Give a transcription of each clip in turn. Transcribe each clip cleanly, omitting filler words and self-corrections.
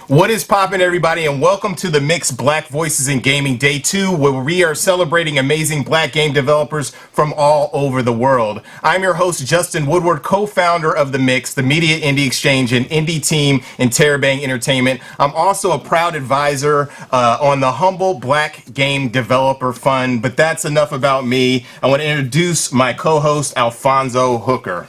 What is poppin', everybody, and welcome to the Mixed Black Voices in Gaming Day 2, where we are celebrating amazing black game developers from all over the world. I'm your host, Justin Woodward, co-founder of The Mix, the media indie exchange and indie team in Terabang Entertainment. I'm also a proud advisor on the Humble Black Game Developer Fund, but that's enough about me. I want to introduce my co-host, Alfonso Hooker.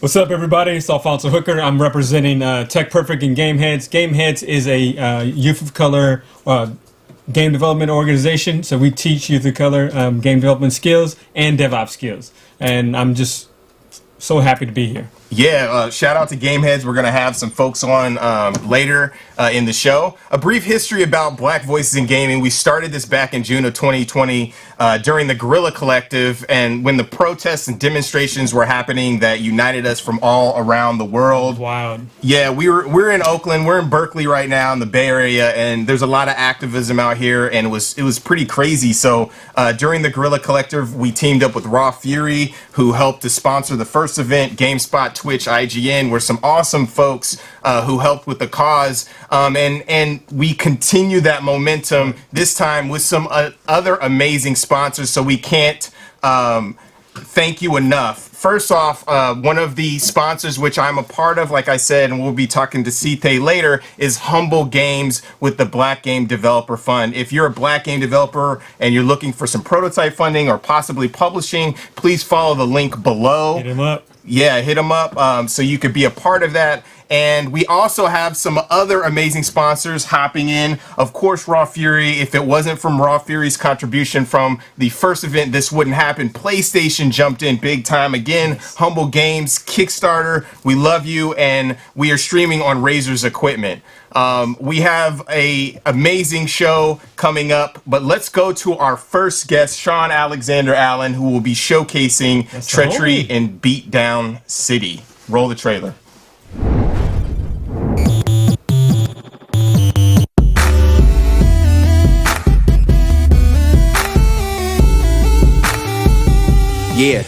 What's up, everybody? It's Alfonso Hooker. I'm representing Tech Perfect and Gameheads. Gameheads is a youth of color game development organization. So we teach youth of color game development skills and DevOps skills. And I'm just so happy to be here. Yeah, shout out to Gameheads. We're going to have some folks on later in the show. A brief history about Black Voices in Gaming. We started this back in June of 2020 during the Guerrilla Collective, and when the protests and demonstrations were happening that united us from all around the world. Wow. Yeah, we're in Oakland. We're in Berkeley right now in the Bay Area, and there's a lot of activism out here, and it was pretty crazy. So during the Guerrilla Collective, we teamed up with Raw Fury, who helped to sponsor the first event. GameSpot, Twitch, IGN were some awesome folks who helped with the cause, and we continue that momentum this time with some other amazing sponsors, so we can't thank you enough. First off, one of the sponsors which I'm a part of, like I said, and we'll be talking to Sithe later, is Humble Games with the Black Game Developer Fund. If you're a black game developer and you're looking for some prototype funding or possibly publishing, please follow the link below. Hit him up. Yeah, hit them up so you could be a part of that. And we also have some other amazing sponsors hopping in. Of course, Raw Fury. If it wasn't from Raw Fury's contribution from the first event, this wouldn't happen. PlayStation jumped in big time again. Humble Games, Kickstarter, we love you, and we are streaming on Razor's equipment. We have a amazing show coming up, but let's go to our first guest, Sean Alexander Allen, who will be showcasing Treachery in Beatdown City. Roll the trailer. Yeah.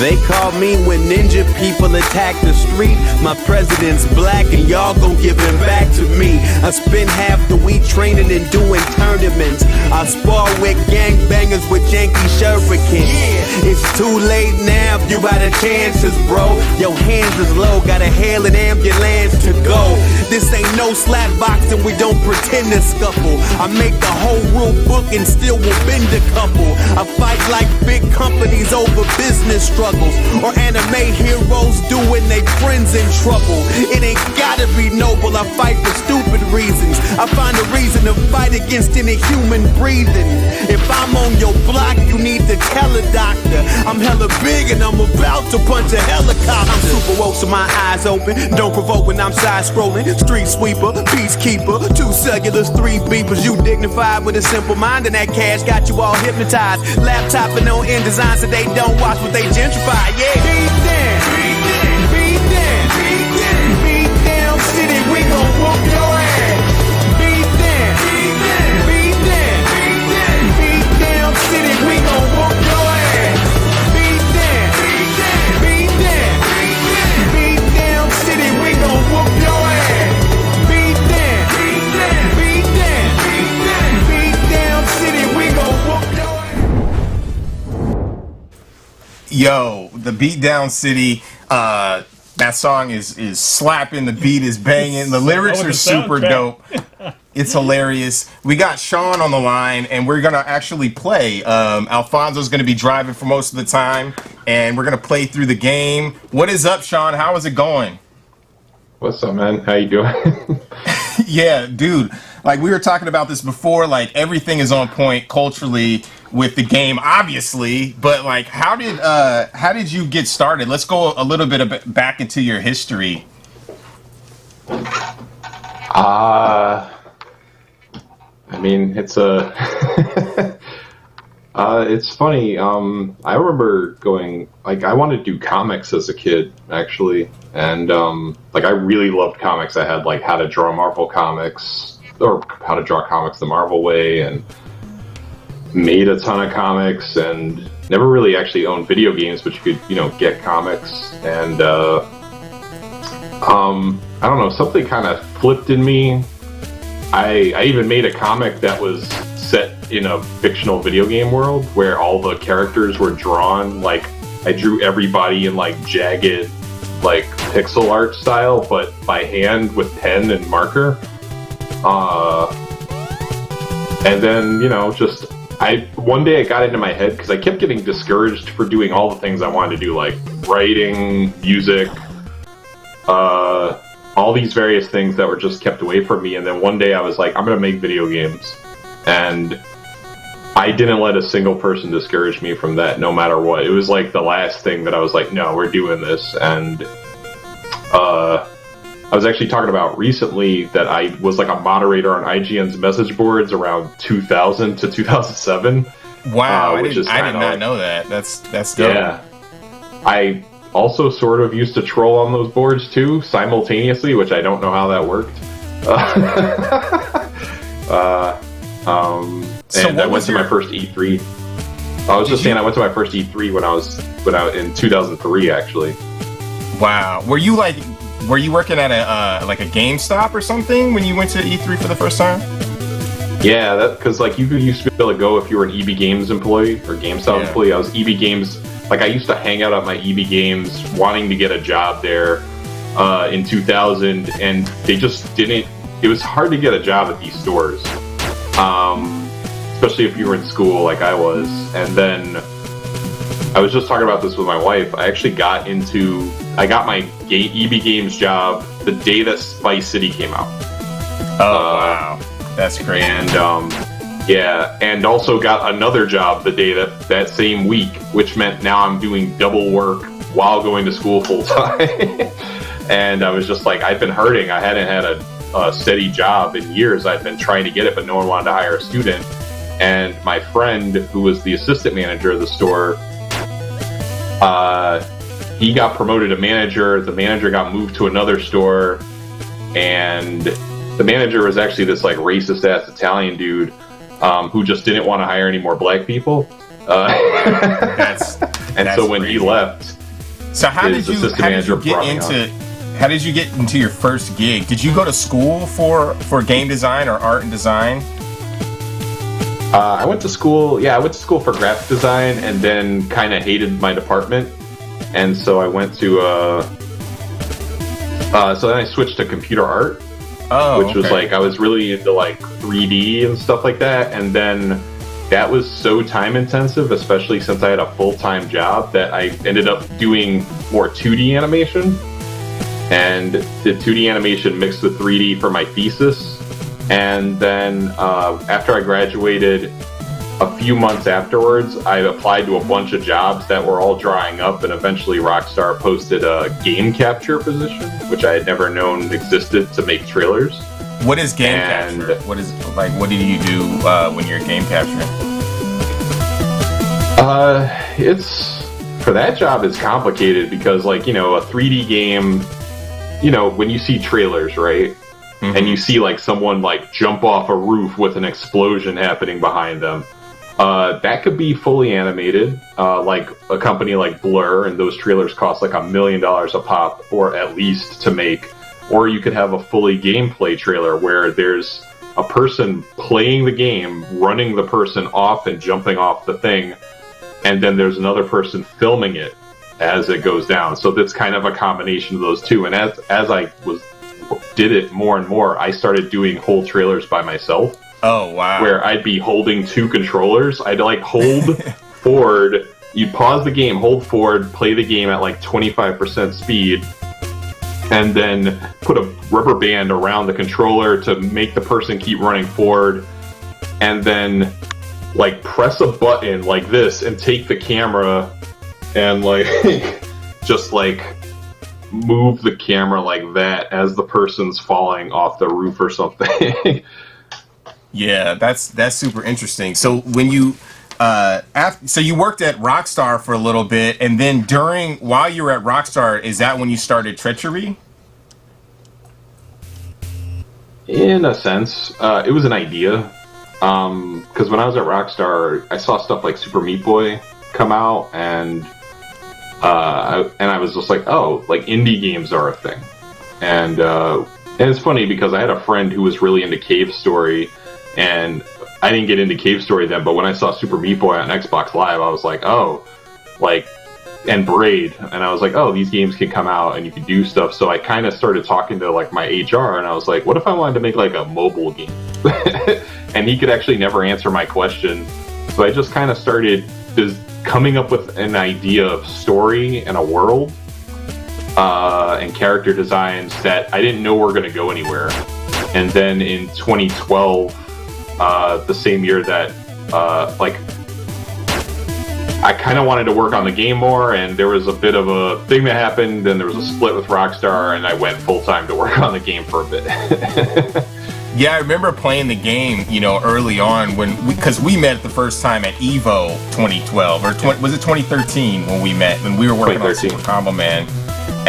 They call me when ninja people attack the street. My president's black and y'all gon' give him back to me. I spend half the week training and doing tournaments. I spar with gangbangers with Yankee shurikens. It's too late now if you out of chances, bro. Your hands is low, gotta hail an ambulance to go. This ain't no slap boxing, we don't pretend to scuffle. I make the whole rule book and still will bend a couple. I fight like big companies over business struggles, or anime heroes doing they friends in trouble. It ain't gotta be noble, I fight for stupid reasons. I find a reason to fight against any human breathing. If I'm on your block, you need to tell a doctor. I'm hella big and I'm about to punch a helicopter. I'm super woke so my eyes open, don't provoke when I'm side scrolling. Street sweeper, peacekeeper, 2 cellulars, 3 beepers. You dignified with a simple mind, and that cash got you all hypnotized. Laptop and no InDesign so they don't watch what they gentrify. Yeah. Beatdown City, we gon' whoop your ass. Beatdown City, we gon' whoop your ass. Beatdown City, we gon' whoop your ass. Beatdown City, we gon' whoop your ass. Yo, the Beatdown City, that song is slapping, the beat is banging, the lyrics are super dope. It's hilarious. We got Sean on the line, and we're gonna actually play. Alfonso's gonna be driving for most of the time, and we're gonna play through the game. What is up, Sean? How is it going? What's up, man? How you doing? Yeah, dude. Like, we were talking about this before, like, everything is on point culturally with the game, obviously, but, like, how did you get started? Let's go a little bit back into your history. I mean, it's it's funny. I remember going, like, I wanted to do comics as a kid, actually, and, like, I really loved comics. I had, like, How to Draw Marvel Comics, or How to Draw Comics the Marvel Way, and made a ton of comics, and never really actually owned video games, but you could, you know, get comics, and I don't know, something kind of flipped in me. I even made a comic that was set in a fictional video game world where all the characters were drawn, like, I drew everybody in, like, jagged, like, pixel art style, but by hand with pen and marker. And then, you know, just, one day I got into my head, because I kept getting discouraged for doing all the things I wanted to do, like writing, music, all these various things that were just kept away from me. And then one day I was like, I'm going to make video games. And I didn't let a single person discourage me from that, no matter what. It was like the last thing that I was like, no, we're doing this. And I was actually talking about recently that I was like a moderator on IGN's message boards around 2000 to 2007. Wow, I did not know that. That's dope. Yeah. I also sort of used to troll on those boards too, simultaneously, which I don't know how that worked. And I went to my first E3. I was just saying I went to my first E3 when I was in 2003, actually. Wow. Were you working at a like a GameStop or something when you went to E3 for the first time? Yeah, that because like you used to be able to go if you were an EB Games employee or GameStop employee. I was EB Games. Like I used to hang out at my EB Games, wanting to get a job there in 2000, and they just didn't. It was hard to get a job at these stores, especially if you were in school like I was. And then I was just talking about this with my wife. I actually got my EB Games job the day that Spice City came out. Oh, wow. That's great. And, and also got another job the day that same week, which meant now I'm doing double work while going to school full time. And I was just like, I've been hurting. I hadn't had a steady job in years. I'd been trying to get it, but no one wanted to hire a student. And my friend, who was the assistant manager of the store, he got promoted to manager. The manager got moved to another store, and the manager was actually this like racist ass Italian dude who just didn't want to hire any more black people. That's so when he left, so how did you get into your first gig? Did you go to school for game design or art and design? I went to school. Yeah, I went to school for graphic design, and then kind of hated my department, and so I went to. So then I switched to computer art, which was like I was really into like 3D and stuff like that, and then that was so time intensive, especially since I had a full-time job, that I ended up doing more 2D animation, and did 2D animation mixed with 3D for my thesis. And then after I graduated, a few months afterwards, I applied to a bunch of jobs that were all drying up, and eventually Rockstar posted a game capture position, which I had never known existed, to make trailers. What is game capture? What do you do when you're game capturing? It's for that job, it's complicated because, like, you know, a 3D game, you know, when you see trailers, right? And you see like someone like jump off a roof with an explosion happening behind them. That could be fully animated, like a company like Blur, and those trailers cost like $1 million a pop, or at least to make. Or you could have a fully gameplay trailer where there's a person playing the game, running the person off and jumping off the thing, and then there's another person filming it as it goes down. So that's kind of a combination of those two. And as I did it more and more, I started doing whole trailers by myself. Oh, wow. Where I'd be holding two controllers. I'd like hold forward, you'd pause the game, hold forward, play the game at like 25% speed, and then put a rubber band around the controller to make the person keep running forward, and then like press a button like this and take the camera and like just like move the camera like that as the person's falling off the roof or something. Yeah, that's super interesting. So when you so you worked at Rockstar for a little bit, and then while you were at Rockstar, is that when you started Treachery? In a sense, it was an idea. Because when I was at Rockstar, I saw stuff like Super Meat Boy come out, and I was just like, oh, like indie games are a thing. And it's funny because I had a friend who was really into Cave Story, and I didn't get into Cave Story then, but when I saw Super Meat Boy on Xbox Live, I was like, oh, like, and Braid, and I was like, oh, these games can come out and you can do stuff. So I kind of started talking to like my HR, and I was like, what if I wanted to make like a mobile game? And he could actually never answer my question. So I just kind of started just coming up with an idea of story and a world and character designs that I didn't know were going to go anywhere. And then in 2012, the same year that like I kind of wanted to work on the game more, and there was a bit of a thing that happened, and there was a split with Rockstar, and I went full-time to work on the game for a bit. Yeah, I remember playing the game, you know, early on because we met the first time at Evo 2012, or was it 2013 when we met, when we were working on Super Combo Man,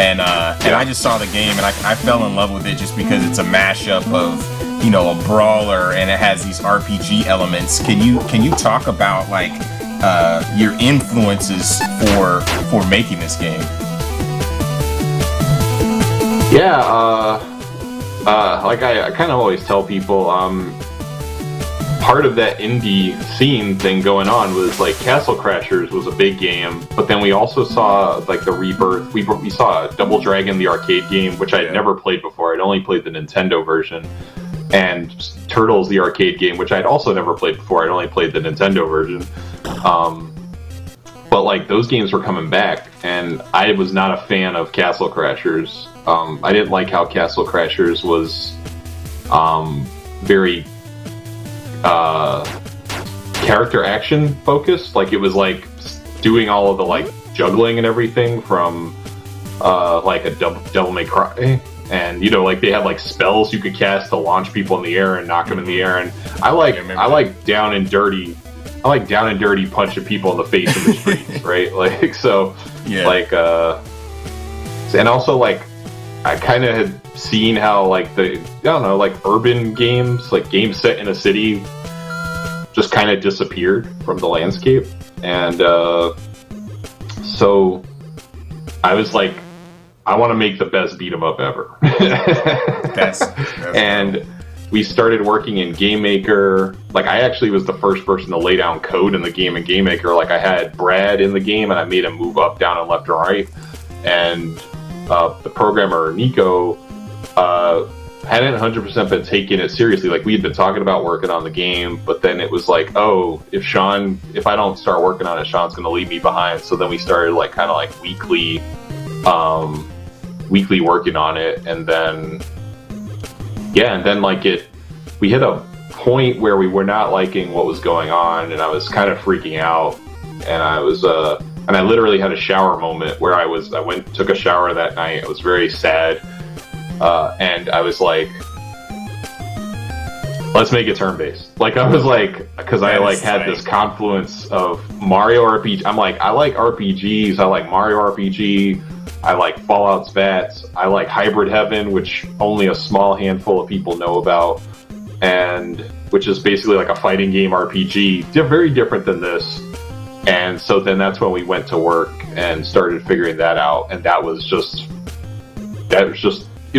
and I just saw the game, and I fell in love with it just because it's a mashup of, you know, a brawler, and it has these RPG elements. Can you talk about like your influences for making this game? Yeah, like I kind of always tell people, part of that indie scene thing going on was like Castle Crashers was a big game, but then we also saw like the rebirth. We saw Double Dragon, the arcade game, which I had never played before. I'd only played the Nintendo version, and Turtles, the arcade game, which I'd also never played before. I'd only played the Nintendo version. But like those games were coming back, and I was not a fan of Castle Crashers. I didn't like how Castle Crashers was very character action focused. Like it was like doing all of the like juggling and everything from like a Devil May Cry. And you know, like they had like spells you could cast to launch people in the air and knock them in the air. And I like down and dirty punching people in the face in the streets, right? Like so, yeah. Like and also like I kind of had seen how like like urban games, like games set in a city, just kind of disappeared from the landscape, and so I was like, I want to make the best beat 'em up ever. that's and cool. We started working in Game Maker. Like I actually was the first person to lay down code in the game in Game Maker. Like I had Brad in the game, and I made him move up, down, and left and right. And the programmer Nico hadn't 100% been taking it seriously. Like we had been talking about working on the game, but then it was like, oh, if I don't start working on it, Sean's going to leave me behind. So then we started like kind of like weekly working on it, and then like we hit a point where we were not liking what was going on, and I was kind of freaking out, and I was and I literally had a shower moment where I took a shower that night. I was very sad, and I was like, let's make it turn-based. Like I was like, because I like had this confluence of Mario RPG. I'm like, I like RPGs. I like Mario RPG. I like Fallout Spats. I like Hybrid Heaven, which only a small handful of people know about, and which is basically like a fighting game RPG. They're very different than this. And so then that's when we went to work and started figuring that out. And it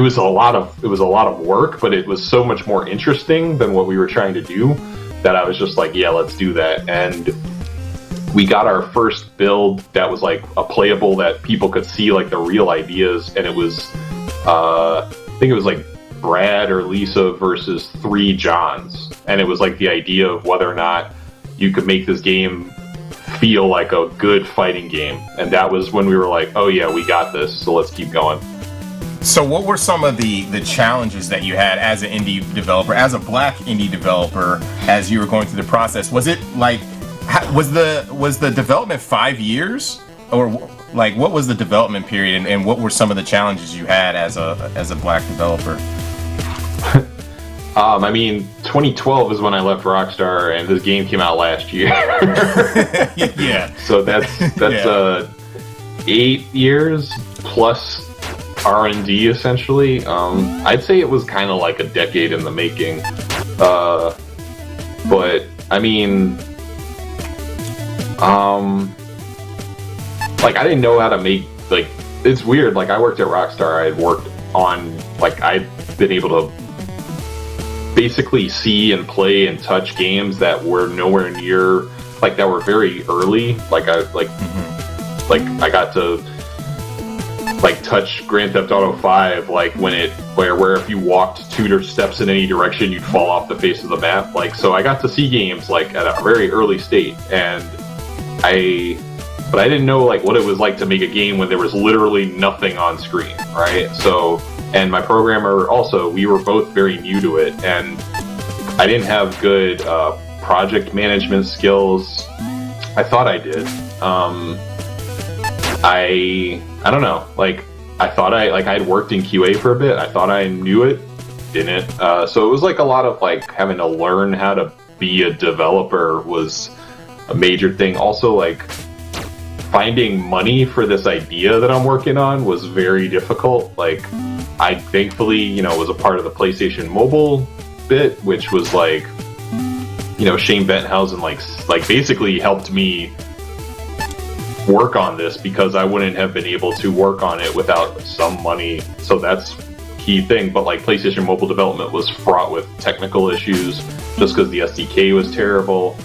was a lot of work, but it was so much more interesting than what we were trying to do that I was just like, yeah, let's do that. And we got our first build that was like a playable that people could see like the real ideas. And it was, I think it was like Brad or Lisa versus 3 Johns. And it was like the idea of whether or not you could make this game feel like a good fighting game. And that was when we were like, oh yeah, we got this, so let's keep going. So what were some of the challenges that you had as an indie developer, as a black indie developer, as you were going through the process? Was it like, was the development 5 years, or like what was the development period, and what were some of the challenges you had as a black developer? I mean, 2012 is when I left Rockstar, and this game came out last year. Yeah. So that's 8 years plus R&D essentially. I'd say it was kind of like a decade in the making. But I mean, like I didn't know how to make, like, it's weird. Like I worked at Rockstar. I had worked on, like, I've been able to basically see and play and touch games that were nowhere near, like, that were very early. Like, I got to, like, touch Grand Theft Auto 5, like, where if you walked 2 steps in any direction, you'd fall off the face of the map. Like, so I got to see games, like, at a very early state, but I didn't know, like, what it was like to make a game when there was literally nothing on screen, right? So, and my programmer also, we were both very new to it, and I didn't have good project management skills. I thought I did. I don't know, like, I thought I'd worked in QA for a bit. I thought I knew it, didn't. So it was like a lot of, like, having to learn how to be a developer was a major thing. Also, like, finding money for this idea that I'm working on was very difficult. Like, I thankfully, you know, was a part of the PlayStation Mobile bit, which was like, you know, Shane Benthausen, like basically helped me work on this, because I wouldn't have been able to work on it without some money. So that's key thing. But, like, PlayStation Mobile development was fraught with technical issues just because the SDK was terrible.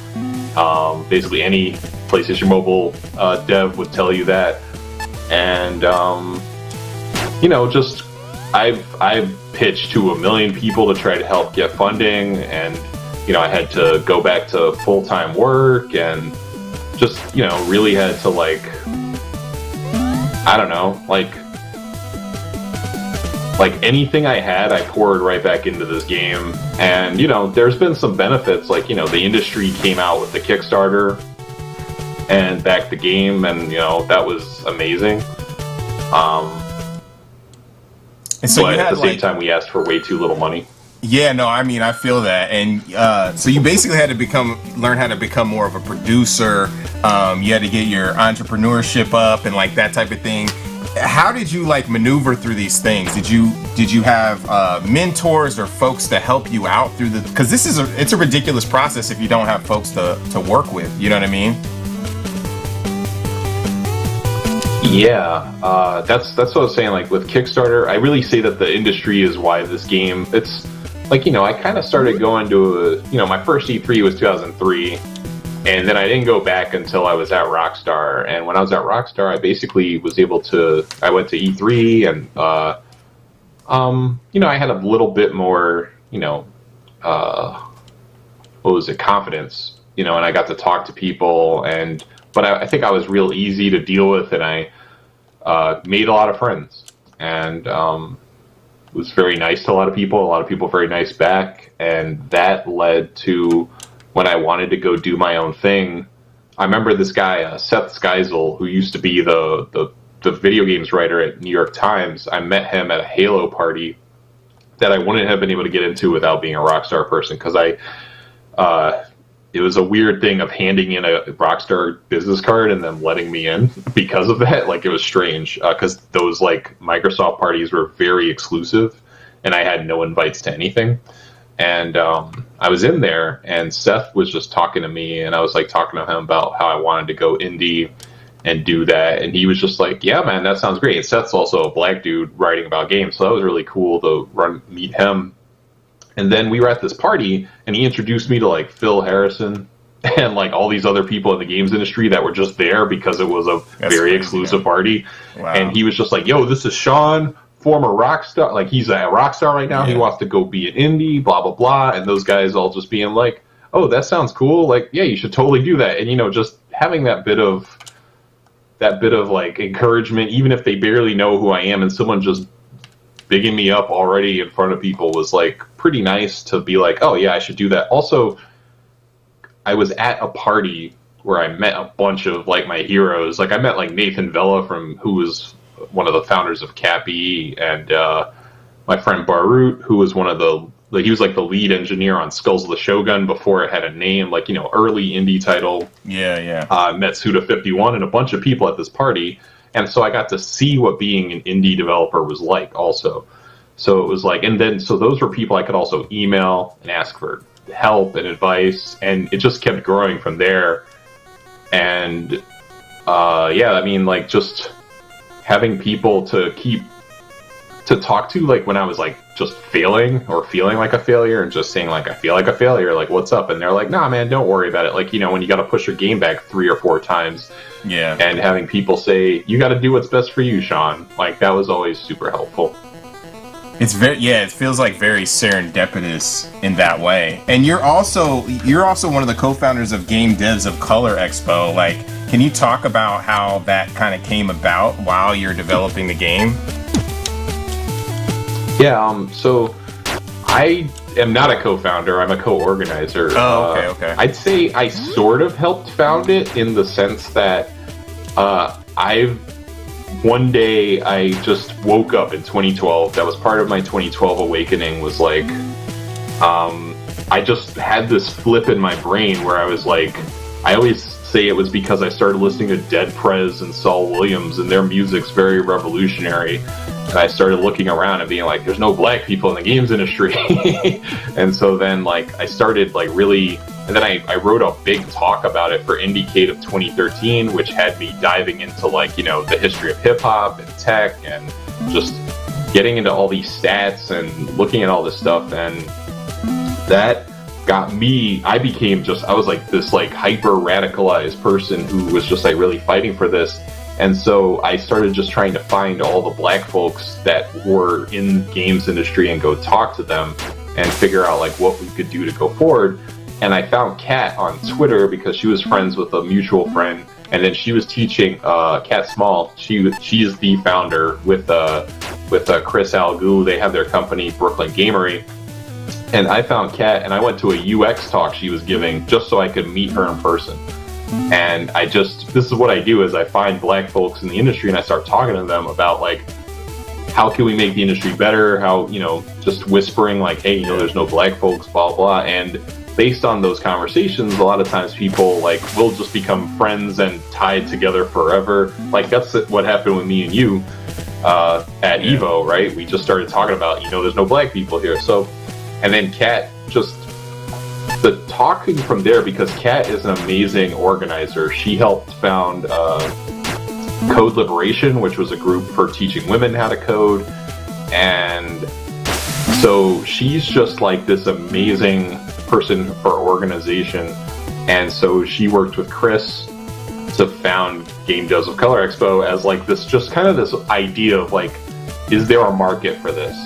Basically any PlayStation Mobile dev would tell you that. And you know, just I've pitched to 1 million people to try to help get funding, and, you know, I had to go back to full-time work, and just, you know, really had to, like, I don't know, like anything I had, I poured right back into this game. And, you know, there's been some benefits, like, you know, the industry came out with the Kickstarter and backed the game, and, you know, that was amazing. And so but you had, at the same like, time, we asked for way too little money. Yeah, no, I mean, I feel that. And so you basically had to learn how to become more of a producer. You had to get your entrepreneurship up and, like, that type of thing. How did you, like, maneuver through these things? Did you have mentors or folks to help you out through the? Because it's a ridiculous process if you don't have folks to work with. You know what I mean? Yeah, that's what I was saying. Like, with Kickstarter, I really say that the industry is why this game. It's like, you know, I kind of started going to my first E3 was 2003. And then I didn't go back until I was at Rockstar. And when I was at Rockstar, I basically was able to, I went to E3 and, you know, I had a little bit more, you know, confidence, you know, and I got to talk to people, but I think I was real easy to deal with, and I made a lot of friends, and was very nice to a lot of people very nice back, and that led to when I wanted to go do my own thing. I remember this guy, Seth Skeisel, who used to be the video games writer at New York Times. I met him at a Halo party that I wouldn't have been able to get into without being a Rockstar person, because it was a weird thing of handing in a Rockstar business card and them letting me in because of that. Like, it was strange, because those, like, Microsoft parties were very exclusive, and I had no invites to anything. And I was in there, and Seth was just talking to me, and I was, like, talking to him about how I wanted to go indie and do that. And he was just like, yeah, man, that sounds great. And Seth's also a black dude writing about games, so that was really cool to meet him. And then we were at this party, and he introduced me to, like, Phil Harrison and, like, all these other people in the games industry that were just there because it was a very exclusive party. Wow. And he was just like, yo, this is Sean, former Rockstar. Like, he's at Rockstar right now. Yeah. He wants to go be an indie, blah, blah, blah. And those guys all just being like, oh, that sounds cool. Like, yeah, you should totally do that. And, you know, just having that bit of like encouragement, even if they barely know who I am, and someone just bigging me up already in front of people was, like, pretty nice to be like, oh yeah, I should do that. Also, I was at a party where I met a bunch of, like, my heroes. Like, I met, like, Nathan Vella, who was one of the founders of CapE, and my friend Barut, who was he was, like, the lead engineer on Skulls of the Shogun before it had a name, like, you know, early indie title. Yeah. Met Suda51 and a bunch of people at this party, and so I got to see what being an indie developer was like also. So it was like, and then, so those were people I could also email and ask for help and advice, and it just kept growing from there. And yeah, I mean, like, just having people to keep to talk to, like, when I was, like, just failing or feeling like a failure and just saying, like, I feel like a failure, like, what's up? And they're like, nah, man, don't worry about it. Like, you know, when you got to push your game back 3 or 4 times. Yeah. And having people say, you got to do what's best for you, Sean. Like, that was always super helpful. It's very, yeah, it feels like very serendipitous in that way. And you're also one of the co-founders of Game Devs of Color Expo. Like, can you talk about how that kind of came about while you're developing the game? Yeah, so I am not a co-founder, I'm a co-organizer. Oh, okay. I'd say I sort of helped found it in the sense that one day I just woke up in 2012. That was part of my 2012 awakening, was like, I just had this flip in my brain where I was like, I always say it was because I started listening to Dead Prez and Saul Williams, and their music's very revolutionary. And I started looking around and being like, there's no black people in the games industry. And so then, like, I started, like, really... And then I wrote a big talk about it for IndieCade of 2013, which had me diving into, like, you know, the history of hip-hop and tech and just getting into all these stats and looking at all this stuff. And that got me... I was, like, this, like, hyper-radicalized person who was just, like, really fighting for this. And so I started just trying to find all the black folks that were in the games industry and go talk to them and figure out, like, what we could do to go forward. And I found Kat on Twitter because she was friends with a mutual friend, and then she was teaching Kat Small. She is the founder with Chris Algu. They have their company Brooklyn Gamery, and I found Kat, and I went to a UX talk she was giving just so I could meet her in person. And this is what I do: is I find black folks in the industry and I start talking to them about, like, how can we make the industry better? How, you know, just whispering, like, hey, you know, there's no black folks, blah blah. And based on those conversations, a lot of times people, like, will just become friends and tied together forever. Like, that's what happened with me and you at Evo, right? We just started talking about, you know, there's no black people here. So, and then Kat, just the talking from there, because Kat is an amazing organizer. She helped found Code Liberation, which was a group for teaching women how to code. And so she's just, like, this amazing person for organization. And so she worked with Chris to found Game Devs of Color Expo as, like, this, just kind of this idea of, like, is there a market for this?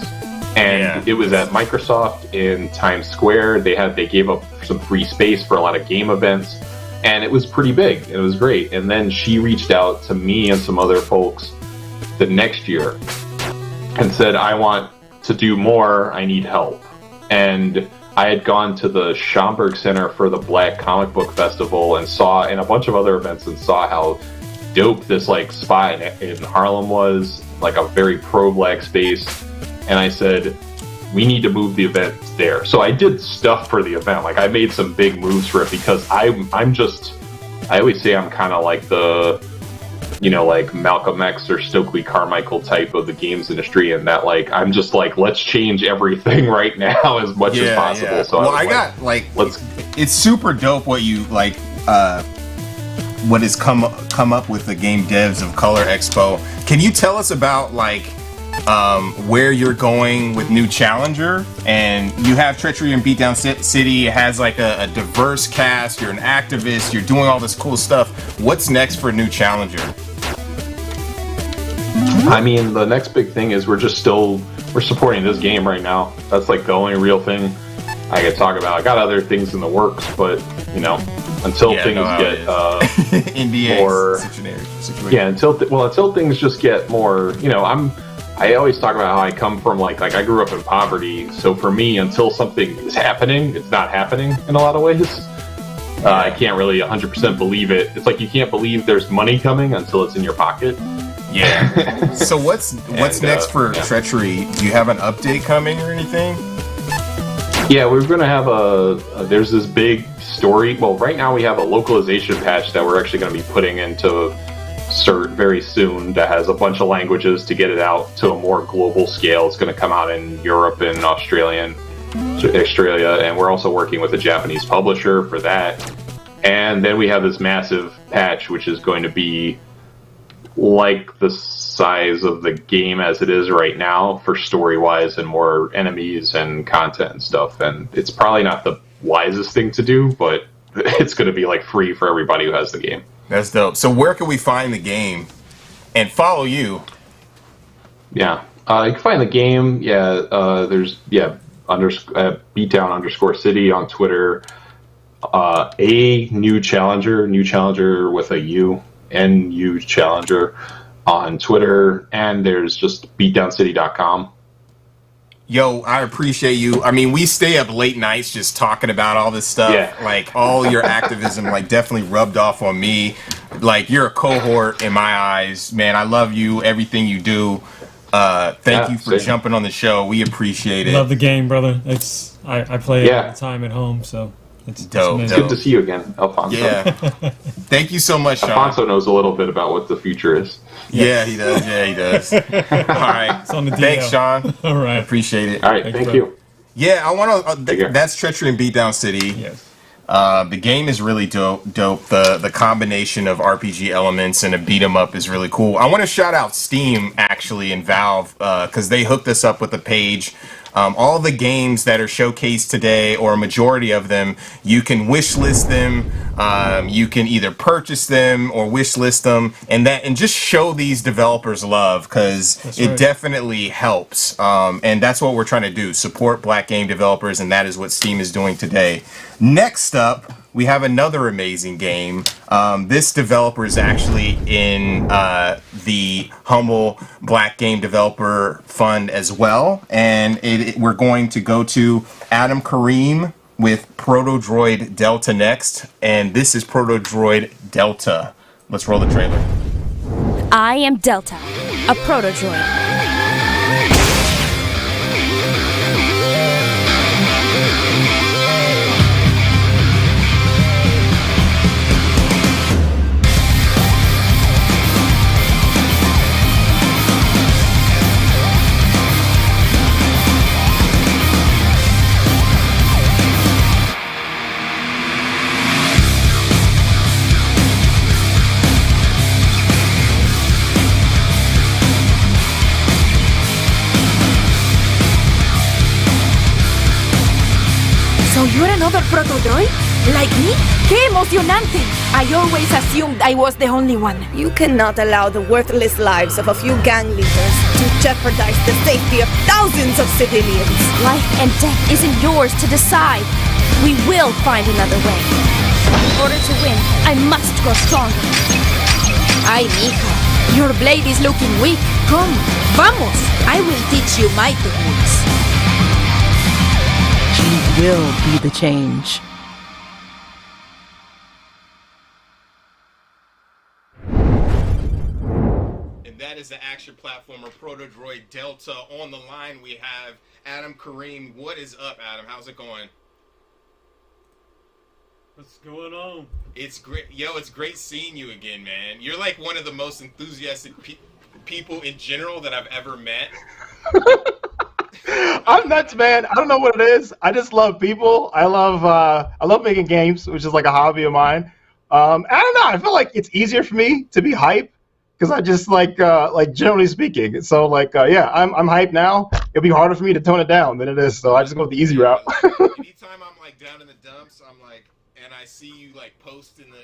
And it was at Microsoft in Times Square. They gave up some free space for a lot of game events, and it was pretty big. It was great. And then she reached out to me and some other folks the next year and said, I want to do more. I need help. And I had gone to the Schomburg Center for the Black Comic Book Festival and a bunch of other events, and saw how dope this, like, spot in Harlem was, like a very pro-black space. And I said, we need to move the event there. So I did stuff for the event. Like, I made some big moves for it because I always say I'm kind of like the, you know, like Malcolm X or Stokely Carmichael type of the games industry, and that, like, I'm just like, let's change everything right now as much as possible. Yeah. So it's super dope what you, like, what has come up with the Game Devs of Color Expo. Can you tell us about, like, where you're going with New Challenger? And you have Treachery and Beatdown City. It has, like, a diverse cast. You're an activist. You're doing all this cool stuff. What's next for New Challenger? I mean, the next big thing is we're supporting this game right now. That's, like, the only real thing I could talk about. I got other things in the works, but, you know, until things get more situation. Yeah, until things just get more, you know, I always talk about how I come from, like I grew up in poverty, so for me, until something is happening, it's not happening in a lot of ways. I can't really 100% believe it. It's like you can't believe there's money coming until it's in your pocket. Yeah. So what's next for Treachery? Do you have an update coming or anything? Yeah, we're going to have there's this big story. Well, right now we have a localization patch that we're actually going to be putting into cert very soon that has a bunch of languages to get it out to a more global scale. It's going to come out in Europe and Australia, and we're also working with a Japanese publisher for that. And then we have this massive patch, which is going to be like the size of the game as it is right now for story-wise and more enemies and content and stuff. And it's probably not the wisest thing to do, but it's going to be like free for everybody who has the game. That's dope. So where can we find the game and follow you? Yeah, you can find the game. There's Beatdown_city on Twitter. A new challenger with a U, NU challenger on Twitter, and there's just beatdowncity.com. Yo, I appreciate you. I mean, we stay up late nights just talking about all this stuff. Yeah. Like, all your activism, like, definitely rubbed off on me. Like, you're a cohort in my eyes. Man, I love you, everything you do. Thank you for jumping on the show. We appreciate it. Love the game, brother. I play it all the time at home, so it's dope. It's It's good to see you again, Alfonso. Yeah. Thank you so much, Sean. Alfonso knows a little bit about what the future is. Yeah, he does. Yeah, he does. All right. It's on the DL. Thanks, Sean. All right. Appreciate it. All right, thank you. Yeah, I want to. Take care. That's Treachery in Beatdown City. Yes. The game is really dope. The combination of RPG elements and a beat 'em up is really cool. I want to shout out Steam actually and Valve because they hooked us up with a page. All the games that are showcased today, or a majority of them, you can wish list them. You can either purchase them or wish list them, and just show these developers love because it definitely helps. And that's what we're trying to do: support Black game developers, and that is what Steam is doing today. Next up, we have another amazing game. This developer is actually in the Humble Black Game Developer Fund as well. And we're going to go to Adam Kareem with Proto-droid Delta next. And this is Proto-droid Delta. Let's roll the trailer. I am Delta, a proto-droid. So you're another proto-droid? Like me? ¡Qué emocionante! I always assumed I was the only one. You cannot allow the worthless lives of a few gang leaders to jeopardize the safety of thousands of civilians. Life and death isn't yours to decide. We will find another way. In order to win, I must grow stronger. Ay, mija, your blade is looking weak. Come, vamos. I will teach you my techniques. He will be the change. And that is the action platformer Proto-droid Delta. On the line, we have Adam Kareem. What is up, Adam? How's it going? What's going on? It's great. Yo, it's great seeing you again, man. You're like one of the most enthusiastic people in general that I've ever met. I'm nuts, man. I don't know what it is. I just love people. I love making games, which is like a hobby of mine. I don't know. I feel like it's easier for me to be hype because I just like generally speaking. So yeah, I'm hype now. It'll be harder for me to tone it down than it is. So I just go the easy route. Anytime I'm like down in the dumps, I'm like, and I see you like post in the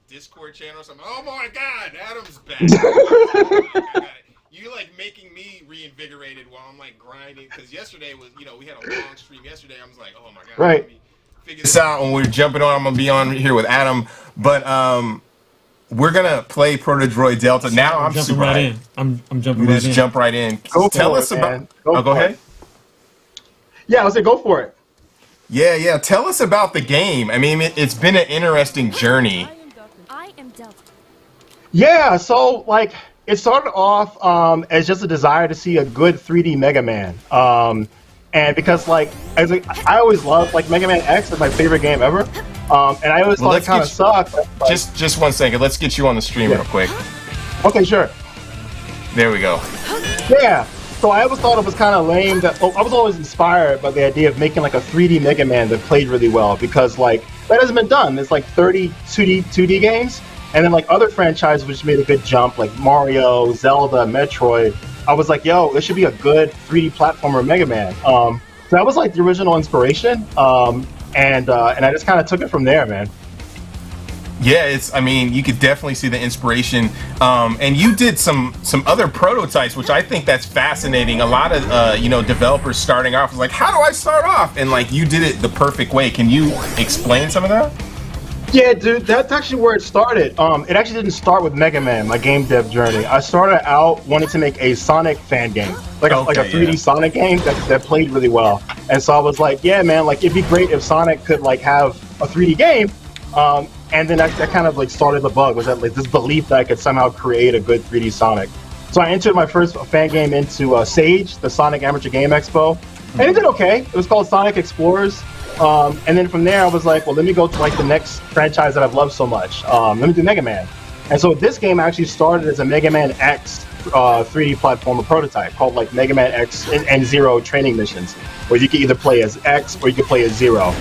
Discord channel, so I'm like, oh my God, Adam's back. Oh my God. You like making me reinvigorated while I'm like grinding because yesterday was, we had a long stream yesterday. I was like, oh my God, right. Let me figure this out when we're jumping on. I'm gonna be on here with Adam, but we're gonna play Proto-droid Delta now. I'm jumping super right hyped. in. I'm jumping right in. Just jump right in. Tell us about. Go ahead. Yeah, let's say go for it. Yeah. Tell us about the game. I mean, it's been an interesting journey. I am Delta. Yeah, so it started off as just a desire to see a good 3D Mega Man. And because I always loved Mega Man X is my favorite game ever. And I always thought it kind of sucked. Just 1 second. Let's get you on the stream real quick. Okay, sure. There we go. Yeah. So I always thought it was kind of lame that I was always inspired by the idea of making a 3D Mega Man that played really well because that hasn't been done. There's 30 2D games. And then like other franchises which made a good jump, like Mario, Zelda, Metroid, I was like, yo, this should be a good 3D platformer Mega Man. So that was like the original inspiration, and I just kind of took it from there, man. Yeah, I mean, you could definitely see the inspiration. And you did some other prototypes, which I think that's fascinating. A lot of, developers starting off was like, how do I start off? And like, you did it the perfect way. Can you explain some of that? Yeah, dude, that's actually where it started. It actually didn't start with Mega Man, my game dev journey. I started out wanting to make a Sonic fan game, like a 3D Sonic game that played really well. And so I was like, yeah, man, like it'd be great if Sonic could like have a 3D game. And then that kind of like started the bug, was that like this belief that I could somehow create a good 3D Sonic. So I entered my first fan game into Sage, the Sonic Amateur Game Expo, and it did okay. It was called Sonic Explorers. And then from there I was like, well, let me go to like the next franchise that I've loved so much. Let me do Mega Man. And so this game actually started as a Mega Man X 3D platformer prototype called like Mega Man X and Zero training missions, where you could either play as X or you could play as Zero.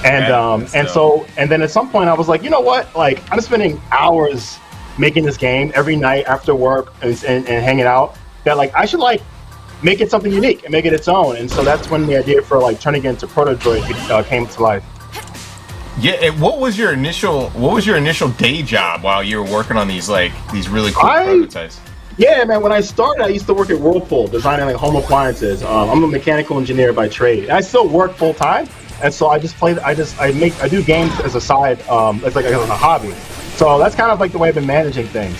And then at some point I was like, you know what? Like I'm spending hours making this game every night after work and hanging out. That like I should like make it something unique and make it its own. And so that's when the idea for like turning it into Proto-droid came to life. Yeah, and what was your initial day job while you were working on these really cool prototypes? Yeah, man. When I started, I used to work at Whirlpool designing like home appliances. I'm a mechanical engineer by trade. I still work full time. And so I do games as a side, as like a hobby. So that's kind of like the way I've been managing things.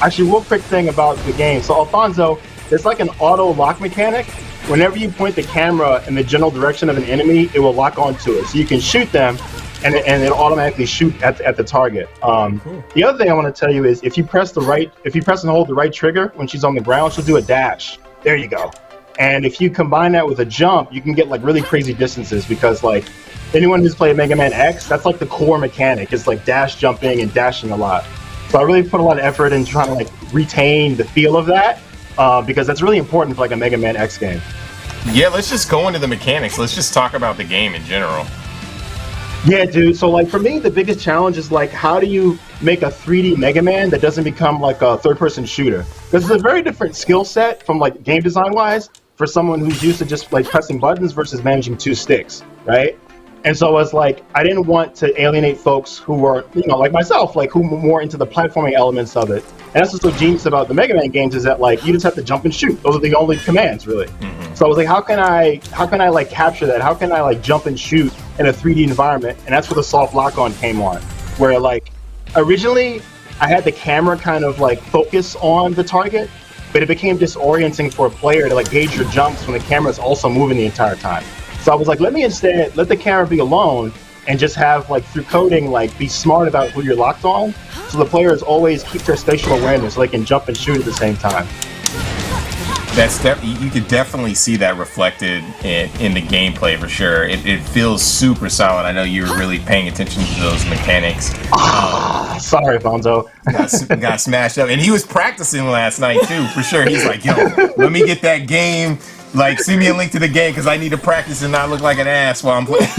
Actually, real quick thing about the game. So Alfonso, there's like an auto lock mechanic. Whenever you point the camera in the general direction of an enemy, it will lock onto it. So you can shoot them, and it'll automatically shoot at the target. Cool. The other thing I want to tell you is if you press and hold the right trigger when she's on the ground, she'll do a dash. There you go. And if you combine that with a jump, you can get like really crazy distances because like anyone who's played Mega Man X, that's like the core mechanic. It's like dash jumping and dashing a lot. So I really put a lot of effort in trying to like retain the feel of that because that's really important for like a Mega Man X game. Yeah, let's just go into the mechanics. Let's just talk about the game in general. Yeah, dude. So like for me, the biggest challenge is like how do you make a 3D Mega Man that doesn't become like a third-person shooter? Because it's a very different skill set from like game design-wise for someone who's used to just like pressing buttons versus managing two sticks, right? And so I was like, I didn't want to alienate folks who were, like myself, like who were more into the platforming elements of it. And that's what's so genius about the Mega Man games is that like you just have to jump and shoot. Those are the only commands, really. Mm-hmm. So I was like, how can I like capture that? How can I like jump and shoot in a 3D environment? And that's where the soft lock-on came on, where like originally I had the camera kind of like focus on the target, but it became disorienting for a player to like gauge your jumps when the camera is also moving the entire time. So I was like, let me instead let the camera be alone and just have like through coding like be smart about who you're locked on, so the players always keep their spatial awareness so they can jump and shoot at the same time. You could definitely see that reflected in the gameplay for sure. It feels super solid. I know you were really paying attention to those mechanics. Sorry, Fonzo. Got smashed up, and he was practicing last night too, for sure. He's like, "Yo, let me get that game. Like, send me a link to the game because I need to practice and not look like an ass while I'm playing."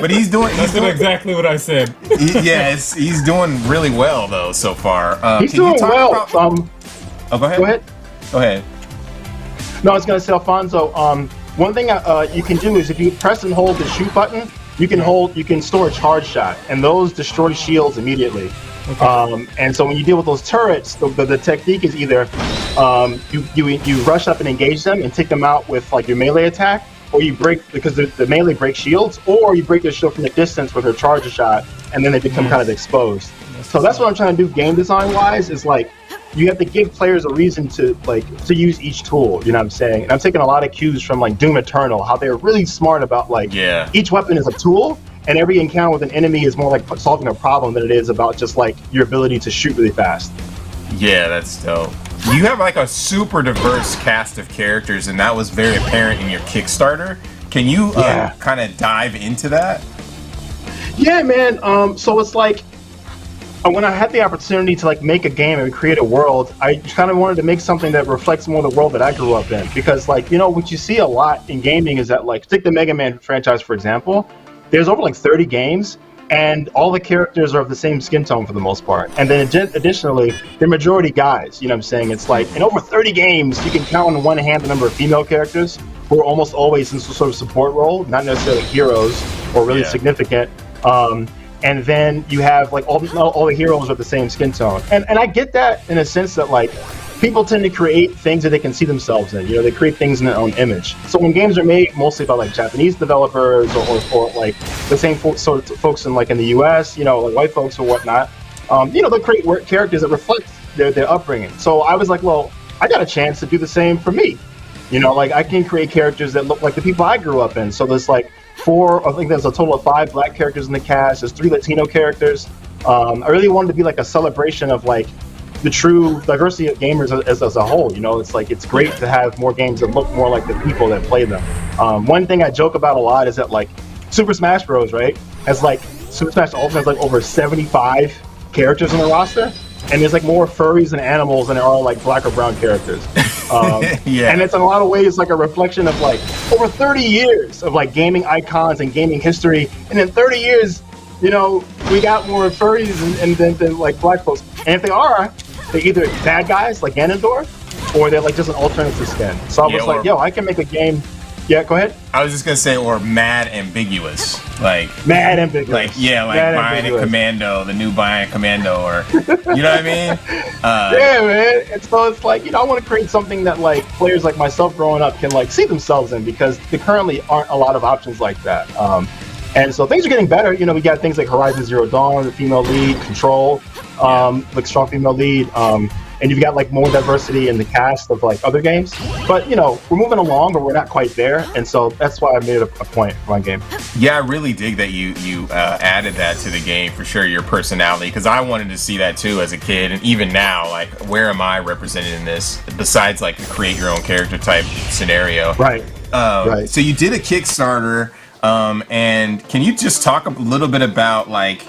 But he's doing exactly what I said. He's doing really well though so far. He's doing well. Go ahead. Go ahead. No, I was going to say, Alfonso, one thing you can do is if you press and hold the shoot button, you can store a charge shot, and those destroy shields immediately. Okay. And so when you deal with those turrets, the technique is either you rush up and engage them and take them out with like your melee attack, or you break because the melee breaks shields, or you break their shield from the distance with a charge shot, and then they become kind of exposed. So that's what I'm trying to do game design wise is like you have to give players a reason to use each tool, you know what I'm saying? And I'm taking a lot of cues from like Doom Eternal, how they're really smart about like each weapon is a tool, and every encounter with an enemy is more like solving a problem than it is about just like your ability to shoot really fast. Yeah, that's dope. You have like a super diverse cast of characters, and that was very apparent in your Kickstarter. Can you kind of dive into that? Yeah, man. So it's like when I had the opportunity to like make a game and create a world, I kind of wanted to make something that reflects more the world that I grew up in. Because like, what you see a lot in gaming is that like, take the Mega Man franchise, for example, there's over like 30 games, and all the characters are of the same skin tone for the most part. And then additionally, they're majority guys. You know what I'm saying? It's like in over 30 games, you can count on one hand the number of female characters who are almost always in some sort of support role, not necessarily heroes or really significant. And then you have like all the heroes are the same skin tone. And I get that in a sense that like people tend to create things that they can see themselves in. You know, they create things in their own image. So when games are made mostly by like Japanese developers or like the same sort of folks in like in the US, you know, like white folks or whatnot, you know, they'll create characters that reflect their upbringing. So I was like, well, I got a chance to do the same for me. You know, like I can create characters that look like the people I grew up in. So there's like I think there's a total of 5 black characters in the cast. There's 3 Latino characters. I really wanted to be like a celebration of like the true diversity of gamers as a whole. You know, it's like it's great to have more games that look more like the people that play them. One thing I joke about a lot is that like Super Smash Bros. Right has like Super Smash Ultimate has like over 75 characters on the roster, and there's like more furries and animals than there are like black or brown characters. And it's in a lot of ways like a reflection of like over 30 years of like gaming icons and gaming history, and in 30 years, you know, we got more furries and than like black folks. And if they are, they're either bad guys like Ganondorf, or they're like just an alternative skin. So I was like, yo, I can make a game. Yeah, go ahead. I was just gonna say, or mad ambiguous, like mad ambiguous, like Bionic Commando, the new Bionic Commando, or you know what I mean? Yeah, man. And so it's like, you know, I want to create something that like players like myself growing up can like see themselves in, because there currently aren't a lot of options like that. And so things are getting better. You know, we got things like Horizon Zero Dawn, the female lead, Control, like strong female lead. And you've got like more diversity in the cast of like other games. But you know, we're moving along, but we're not quite there. And so that's why I made it a point for my game. Yeah, I really dig that you added that to the game for sure, your personality, because I wanted to see that too as a kid, and even now, like, where am I represented in this besides like the create your own character type scenario? Right. Right. So you did a Kickstarter, and can you just talk a little bit about like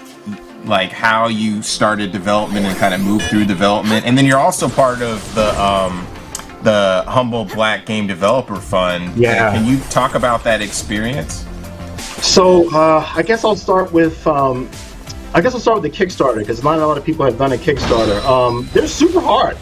how you started development and kind of moved through development, and then you're also part of the Humble Black Game Developer Fund. Yeah. Can you talk about that experience? So I guess I'll start with the Kickstarter, because not a lot of people have done a Kickstarter. They're super hard.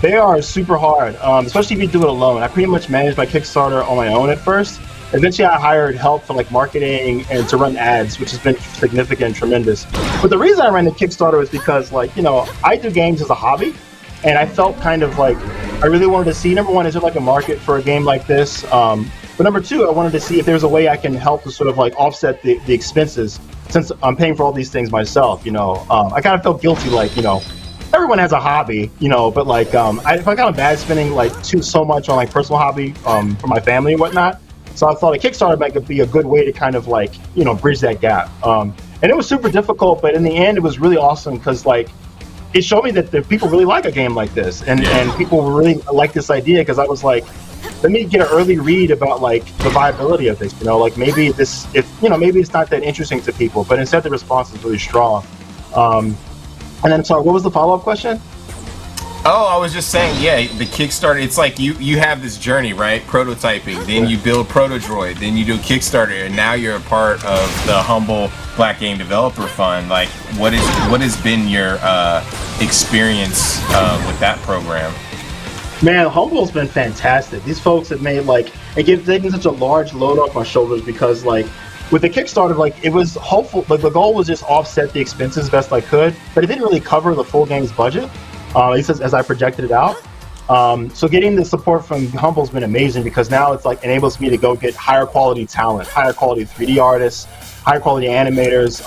They are super hard, especially if you do it alone. I pretty much managed my Kickstarter on my own at first. Eventually, I hired help for like marketing and to run ads, which has been significant and tremendous. But the reason I ran the Kickstarter is because, like, you know, I do games as a hobby, and I felt kind of like I really wanted to see, number one, is there like a market for a game like this? But number two, I wanted to see if there's a way I can help to sort of like offset the expenses, since I'm paying for all these things myself. You know, I kind of felt guilty, like, you know, everyone has a hobby, you know, but like I felt kind of bad spending like so much on like personal hobby for my family and whatnot. So I thought a Kickstarter might be a good way to kind of like, you know, bridge that gap. And it was super difficult, but in the end, it was really awesome, because like it showed me that the people really like a game like this, and people really like this idea, because I was like, let me get an early read about like the viability of this. You know, like maybe maybe it's not that interesting to people, but instead the response is really strong. And then, sorry, what was the follow-up question? Oh, I was just saying, the Kickstarter, it's like you have this journey, right? Prototyping, then you build Proto-droid, then you do Kickstarter, and now you're a part of the Humble Black Game Developer Fund. Like, what has been your experience with that program? Man, Humble's been fantastic. These folks have made taken such a large load off my shoulders, because like with the Kickstarter, like it was hopeful, like the goal was just offset the expenses best I could, but it didn't really cover the full game's budget. At least as I projected it out. So getting the support from Humble's been amazing, because now it's like enables me to go get higher quality talent, higher quality 3D artists, higher quality animators.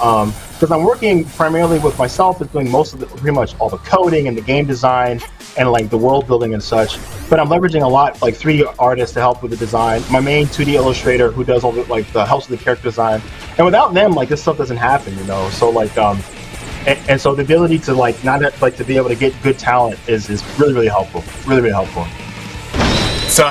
Because I'm working primarily with myself, is doing pretty much all the coding and the game design and like the world building and such. But I'm leveraging a lot like 3D artists to help with the design. My main 2D illustrator who does all the helps with the character design. And without them, like this stuff doesn't happen, you know. So like And so the ability to to be able to get good talent is really, really helpful. Really, really helpful. So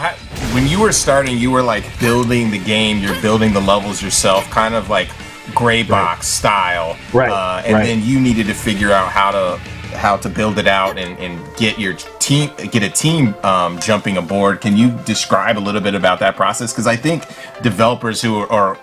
when you were starting, you were like building the game, you're building the levels yourself, kind of like gray box style. Right. Then you needed to figure out how to build it out and get a team jumping aboard. Can you describe a little bit about that process? Because I think developers who are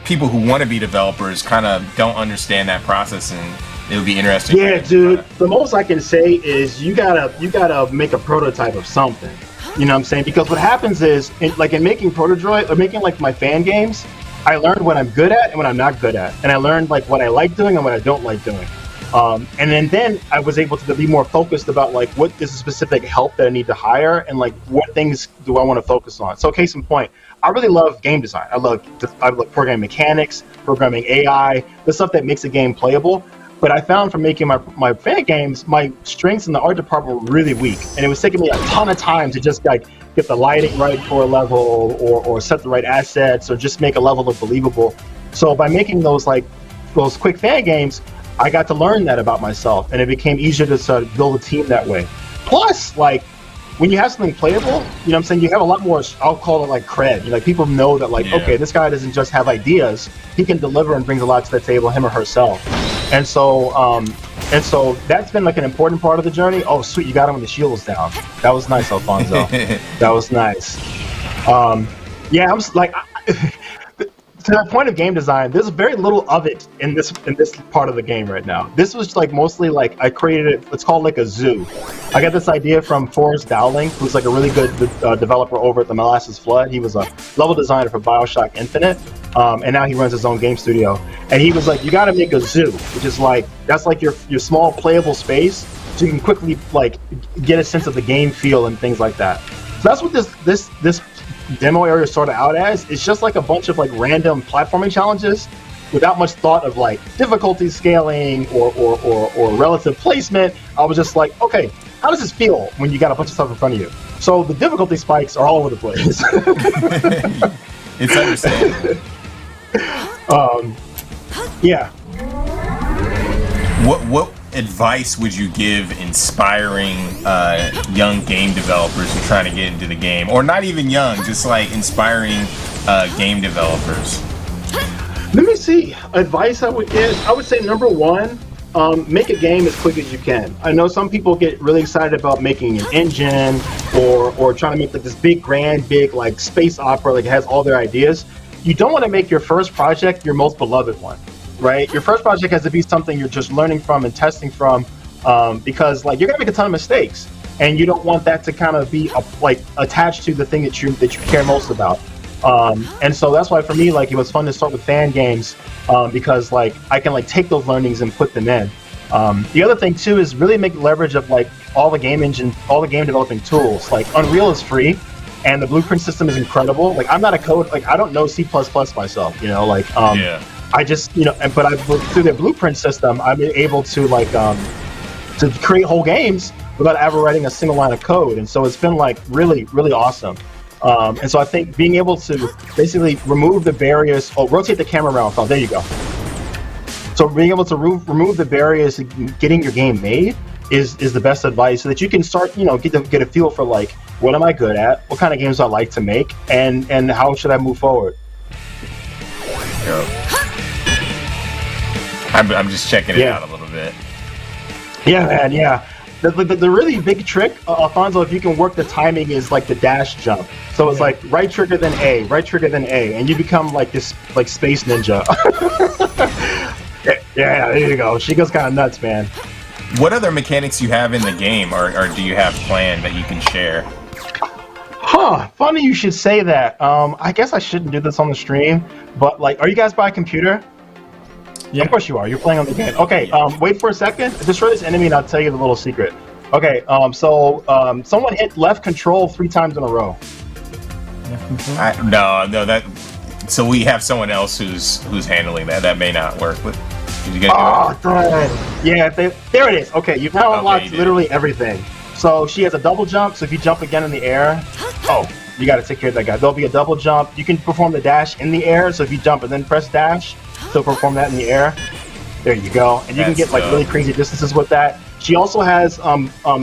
people who want to be developers kind of don't understand that process, and it would be interesting. Yeah, dude. The most I can say is you gotta make a prototype of something. You know what I'm saying? Because what happens is, in making Proto-droid or making like my fan games, I learned what I'm good at and what I'm not good at, and I learned like what I like doing and what I don't like doing. And then I was able to be more focused about like what is the specific help that I need to hire and like what things do I want to focus on. So case in point, I really love game design. I love programming mechanics, programming AI, the stuff that makes a game playable. But I found from making my fan games, my strengths in the art department were really weak, and it was taking me a ton of time to just like get the lighting right for a level, or set the right assets, or just make a level look believable. So by making those quick fan games, I got to learn that about myself, and it became easier to sort of build a team that way. Plus, like, when you have something playable, you know what I'm saying, you have a lot more, I'll call it like cred. Like, people know that okay, this guy doesn't just have ideas, he can deliver and brings a lot to the table, him or herself. And so that's been like an important part of the journey. Oh, sweet, you got him when the shield was down. That was nice, Alfonso. That was nice. Yeah, I'm like, to the point of game design, there's very little of it in this part of the game right now. This was like mostly like I created it. It's called like a zoo. I got this idea from Forrest Dowling, who's like a really good developer over at the Molasses Flood. He was a level designer for BioShock Infinite, and now he runs his own game studio. And he was like, you got to make a zoo, which is like that's like your small playable space, so you can quickly like get a sense of the game feel and things like that. So that's what this demo area started out as. It's just like a bunch of like random platforming challenges without much thought of like difficulty scaling or relative placement. I was just like, okay, how does this feel when you got a bunch of stuff in front of you? So the difficulty spikes are all over the place. It's understandable. Yeah. What advice would you give inspiring young game developers who are trying to get into the game, or not even young, just like inspiring game developers? Let me see. Advice I would give. I would say number one, make a game as quick as you can. I know some people get really excited about making an engine or trying to make like this big like space opera, like it has all their ideas. You don't want to make your first project your most beloved one. Right, your first project has to be something you're just learning from and testing from, because like you're gonna make a ton of mistakes, and you don't want that to kind of be like attached to the thing that you care most about. And so that's why for me, like, it was fun to start with fan games, because like I can like take those learnings and put them in. The other thing too is really make leverage of like all the game developing tools. Like Unreal is free, and the blueprint system is incredible. Like I'm not I don't know C++ myself, you know, like I just, you know, but through their blueprint system, I'm able to like to create whole games without ever writing a single line of code, and so it's been like really, really awesome. And so I think being able to basically remove the barriers, rotate the camera around. Oh, there you go. So being able to remove the barriers to getting your game made is the best advice, so that you can start, you know, get a feel for like, what am I good at, what kind of games do I like to make, and how should I move forward. Yeah. I'm just checking it out a little bit. Yeah, man, yeah. The really big trick, Alfonso, if you can work the timing, is like the dash jump. So it's like right trigger then A, right trigger then A, and you become like this like space ninja. Yeah, there you go. She goes kind of nuts, man. What other mechanics you have in the game, or do you have planned that you can share? Huh, funny you should say that. I guess I shouldn't do this on the stream, but like, are you guys by a computer? Yeah. Of course you are. You're playing on the game. Okay, wait for a second. Destroy this enemy and I'll tell you the little secret. Okay, so someone hit left control 3 times in a row. No, so we have someone else who's handling that. That may not work, but did you guys do that? Yeah, there it is. Okay, you've now unlocked literally everything. So she has a double jump, so if you jump again in the air, you gotta take care of that guy. There'll be a double jump. You can perform the dash in the air, so if you jump and then press dash, so perform that in the air. There you go. And you can get like really crazy distances with that. She also has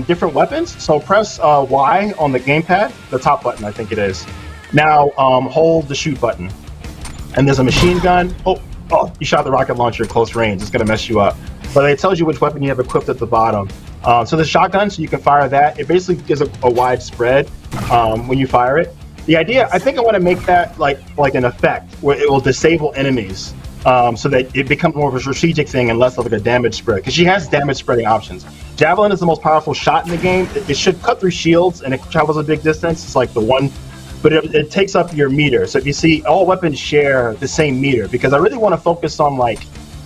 different weapons, so press Y on the gamepad, the top button I think it is. Now hold the shoot button. And there's a machine gun. Oh, you shot the rocket launcher at close range. It's gonna mess you up. But it tells you which weapon you have equipped at the bottom. So the shotgun, so you can fire that. It basically gives a wide spread when you fire it. The idea, I think I want to make that like an effect where it will disable enemies, so that it becomes more of a strategic thing and less of like a damage spread. Because she has damage spreading options. Javelin is the most powerful shot in the game. It should cut through shields and it travels a big distance. It's like the one, but it takes up your meter. So if you see, all weapons share the same meter, because I really want to focus on like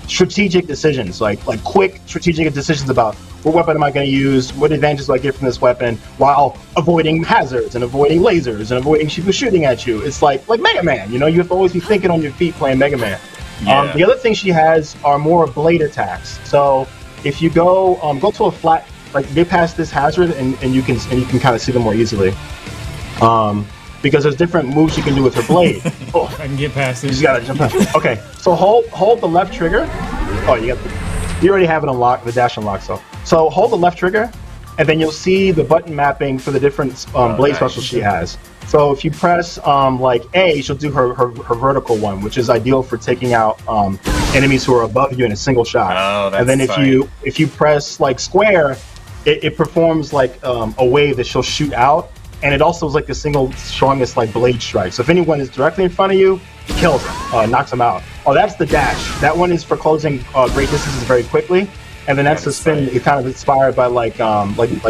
strategic decisions, like quick strategic decisions about what weapon am I going to use, what advantages do I get from this weapon, while avoiding hazards and avoiding lasers and avoiding people shooting at you. It's like Mega Man, you know, you have to always be thinking on your feet playing Mega Man. Yeah. The other thing she has are more blade attacks. So if you go to a flat, like get past this hazard and you can kind of see them more easily. Because there's different moves you can do with her blade. Oh, I can get past it. You just gotta jump past. Okay, so hold the left trigger. Oh, you already have it unlocked, the dash unlocked. So hold the left trigger, and then you'll see the button mapping for the different blade specials she has. So if you press like A, she'll do her vertical one, which is ideal for taking out enemies who are above you in a single shot. Oh, that's and then tight. if you press like square, it performs like a wave that she'll shoot out. And it also is like the single strongest like blade strike. So if anyone is directly in front of you, it kills them, knocks them out. Oh, that's the dash. That one is for closing great distances very quickly. And then that's the spin. It's kind of inspired by like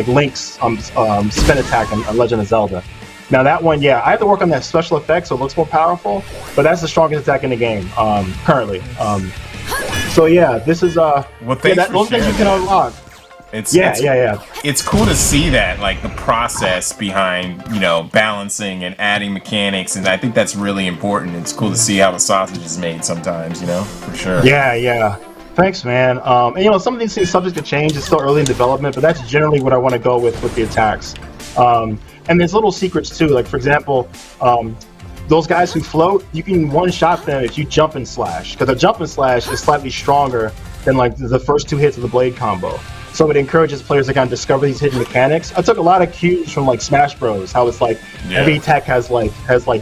Link's spin attack in Legend of Zelda. Now that one, yeah, I have to work on that special effect so it looks more powerful. But that's the strongest attack in the game currently. So yeah, this is Well, thanks for those things you sharing can that. unlock. It's Yeah. cool to see that, like the process behind, you know, balancing and adding mechanics, and I think that's really important. It's cool to see how the sausage is made sometimes, you know, for sure. Yeah. Thanks, man. And you know, some of these things subject to change. It's still early in development, but that's generally what I want to go with the attacks. And there's little secrets too. Like for example, those guys who float, you can one-shot them if you jump and slash, because a jump and slash is slightly stronger than like the first two hits of the blade combo. So it encourages players to kind of discover these hidden mechanics. I took a lot of cues from like Smash Bros. How it's like every attack has like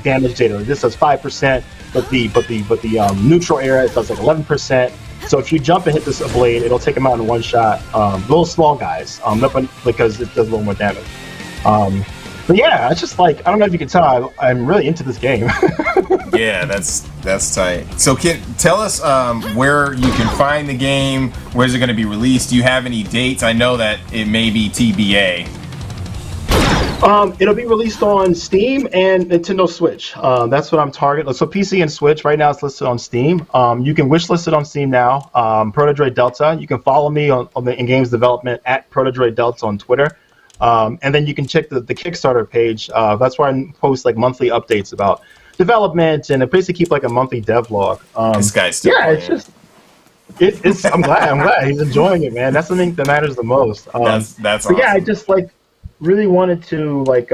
damage data. Like, this does 5%, but the neutral area it does like 11%. So if you jump and hit this blade, it'll take them out in one shot. Little small guys, because it does a little more damage. But yeah, it's just like, I don't know if you can tell, I'm really into this game. Yeah, that's tight. So, Kid, tell us where you can find the game. Where's it going to be released? Do you have any dates? I know that it may be TBA. It'll be released on Steam and Nintendo Switch. That's what I'm targeting. So PC and Switch. Right now it's listed on Steam. You can wishlist it on Steam now. Proto-droid Delta. You can follow me on the in-games development at Proto-droid Delta on Twitter. And then you can check the Kickstarter page. That's where I post like monthly updates about development, and I basically keep like a monthly devlog. This guy's still playing. It's just I'm glad he's enjoying it, man. That's the thing that matters the most. That's awesome. Yeah, I just like really wanted to like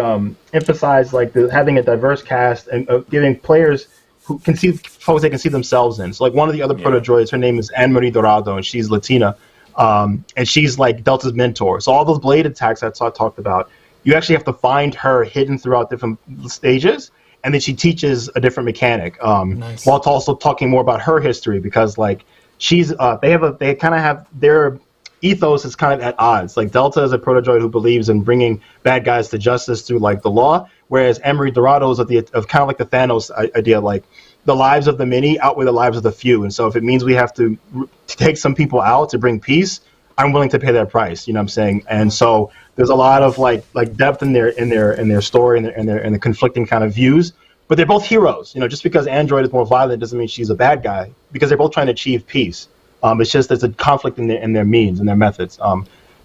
emphasize like having a diverse cast and giving players who can see folks they can see themselves in. So like one of the other proto-droids, her name is Anne-Marie Dorado, and she's Latina. And she's like Delta's mentor. So all those blade attacks I talked about, you actually have to find her hidden throughout different stages, and then she teaches a different mechanic. Nice. While also talking more about her history, because like she's they kind of have their ethos is kind of at odds. Like Delta is a proto-droid who believes in bringing bad guys to justice through like the law, whereas Anne-Marie Dorado is of kind of like the Thanos idea, like the lives of the many outweigh the lives of the few. And so if it means we have to take some people out to bring peace, I'm willing to pay that price. You know what I'm saying? And so there's a lot of like depth in their story and their conflicting kind of views. But they're both heroes. You know, just because Android is more violent doesn't mean she's a bad guy, because they're both trying to achieve peace. It's just there's a conflict in their means and their methods.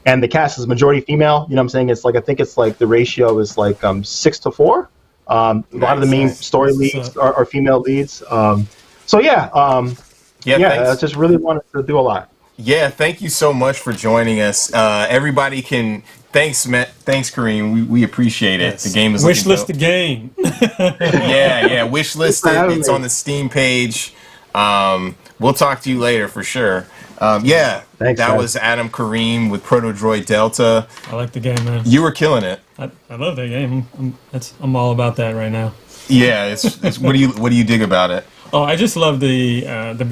And the cast is majority female. You know what I'm saying? It's like I think it's like the ratio is like 6-4. A lot of the main story leads are female leads. So yeah, I just really wanted to do a lot. Yeah, thank you so much for joining us. Everybody can thanks Kareem. We appreciate it. The game is wishlist the game. yeah, wishlist it. It's on the Steam page. We'll talk to you later for sure. Thanks, that was Adam Kareem with Proto-droid Delta. I like the game, man. You were killing it. I love that game. I'm all about that right now. Yeah, it's what do you dig about it? Oh, I just love the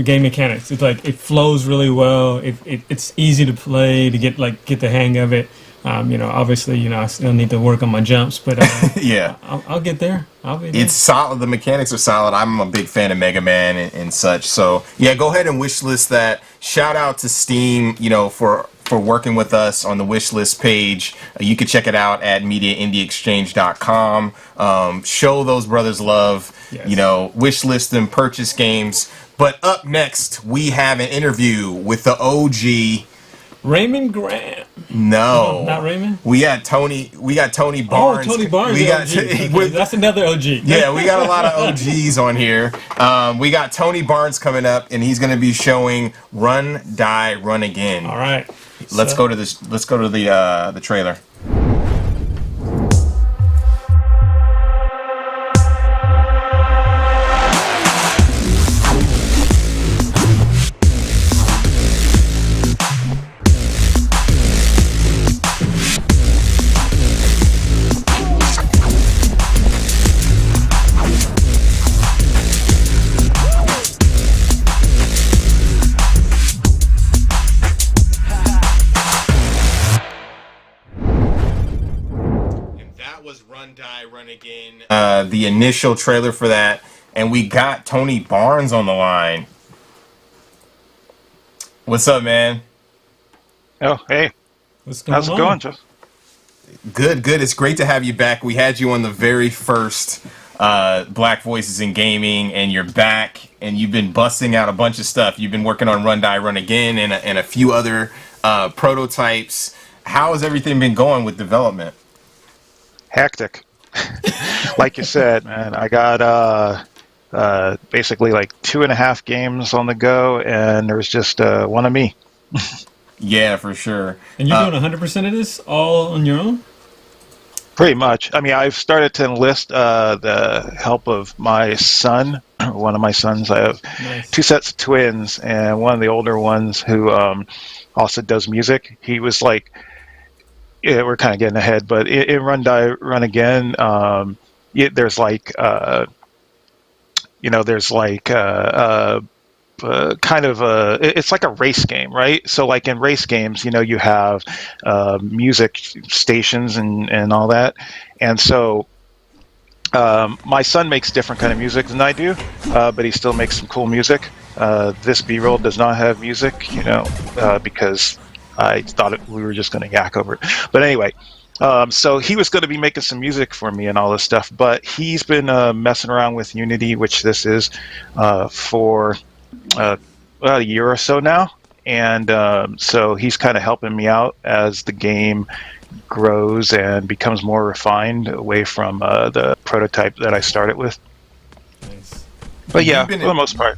game mechanics. It's like it flows really well. It's easy to play to get the hang of it. Obviously, I still need to work on my jumps, but Yeah. I'll get there. I'll be there. It's solid. The mechanics are solid. I'm a big fan of Mega Man and such. So yeah, go ahead and wish list that. Shout out to Steam, for working with us on the wish list page. You can check it out at MediaIndieExchange.com. Show those brothers love. Yes. Wish list them, purchase games. But up next, we have an interview with the OG. Raymond Graham. No, not Raymond. We got Tony Barnes. Oh, Tony Barnes. That's another OG. Yeah, we got a lot of OGs on here. We got Tony Barnes coming up, and he's going to be showing Run, Die, Run Again. All right. Let's go to this. Let's go to the trailer. The initial trailer for that, and we got Tony Barnes on the line. What's up, man? Oh, hey. How's it going, Jeff? Good. It's great to have you back. We had you on the very first Black Voices in Gaming, and you're back, and you've been busting out a bunch of stuff. You've been working on Run, Die, Run Again, and a few other prototypes. How has everything been going with development? Hectic. Like you said, man, I got basically like 2.5 games on the go, and there's just one of me. Yeah, for sure. And you're doing 100% of this all on your own? Pretty much. I mean, I've started to enlist the help of my son. One of my sons. I have two sets of twins, and one of the older ones who also does music. He was like, yeah, we're kind of getting ahead, but in Run, Die, Run Again, there's like, kind of it's like a race game, right? So like in race games, you have music stations and all that. And so my son makes different kind of music than I do, but he still makes some cool music. This B-roll does not have music, because I thought we were just going to yak over it. But anyway, so he was going to be making some music for me and all this stuff, but he's been messing around with Unity, which this is, for about a year or so now. And so he's kind of helping me out as the game grows and becomes more refined away from the prototype that I started with. Nice. But yeah, for the most part.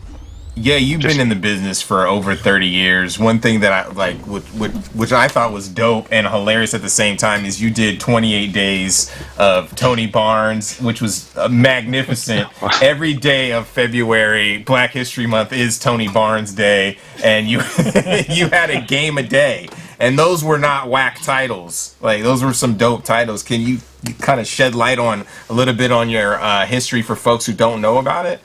Yeah, you've been in the business for over 30 years. One thing that I like, which I thought was dope and hilarious at the same time, is you did 28 days of Tony Barnes, which was magnificent. Every day of February, Black History Month, is Tony Barnes Day, and you you had a game a day, and those were not whack titles. Like, those were some dope titles. Can you kind of shed light on a little bit on your history for folks who don't know about it?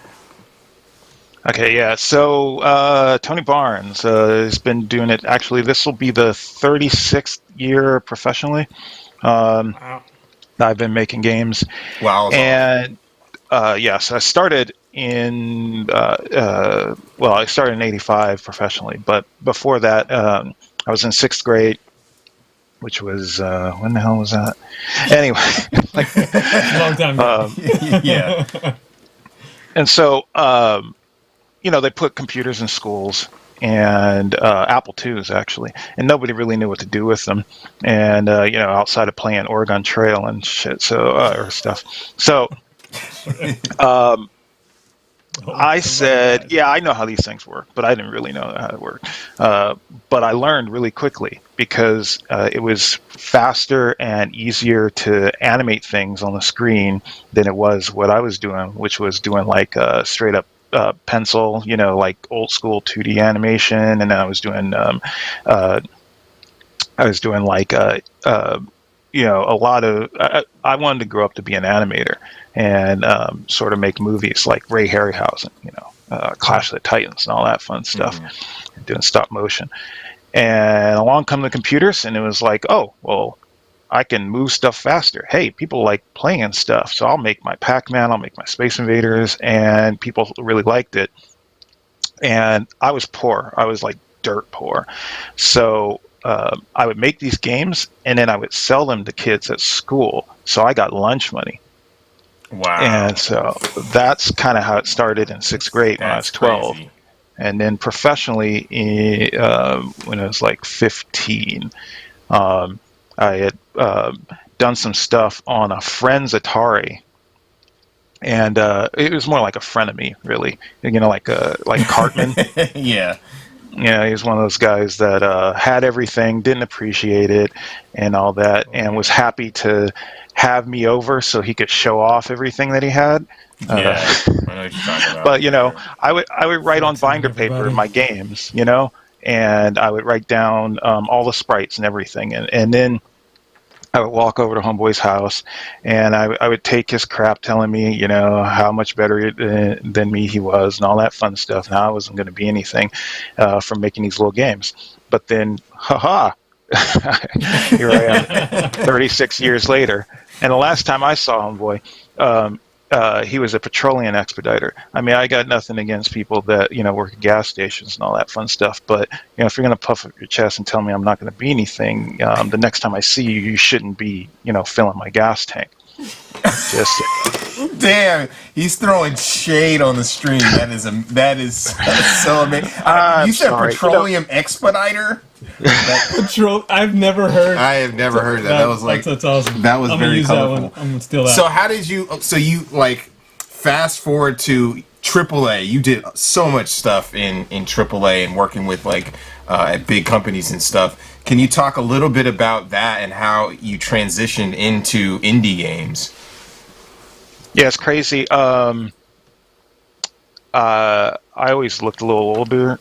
Okay, yeah. So Tony Barnes has been doing it. Actually, this will be the 36th year professionally. Wow. I've been making games. Wow. And so I started in I started in '85 professionally, but before that, I was in 6th grade, which was when the hell was that? Anyway, long time ago. Yeah. And so. They put computers in schools and Apple IIs actually, and nobody really knew what to do with them. And outside of playing Oregon Trail and shit, or stuff. So I said, yeah, I know how these things work, but I didn't really know how it worked. But I learned really quickly because it was faster and easier to animate things on the screen than it was what I was doing, which was doing like straight up pencil, like old school 2D animation, and then I was doing like a lot of. I wanted to grow up to be an animator and sort of make movies like Ray Harryhausen, Clash of the Titans, and all that fun stuff, doing stop motion. And along come the computers, and it was like, oh well, I can move stuff faster. Hey, people like playing stuff, so I'll make my Pac-Man, I'll make my Space Invaders, and people really liked it. And I was poor. I was like dirt poor. So I would make these games, and then I would sell them to kids at school. So I got lunch money. Wow. And so that's kind of how it started in 6th grade when I was 12. Crazy. And then professionally, when I was like 15, I had done some stuff on a friend's Atari. And it was more like a friend of me, really. Like Cartman. Yeah. Yeah, he was one of those guys that had everything, didn't appreciate it, and all that, and was happy to have me over so he could show off everything that he had. Yeah, I know what you're talking about. But I would write on binder paper my games, and I would write down all the sprites and everything, and then I would walk over to Homeboy's house, and I would take his crap, telling me, how much better than me he was, and all that fun stuff. And I wasn't going to be anything from making these little games. But then, here I am, 36 years later. And the last time I saw Homeboy, he was a petroleum expediter. I mean, I got nothing against people that, work at gas stations and all that fun stuff. But, if you're going to puff up your chest and tell me I'm not going to be anything, the next time I see you, you shouldn't be, filling my gas tank. Damn, he's throwing shade on the stream. That is so amazing. You said petroleum expediter? I've never heard. I have never heard that. That was that's awesome. That was very colorful. I'm gonna steal that. So how did you? So you fast forward to AAA. You did so much stuff in AAA and working with at big companies and stuff. Can you talk a little bit about that and how you transitioned into indie games? Yeah, it's crazy. I always looked a little older.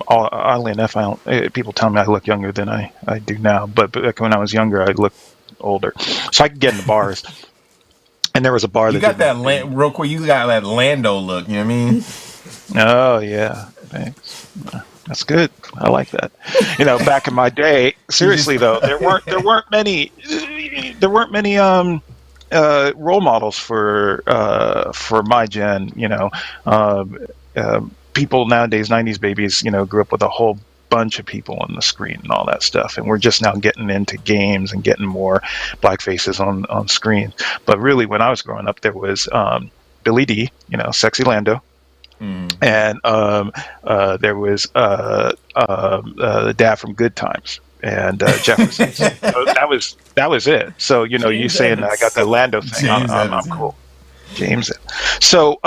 Oddly enough, people tell me I look younger than I do now. But back when I was younger, I looked older. So I could get in the bars. And there was a bar you got that real quick. You got that Lando look. You know what I mean? Oh yeah, thanks. That's good. I like that. Back in my day, seriously though, there weren't many role models for my gen. People nowadays, 90s babies, grew up with a whole bunch of people on the screen and all that stuff, and we're just now getting into games and getting more black faces on screen. But really, when I was growing up, there was Billy D, Sexy Lando. And there was the dad from Good Times and Jefferson. So that was it. So you saying that I got the Lando thing, I'm cool. James. So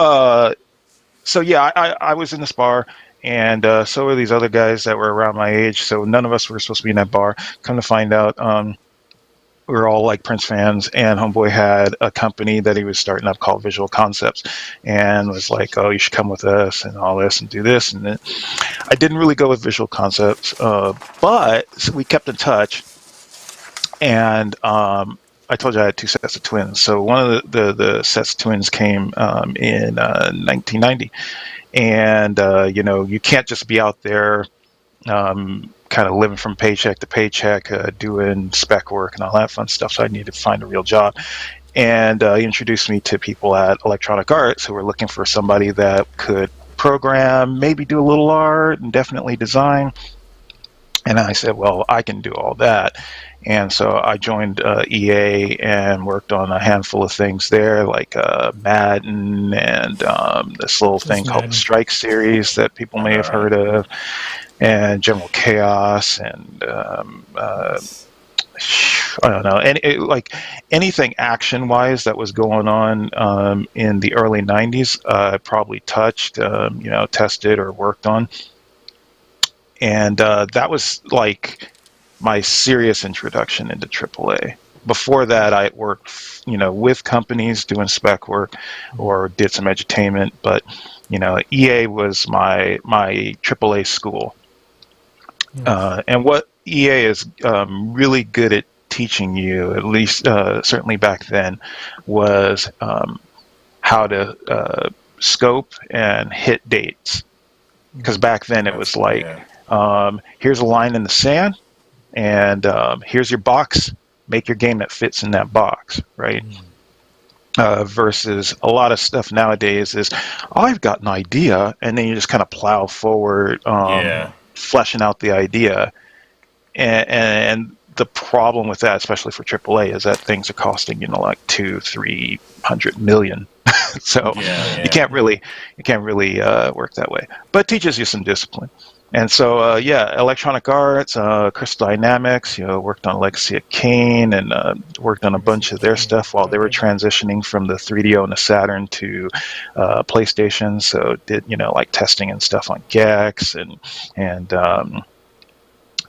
yeah, I was in this bar, and so were these other guys that were around my age. So none of us were supposed to be in that bar. Come to find out, we were all Prince fans, and Homeboy had a company that he was starting up called Visual Concepts, and was like, "Oh, you should come with us and all this and do this." And then I didn't really go with Visual Concepts, but we kept in touch. And I told you I had 2 sets of twins. So one of the sets of twins came in 1990, and you can't just be out there. Kind of living from paycheck to paycheck, doing spec work and all that fun stuff. So I needed to find a real job. And he introduced me to people at Electronic Arts who were looking for somebody that could program, maybe do a little art, and definitely design. And I said, well, I can do all that. And so I joined EA and worked on a handful of things there, like Madden and this little thing called the Strike Series that people may have heard of, and General Chaos, and I don't know, anything action-wise that was going on in the early 90s, I probably touched, tested or worked on. And that was my serious introduction into AAA. Before that, I worked, with companies doing spec work or did some edutainment, but, EA was my AAA school. And what EA is really good at teaching you, at least certainly back then, was how to scope and hit dates. Because back then it was here's a line in the sand, and here's your box, make your game that fits in that box, right? Versus a lot of stuff nowadays is, I've got an idea, and then you just kind of plow forward, fleshing out the idea. And the problem with that, especially for AAA, is that things are costing, like $200-300 million. So you can't really work that way. But it teaches you some discipline. And so, Electronic Arts, Crystal Dynamics, worked on Legacy of Kain, and worked on a bunch of their stuff while they were transitioning from the 3DO and the Saturn to PlayStation. So did, like testing and stuff on Gex, and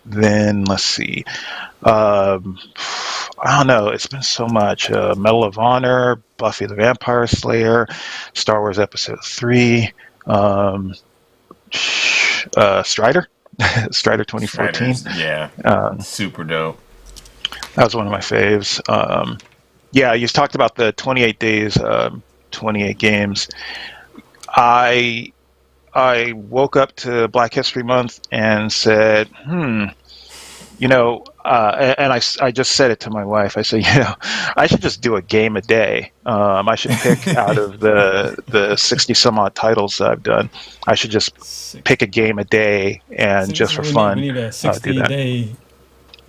then let's see, I don't know, it's been so much. Medal of Honor, Buffy the Vampire Slayer, Star Wars Episode 3, Strider, Strider 2014. Super dope. That was one of my faves. You talked about the 28 days, 28 games. I woke up to Black History Month and said, and I just said it to my wife. I said, I should just do a game a day. I should pick out of the 60 some odd titles that I've done. I should just pick a game a day, and just for fun, we need a 60-day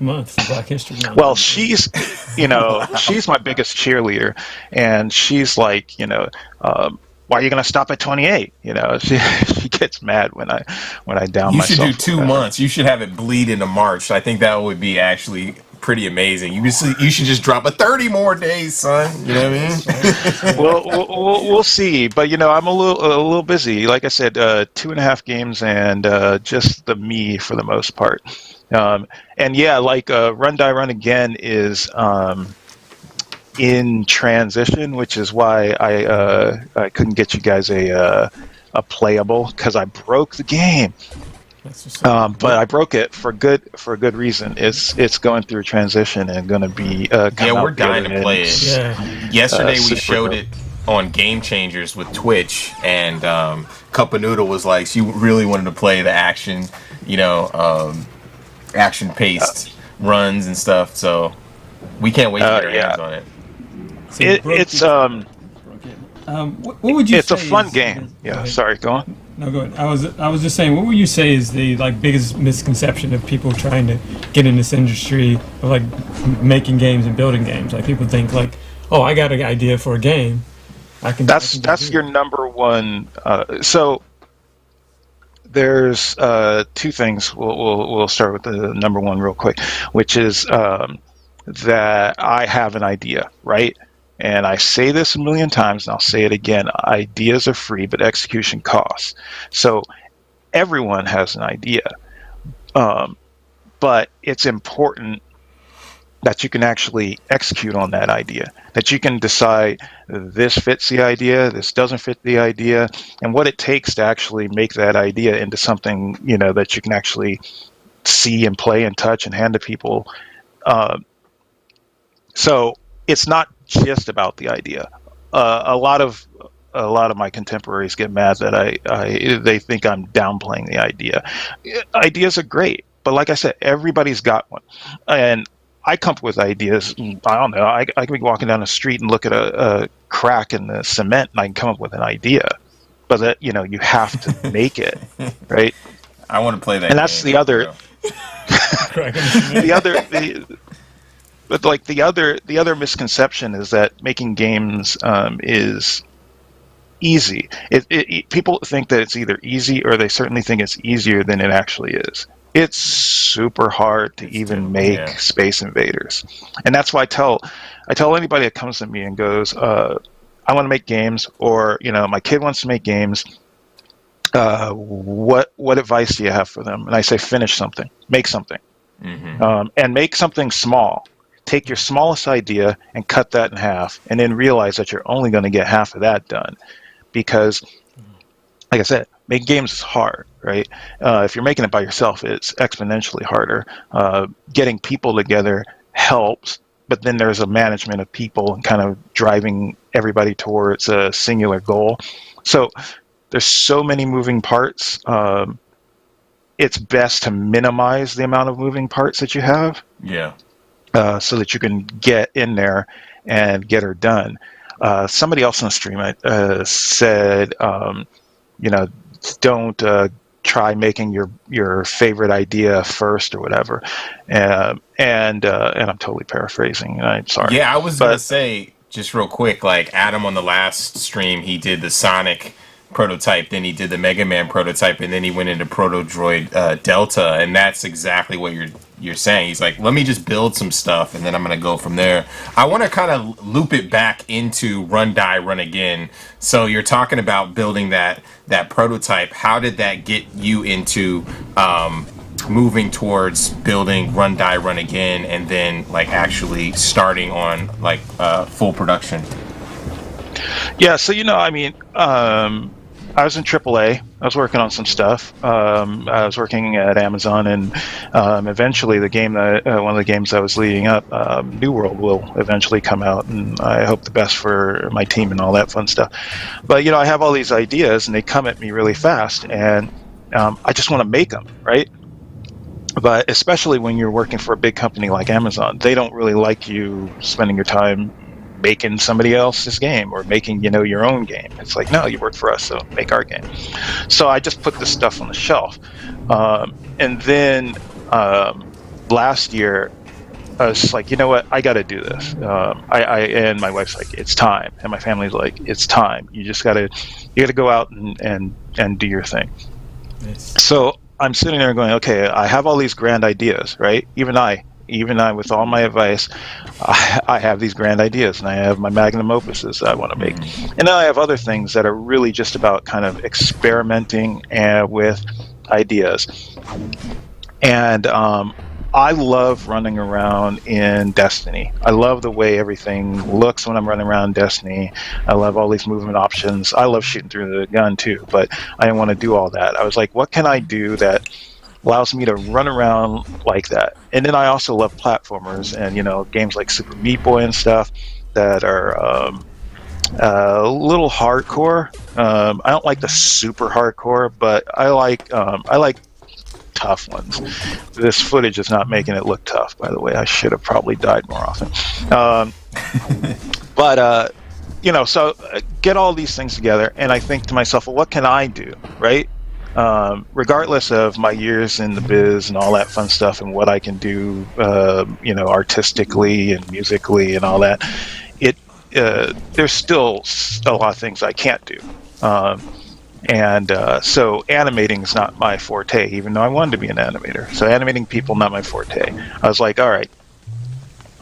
month for Black History Month. Well, she's my biggest cheerleader, and she's like, why are you going to stop at 28? She gets mad when I down myself. You should do 2 months. You should have it bleed into March. I think that would be actually pretty amazing. You should just drop a 30 more days, son. You know what I mean? We'll see. But I'm a little busy. Like I said, 2.5 games, and just the me for the most part. Run Die Run Again is in transition, which is why I couldn't get you guys a playable, because I broke the game. But I broke it for good reason. It's going through transition and going to be we're dying to play it. Yesterday we showed it on Game Changers with Twitch, and Cup of Noodle was like, she really wanted to play the action, action paced runs and stuff. So we can't wait to get our hands on it. What would you say? It's a fun game. Sorry, go on. No, go ahead. I was just saying, what would you say is the biggest misconception of people trying to get in this industry of making games and building games? Like, people think I got an idea for a game. That's your number one. So there's 2 things. We'll start with the number one real quick, which is that I have an idea, right? And I say this a million times, and I'll say it again. Ideas are free, but execution costs. So everyone has an idea. But it's important that you can actually execute on that idea, that you can decide this fits the idea, this doesn't fit the idea, and what it takes to actually make that idea into something, that you can actually see and play and touch and hand to people. So it's not just about the idea. A lot of my contemporaries get mad that they think I'm downplaying the idea. Ideas are great, but like I said, everybody's got one, and I come up with ideas. I don't know. I can be walking down the street and look at a crack in the cement, and I can come up with an idea. But that you have to make it, right? I want to play that. And that's the other. The other misconception is that making games is easy. People think that it's either easy, or they certainly think it's easier than it actually is. It's super hard to even make Space Invaders, and that's why I tell anybody that comes to me and goes, "I want to make games," or my kid wants to make games. What advice do you have for them? And I say, finish something, make something, and make something small. Take your smallest idea and cut that in half, and then realize that you're only going to get half of that done, because, like I said, making games is hard, right? If you're making it by yourself, it's exponentially harder. Getting people together helps, but then there's a management of people and kind of driving everybody towards a singular goal. So there's so many moving parts. It's best to minimize the amount of moving parts that you have. Yeah. so that you can get in there and get her done. Somebody else on the stream said, don't try making your favorite idea first or whatever, and I'm totally paraphrasing. I'm sorry. Yeah, I was gonna say just real quick, like Adam on the last stream, he did the Sonic prototype, then he did the Mega Man prototype, and then he went into Proto-droid Delta, and that's exactly what you're saying. He's like, let me just build some stuff, and then I'm gonna go from there. I want to kind of loop it back into Run Die Run Again. So you're talking about building that prototype. How did that get you into moving towards building Run Die Run Again, and then like actually starting on like full production? Yeah, so I was in AAA. I was working on some stuff. I was working at Amazon, and eventually the game that one of the games I was leading up, New World, will eventually come out, and I hope the best for my team and all that fun stuff. But I have all these ideas, and they come at me really fast, and I just want to make them, right? But especially when you're working for a big company like Amazon, they don't really like you spending your time making somebody else's game or making your own game. It's like, no, you work for us, so make our game. So I just put this stuff on the shelf, and then last year I was just like, you know what, I got to do this. And my wife's like, it's time, and my family's like, it's time. You gotta go out and do your thing. Nice. So I'm sitting there going, okay, I have all these grand ideas, right? Even I, with all my advice, I have these grand ideas, and I have my magnum opuses that I want to make. And then I have other things that are really just about kind of experimenting with ideas. And I love running around in Destiny. I love the way everything looks when I'm running around Destiny. I love all these movement options. I love shooting through the gun too, but I didn't want to do all that. I was like, what can I do that allows me to run around like that? And then I also love platformers and games like Super Meat Boy and stuff that are a little hardcore. I don't like the super hardcore, but I like tough ones. This footage is not making it look tough, by the way. I should have probably died more often. But so get all these things together, and I think to myself, well, what can I do, right? Regardless of my years in the biz and all that fun stuff and what I can do, artistically and musically and all that, there's still a lot of things I can't do. So animating is not my forte, even though I wanted to be an animator. So animating people, not my forte. I was like, all right,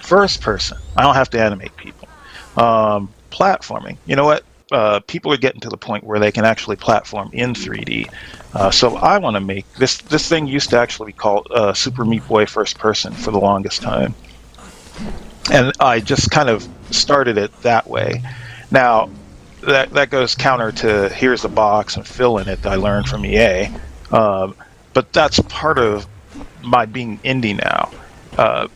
first person, I don't have to animate people. Platforming, you know what? People are getting to the point where they can actually platform in 3D. So I want to make this thing used to actually be called Super Meat Boy First Person for the longest time. And I just kind of started it that way. Now, that goes counter to here's the box and fill in it that I learned from EA. But that's part of my being indie now.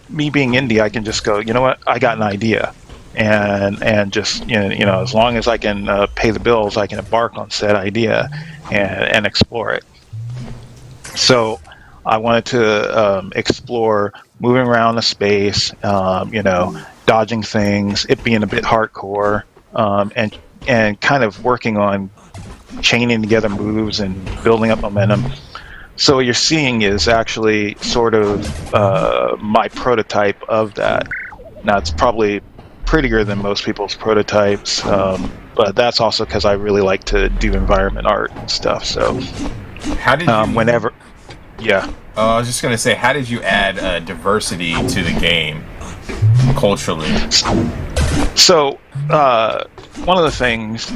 Me being indie, I can just go, you know what, I got an idea. And just as long as I can pay the bills, I can embark on said idea and explore it. So I wanted to explore moving around the space, dodging things, it being a bit hardcore, and kind of working on chaining together moves and building up momentum. So what you're seeing is actually sort of my prototype of that. Now it's probably prettier than most people's prototypes, but that's also because I really like to do environment art and stuff. So how did you I was just gonna say, how did you add diversity to the game culturally? So one of the things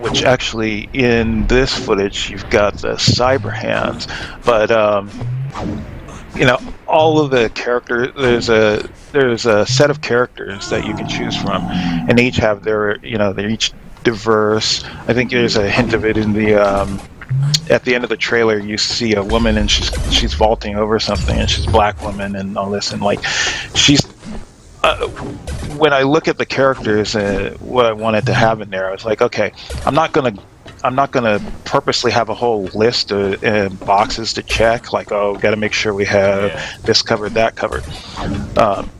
which actually in this footage you've got the cyber hands, but all of the characters, there's a set of characters that you can choose from, and each have they're each diverse. I think there's a hint of it in the at the end of the trailer. You see a woman and she's vaulting over something, and she's a black woman and all this, and like she's when I look at the characters, what I wanted to have in there, I was like, okay, I'm not gonna not gonna purposely have a whole list of boxes to check, like, oh, got to make sure we have this covered, that covered.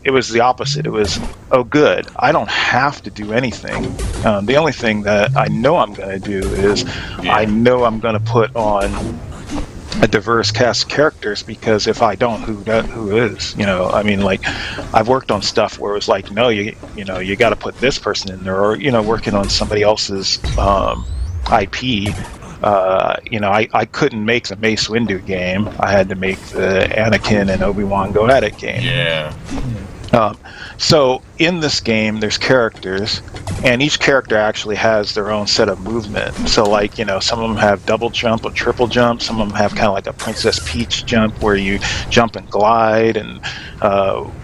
It was the opposite. It was, oh, good, I don't have to do anything. The only thing that I know I'm gonna do is I know I'm gonna put on a diverse cast of characters, because if I don't, who is? You know, I mean, like, I've worked on stuff where it was like, no, you got to put this person in there, or, you know, working on somebody else's IP. You know, I couldn't make the Mace Windu game. I had to make the Anakin and Obi-Wan go at it game. Yeah. So in this game, there's characters, and each character actually has their own set of movement. So, like, you know, some of them have double jump or triple jump. Some of them have kind of like a Princess Peach jump where you jump and glide, and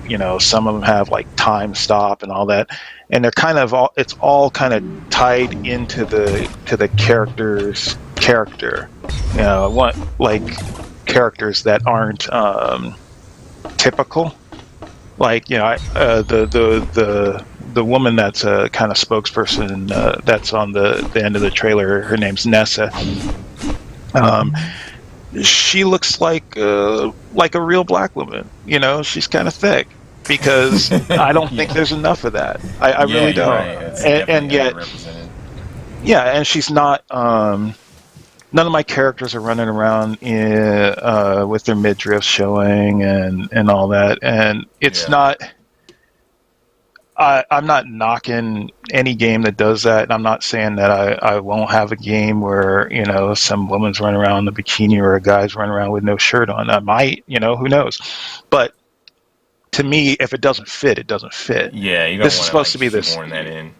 you know, some of them have like time stop and all that. And they're kind of it's all kind of tied into the character's character. You know, like characters that aren't typical. Like, you know, the woman that's a kind of spokesperson that's on the end of the trailer, her name's Nessa. She looks like a real black woman. You know, she's kind of thick, because I don't think there's enough of that. I really don't. Right. And yet, and she's not. None of my characters are running around with their midriff showing and all that, and it's not. I'm not knocking any game that does that, and I'm not saying that I won't have a game where, you know, some woman's running around in a bikini or a guy's running around with no shirt on. I might, you know, who knows? But to me, if it doesn't fit, it doesn't fit. Yeah, you don't this is supposed to be this. That in.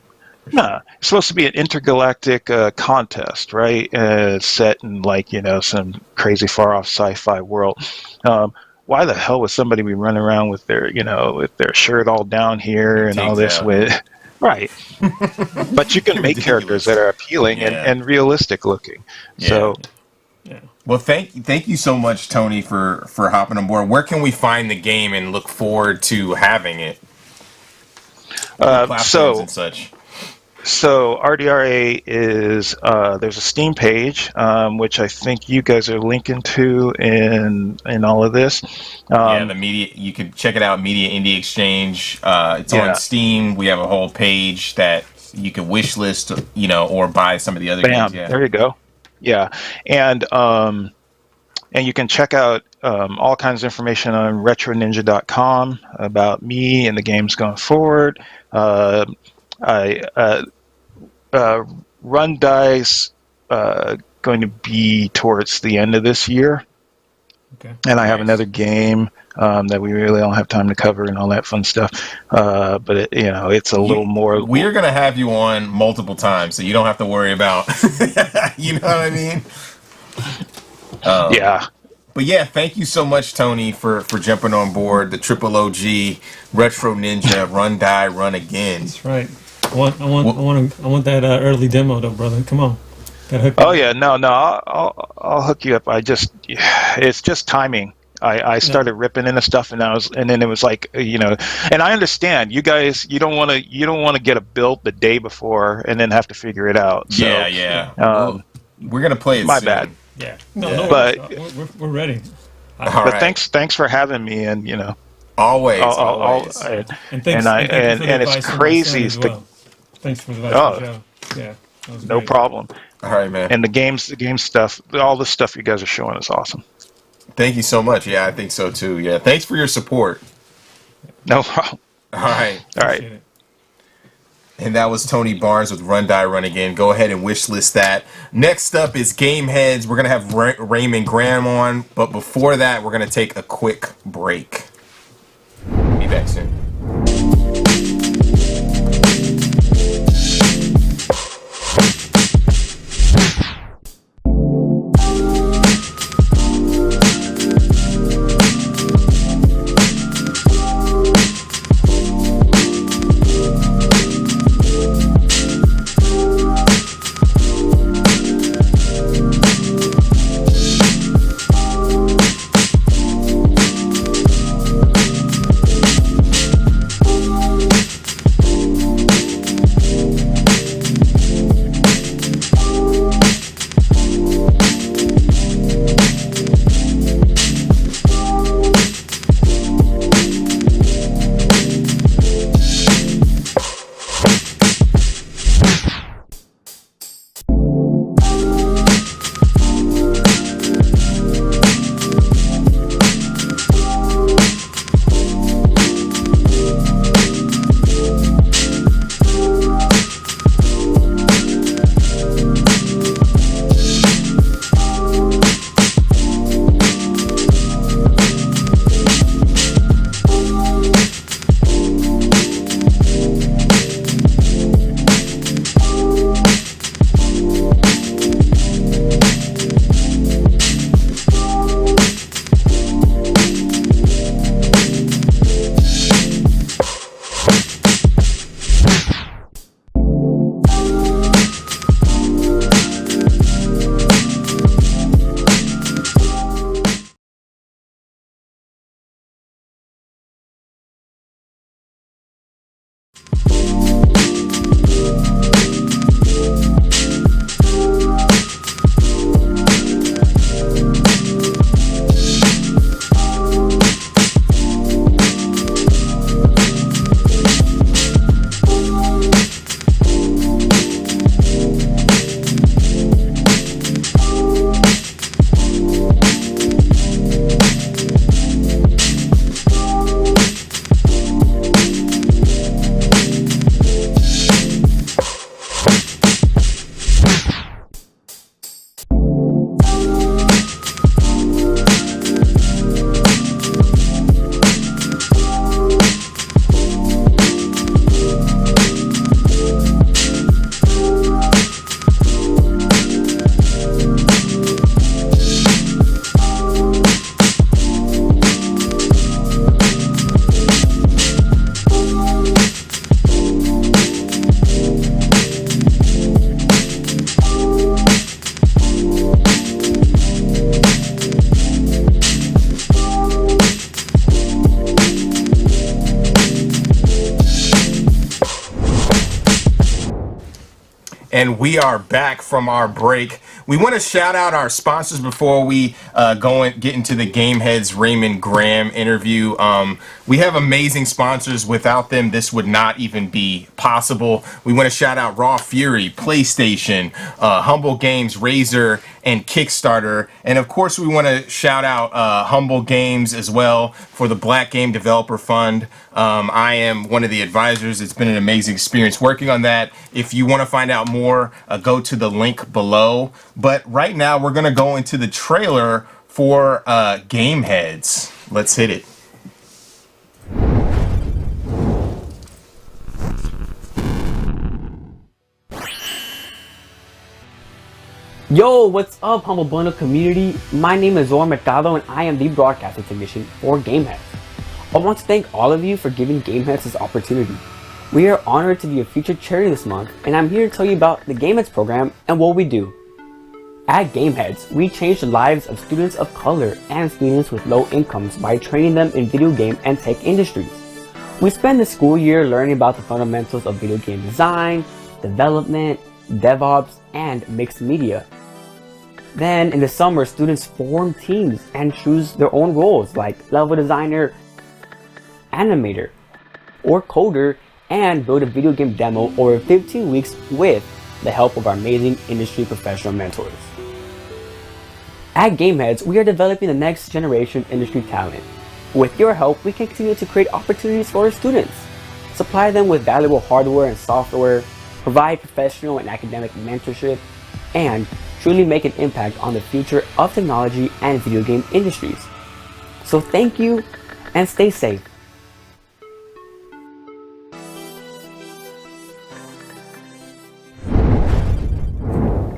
No, it's supposed to be an intergalactic contest, right? Set in, like, you know, some crazy far off sci-fi world. Why the hell would somebody be running around with their, you know, with their shirt all down here and all this with, right? But you can make characters that are appealing and realistic looking. Yeah. So, well, thank you so much, Tony, for hopping on board. Where can we find the game and look forward to having it? Platforms and such. So RDRA is there's a Steam page, which I think you guys are linking to in all of this. The media, you can check it out, Media Indie Exchange. It's on Steam. We have a whole page that you can wish list, you know, or buy some of the other games. Yeah. There you go. Yeah, and you can check out all kinds of information on retroninja.com about me and the games going forward. Run Dice going to be towards the end of this year. Okay. And I have another game that we really don't have time to cover and all that fun stuff. But it's a little more. We're going to have you on multiple times, so you don't have to worry about. You know what I mean? Yeah. But yeah, thank you so much, Tony, for jumping on board the Triple OG Retro Ninja Run Die Run Again. That's right. I want that early demo though, brother. Come on. Oh yeah, no, I'll hook you up. It's just timing. I started ripping into stuff, and then it was like, and I understand you guys. You don't want to get a build the day before and then have to figure it out. So, yeah. We're gonna play it. My soon. Bad. Yeah. But we're ready. But thanks for having me, and always. And it's crazy. Thanks for the advice. Yeah. No problem. All right, man. And the game stuff, all the stuff you guys are showing is awesome. Thank you so much. Yeah, I think so too. Yeah, thanks for your support. No problem. All right. It. And that was Tony Barnes with Run Die Run Again. Go ahead and wish list that. Next up is Gameheads. We're gonna have Raymond Graham on, but before that, we're gonna take a quick break. Be back soon. and we are back from our break. We want to shout out our sponsors before we get into the Gameheads Raymond Graham interview. We have amazing sponsors. Without them, this would not even be possible. We want to shout out Raw Fury, PlayStation, Humble Games, Razer, and Kickstarter. And of course, we want to shout out Humble Games as well for the Black Game Developer Fund. I am one of the advisors. It's been an amazing experience working on that. If you want to find out more, go to the link below. But right now, we're going to go into the trailer for Gameheads. Let's hit it. Yo, what's up, Humble Bundle community? My name is Zor Mercado and I am the broadcasting technician for Gameheads. I want to thank all of you for giving Gameheads this opportunity. We are honored to be a featured charity this month, and I'm here to tell you about the Gameheads program and what we do. At Gameheads, we change the lives of students of color and students with low incomes by training them in video game and tech industries. We spend the school year learning about the fundamentals of video game design, development, DevOps, and mixed media. Then in the summer, students form teams and choose their own roles like level designer, animator, or coder, and build a video game demo over 15 weeks with the help of our amazing industry professional mentors. At Gameheads, we are developing the next generation industry talent. With your help, we can continue to create opportunities for our students, supply them with valuable hardware and software, provide professional and academic mentorship, and truly make an impact on the future of technology and video game industries. So thank you and stay safe.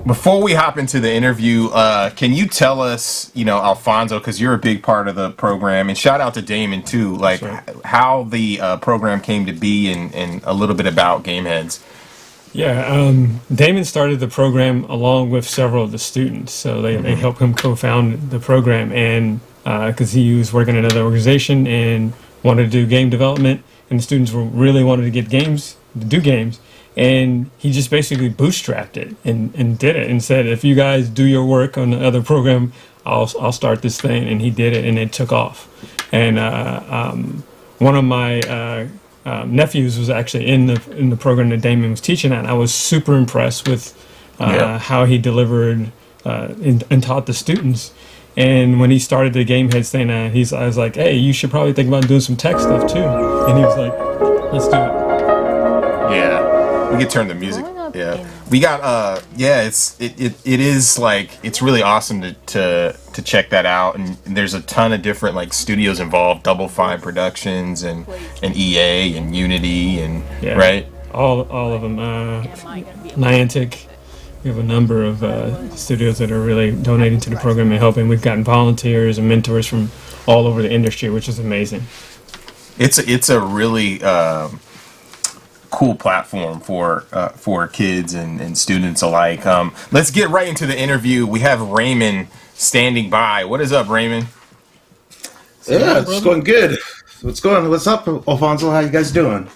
Before we hop into the interview, can you tell us, Alfonso, because you're a big part of the program, and shout out to Damon too, like how the program came to be and a little bit about Gameheads. Yeah, Damon started the program along with several of the students, so they helped him co-found the program, and because he was working at another organization and wanted to do game development, and the students really wanted to do games, and he just basically bootstrapped it and did it, and said, if you guys do your work on the other program, I'll start this thing, and he did it, and it took off. And one of my nephews was actually in the program that Damon was teaching at. And I was super impressed with how he delivered and taught the students. And when he started the Gameheads thing, I was like, hey, you should probably think about doing some tech stuff too. And he was like, let's do it. Yeah, we could turn the music. Yeah, we got it is like, it's really awesome to check that out, and there's a ton of different like studios involved, Double Fine Productions and EA and Unity and right, all of them, Niantic. We have a number of studios that are really donating to the program and helping. We've gotten volunteers and mentors from all over the industry, which is amazing. It's a really cool platform for kids and students alike. Let's get right into the interview. We have Raymond standing by. What is up, Raymond? Yeah, it's going good. What's up, Alfonso? How you guys doing?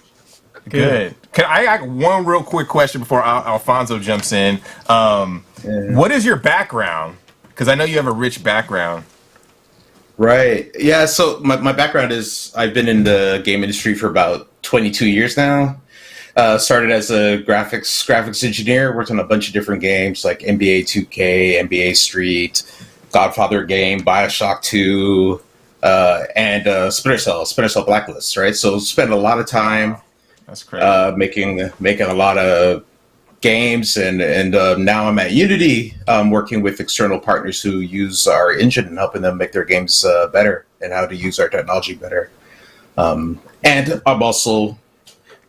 Good. Can I got one real quick question before Alfonso jumps in? What is your background? Because I know you have a rich background. Right. Yeah, so my background is, I've been in the game industry for about 22 years now. Started as a graphics engineer, worked on a bunch of different games like NBA 2K, NBA Street, Godfather game, Bioshock 2, and Splinter Cell Blacklist, right? So spent a lot of time making a lot of games, and now I'm at Unity, working with external partners who use our engine and helping them make their games better and how to use our technology better. And I'm also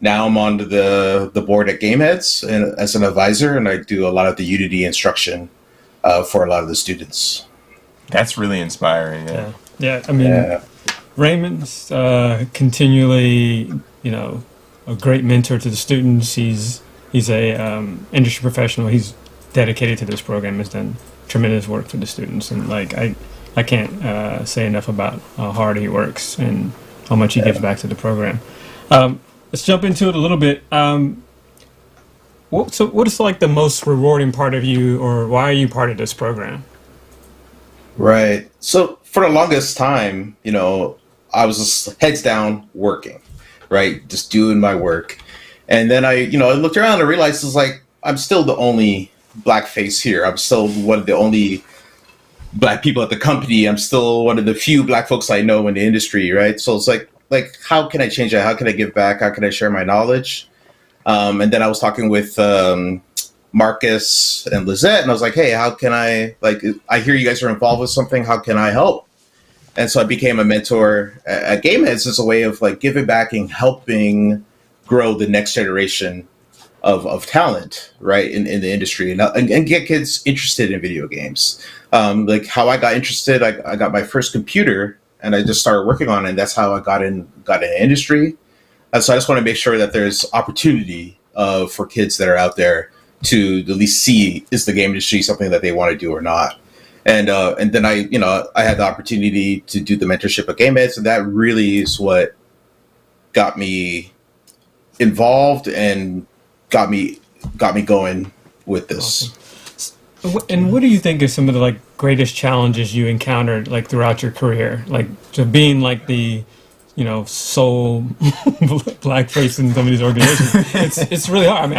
now I'm on the board at Gameheads and as an advisor, and I do a lot of the Unity instruction for a lot of the students. That's really inspiring. Yeah. I mean, Raymond's continually, a great mentor to the students. He's a industry professional. He's dedicated to this program. Has done tremendous work for the students, and like I can't say enough about how hard he works and how much he gives back to the program. Let's jump into it a little bit. What is like the most rewarding part of you, or why are you part of this program? Right. So for the longest time, I was just heads down working, right? Just doing my work. And then I looked around and realized it's like, I'm still the only black face here. I'm still one of the only black people at the company. I'm still one of the few black folks I know in the industry, right? So it's like, how can I change that? How can I give back? How can I share my knowledge? And then I was talking with Marcus and Lizette, and I was like, hey, how can I hear you guys are involved with something. How can I help? And so I became a mentor at Gameheads as a way of giving back and helping grow the next generation of talent, right, in the industry, and get kids interested in video games. How I got interested, I got my first computer and I just started working on it, and that's how I got in the industry. And so I just want to make sure that there's opportunity for kids that are out there to at least see, is the game industry something that they want to do or not. And then I had the opportunity to do the mentorship at Gameheads, and that really is what got me involved and got me going with this. Awesome. And what do you think is some of the greatest challenges you encountered throughout your career, to being the sole black face in some of these organizations? It's really hard. I mean,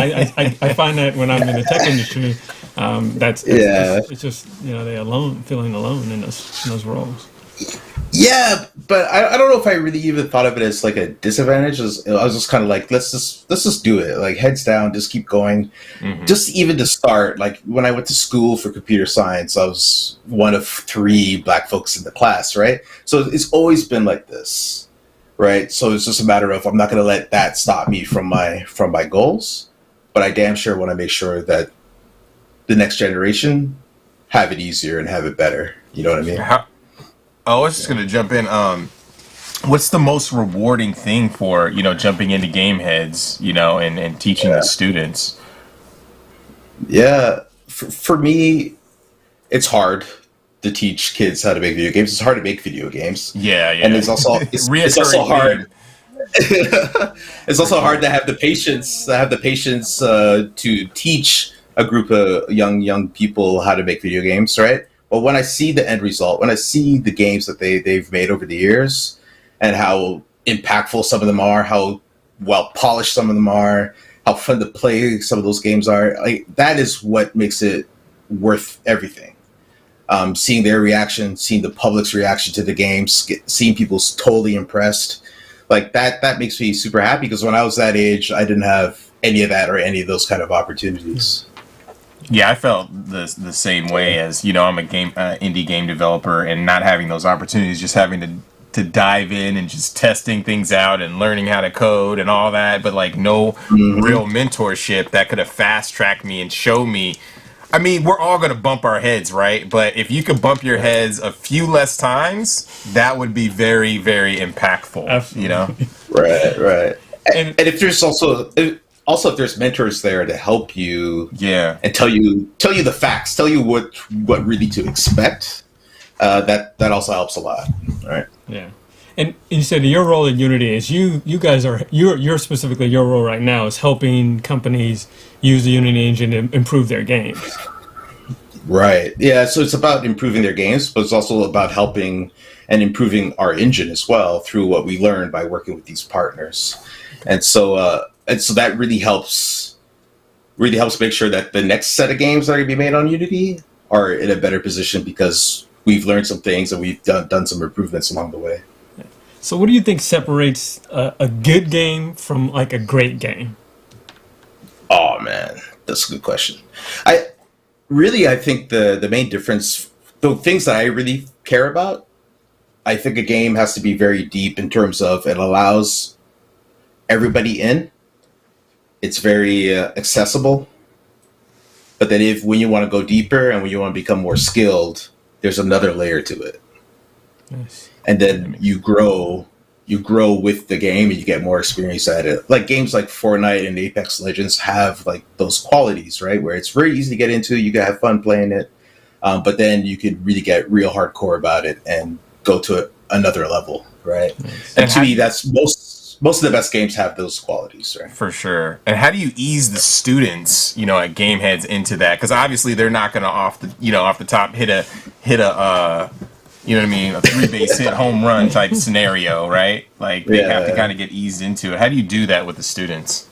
I find that when I'm in the tech industry, it's just feeling alone in those roles. Yeah, but I don't know if I really even thought of it as a disadvantage. I was just kind of let's just do it. Heads down, just keep going. Mm-hmm. Just even to start, when I went to school for computer science, I was one of 3 black folks in the class, right? So it's always been like this, right? So it's just a matter of, I'm not going to let that stop me from my goals, but I damn sure want to make sure that the next generation have it easier and have it better. You know what I mean? I was just gonna jump in. What's the most rewarding thing for jumping into Gameheads, and teaching the students? Yeah, for me, it's hard to teach kids how to make video games. It's hard to make video games. Yeah. And it's also hard. It's also hard to have the patience to teach a group of young people how to make video games, right? But when I see the end result, when I see the games that they've made over the years, and how impactful some of them are, how well polished some of them are, how fun to play some of those games are, that is what makes it worth everything. Seeing their reaction, seeing the public's reaction to the games, seeing people totally impressed, that makes me super happy, because when I was that age, I didn't have any of that or any of those kind of opportunities. Yeah, I felt the same way. As I'm a indie game developer, and not having those opportunities, just having to dive in and just testing things out and learning how to code and all that, but no real mentorship that could have fast tracked me and show me. I mean, we're all going to bump our heads, right? But if you could bump your heads a few less times, that would be very, very impactful. Absolutely. Right. And if there's also if there's mentors there to help you, and tell you the facts, tell you what really to expect, that also helps a lot, right? Yeah. And you said your role in Unity is you guys are you're specifically, your role right now is helping companies use the Unity engine to improve their games. Right. Yeah. So it's about improving their games, but it's also about helping and improving our engine as well through what we learned by working with these partners. And so that really helps make sure that the next set of games that are going to be made on Unity are in a better position, because we've learned some things and we've done some improvements along the way. So what do you think separates a good game from a great game? Oh man, that's a good question. I think the main difference, the things that I really care about, I think a game has to be very deep in terms of it allows everybody in. It's very accessible. But then when you want to go deeper and when you want to become more skilled, there's another layer to it. Nice. And then you grow with the game and you get more experience at it. Games like Fortnite and Apex Legends have those qualities, right? Where it's very easy to get into, you can have fun playing it. But then you can really get real hardcore about it and go to another level, right? Nice. And to me, that's most of the best games have those qualities, right? For sure. And how do you ease the students, at Gameheads into that? Because obviously they're not going to off the top hit a a 3-base hit home run type scenario, right? Like they have to kind of get eased into it. How do you do that with the students?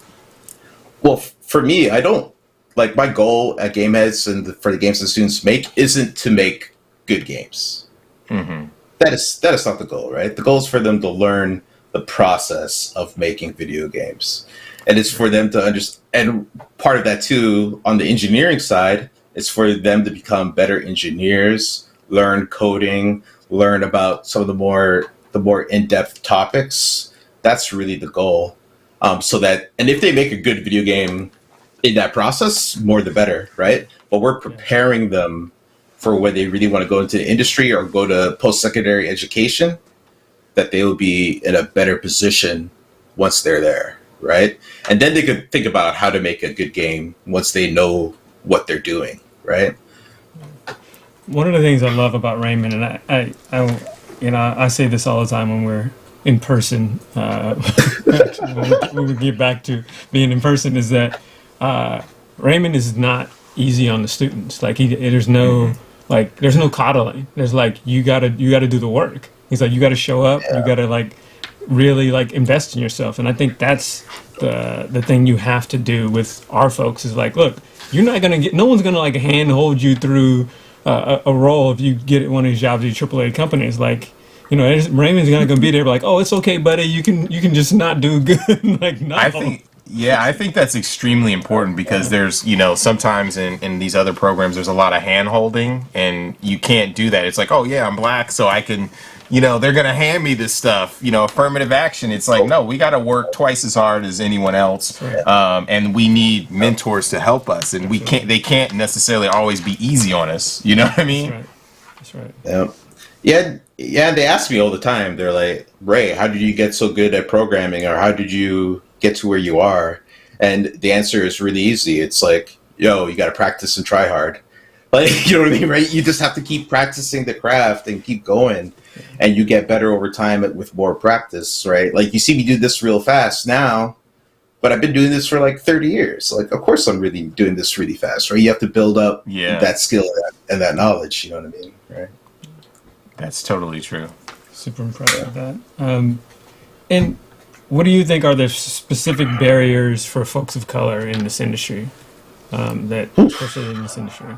Well, for me, I don't like my goal at Gameheads and for the games the students make isn't to make good games. Mm-hmm. That is not the goal, right? The goal is for them to learn the process of making video games, and it's for them to understand. And part of that too, on the engineering side, is for them to become better engineers, learn coding, learn about some of the more in-depth topics. That's really the goal. So that, and if they make a good video game in that process, more the better, right? But we're preparing them for when they really want to go into the industry or go to post-secondary education, that they will be in a better position once they're there, right? And then they could think about how to make a good game once they know what they're doing, right? One of the things I love about Raymond, and I say this all the time when we're in person, when we get back to being in person, is that Raymond is not easy on the students. Like there's no coddling. There's like you gotta do the work. He's like, you gotta show up. You gotta really invest in yourself. And I think that's the thing you have to do with our folks is like, look, you're not gonna no one's gonna handhold you through a role if you get one of these jobs at AAA companies. Raymond's not gonna be there like, oh, it's okay, buddy. You can just not do good. No. I think that's extremely important because there's, sometimes in these other programs, there's a lot of hand holding and you can't do that. It's like, oh yeah, I'm black, so I can, they're going to hand me this stuff, affirmative action. It's like, no, we got to work twice as hard as anyone else. And we need mentors to help us, and they can't necessarily always be easy on us. You know what I mean? That's right. Yeah. Yeah. They ask me all the time. They're like, Ray, how did you get so good at programming, or how did you get to where you are? And the answer is really easy. It's like, you got to practice and try hard. You know what I mean, right? You just have to keep practicing the craft and keep going, and you get better over time with more practice, right? Like, you see me do this real fast now, but I've been doing this for 30 years. Of course I'm really doing this really fast, right? You have to build up that skill and that knowledge, you know what I mean, right? That's totally true. Super impressed with that. And what do you think are the specific barriers for folks of color in this industry, especially in this industry?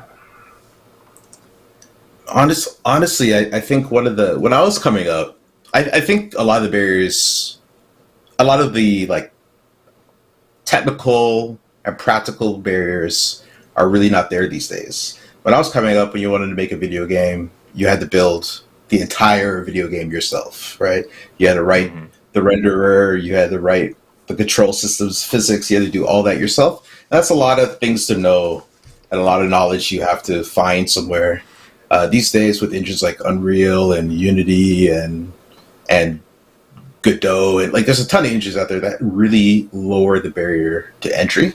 Honestly, I think when I was coming up, I think a lot of the barriers, a lot of the technical and practical barriers are really not there these days. When I was coming up, when you wanted to make a video game, you had to build the entire video game yourself, right? You had to write the renderer, you had to write the control systems, physics, you had to do all that yourself. That's a lot of things to know and a lot of knowledge you have to find somewhere. These days with engines like Unreal and Unity and Godot, and there's a ton of engines out there that really lower the barrier to entry.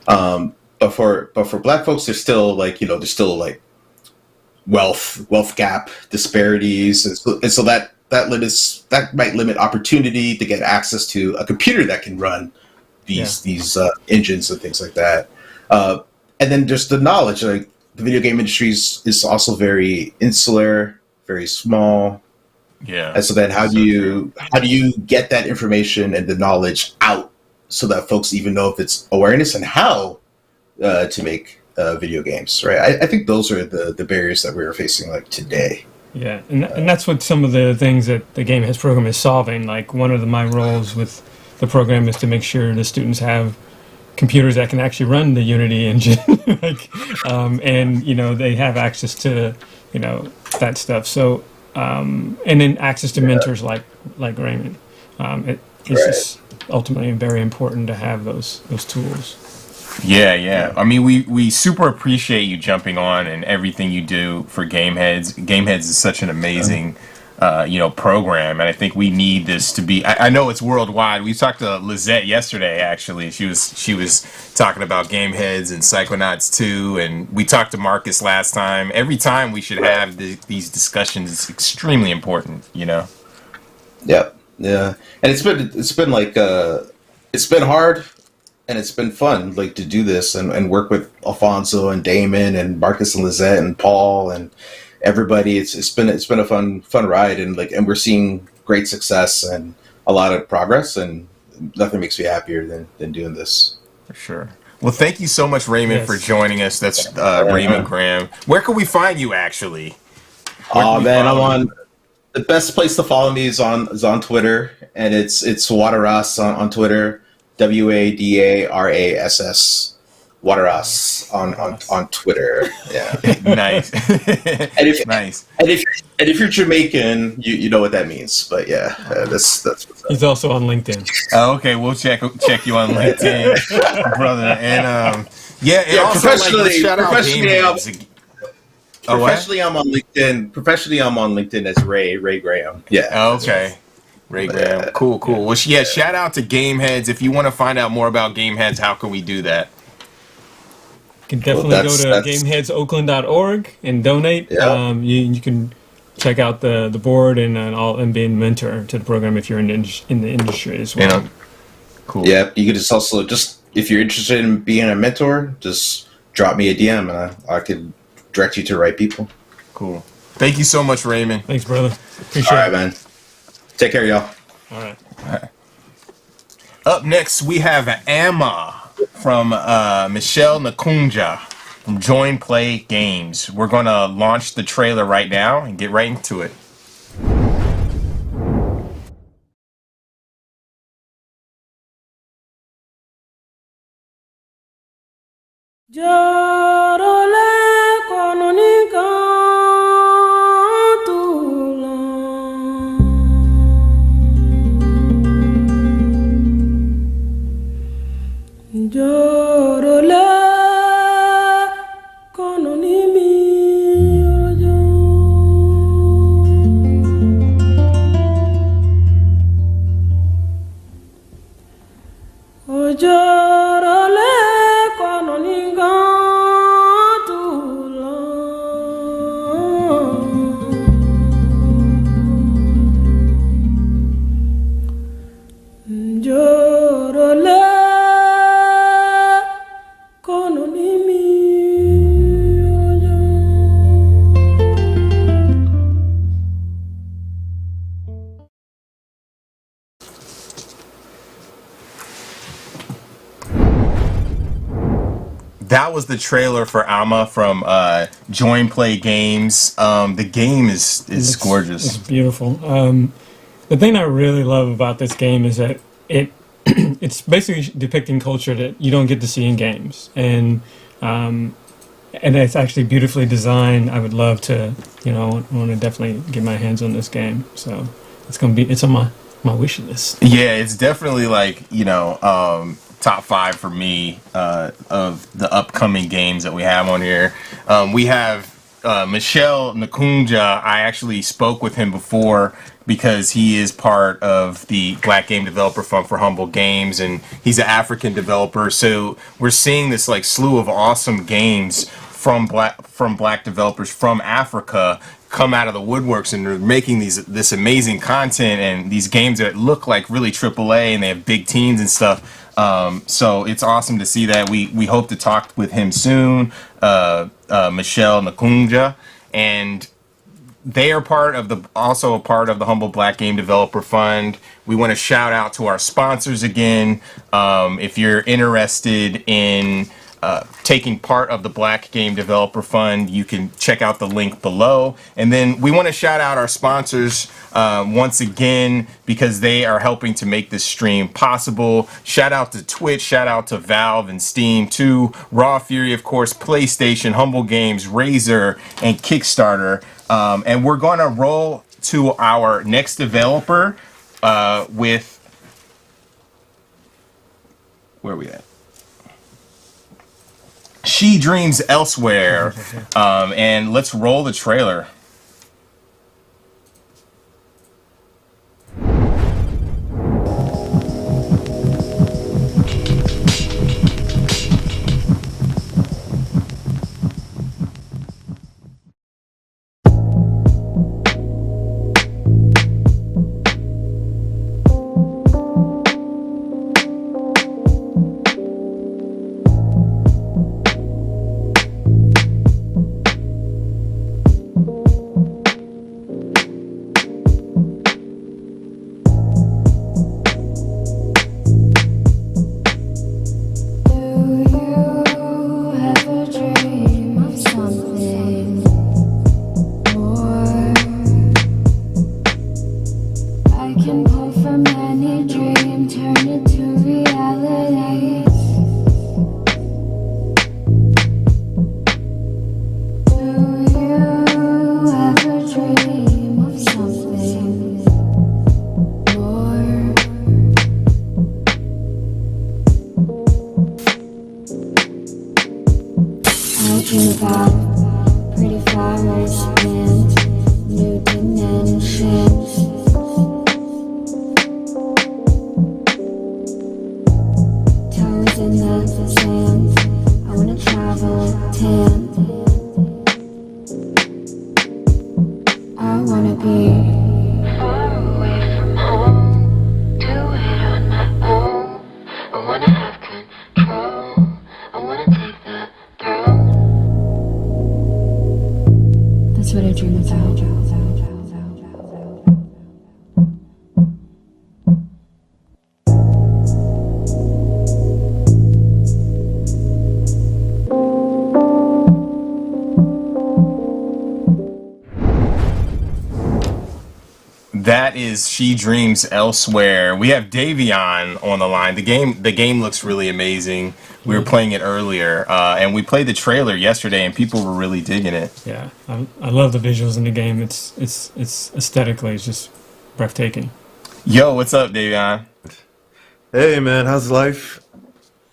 But for Black folks, there's still wealth gap disparities, and so that might limit opportunity to get access to a computer that can run these engines and things like that. And then just the knowledge, the video game industry is also very insular, very small. Yeah. And so then how do you get that information and the knowledge out so that folks even know if it's awareness and how to make video games, right? I think those are the barriers that we're facing today. Yeah, and that's what some of the things that the Gameheads program is solving. One of my roles with the program is to make sure the students have computers that can actually run the Unity engine, and they have access to that stuff. So and then access to mentors like Raymond. It's just ultimately very important to have those tools. Yeah. I mean, we super appreciate you jumping on and everything you do for Gameheads. Gameheads is such an amazing, program, and I think we need this to be. I know it's worldwide. We talked to Lizette yesterday. Actually, she was talking about Gameheads and Psychonauts 2, and we talked to Marcus last time. Every time we should have these discussions. It's extremely important, Yep. Yeah, and it's been like it's been hard, and it's been fun like to do this and work with Alfonso and Damon and Marcus and Lizette and Paul and everybody. It's been a fun ride, and we're seeing great success and a lot of progress, and nothing makes me happier than doing this. For sure. Well, thank you so much, Raymond, for joining us. That's Raymond Graham. Where can we find you, actually? Oh man, I'm on. The best place to follow me is on Twitter, and it's Wadaras on Twitter, WADARASS, Wadaras on Twitter. Yeah, nice. And if you're Jamaican, you know what that means. But yeah, that's what's up. He's also on LinkedIn. Oh, okay, we'll check you on LinkedIn, brother. And professionally, Professionally, I'm on LinkedIn. Professionally, I'm on LinkedIn as Ray Graham. Yeah. Okay. Ray Graham. Cool. Well, shout out to Gameheads. If you want to find out more about Gameheads, how can we do that? You can definitely go to GameheadsOakland.org and donate. Yeah. You can check out the board and be a mentor to the program if you're in the industry as well. Cool. Yeah. You could also if you're interested in being a mentor, just drop me a DM and I could direct you to the right people. Cool. Thank you so much, Raymond. Thanks, brother. Appreciate it. All right, man. Take care, y'all. All right. Up next, we have Amma from Michelle Nakunja from Join Play Games. We're going to launch the trailer right now and get right into it. That was the trailer for Amma from Join Play Games. The game is gorgeous. It's beautiful. The thing I really love about this game is that it's basically depicting culture that you don't get to see in games, and it's actually beautifully designed. I would love to, I want to definitely get my hands on this game. So it's on my wish list. Yeah, it's definitely top 5 for me of the upcoming games that we have on here. We have Michelle Nakunja. I actually spoke with him before because he is part of the Black Game Developer Fund for Humble Games, and he's an African developer. So we're seeing this slew of awesome games from black developers from Africa come out of the woodworks, and they're making this amazing content and these games that look like really AAA, and they have big teams and stuff. So it's awesome to see that. We hope to talk with him soon, Michelle Nakunja, and they are also a part of the Humble Black Game Developer Fund. We want to shout out to our sponsors again. If you're interested in taking part of the Black Game Developer Fund, you can check out the link below. And then we want to shout out our sponsors once again because they are helping to make this stream possible. Shout out to Twitch, shout out to Valve and Steam too, Raw Fury, of course, PlayStation, Humble Games, Razer, and Kickstarter. And we're going to roll to our next developer with... Where are we at? She Dreams Elsewhere. And let's roll the trailer. dream of something more. I dream about pretty flowers and new dimensions. Toes in the sand. I wanna travel tan. I wanna be far away from home, do it on my own. I wanna have control, I wanna take the throne. That's what I dream about. That is She Dreams Elsewhere. We have Davion on the line. The game looks really amazing. We were playing it earlier, and we played the trailer yesterday, and people were really digging it. Yeah, I love the visuals in the game. It's aesthetically, it's just breathtaking. Yo, what's up, Davion? Hey, man, how's life?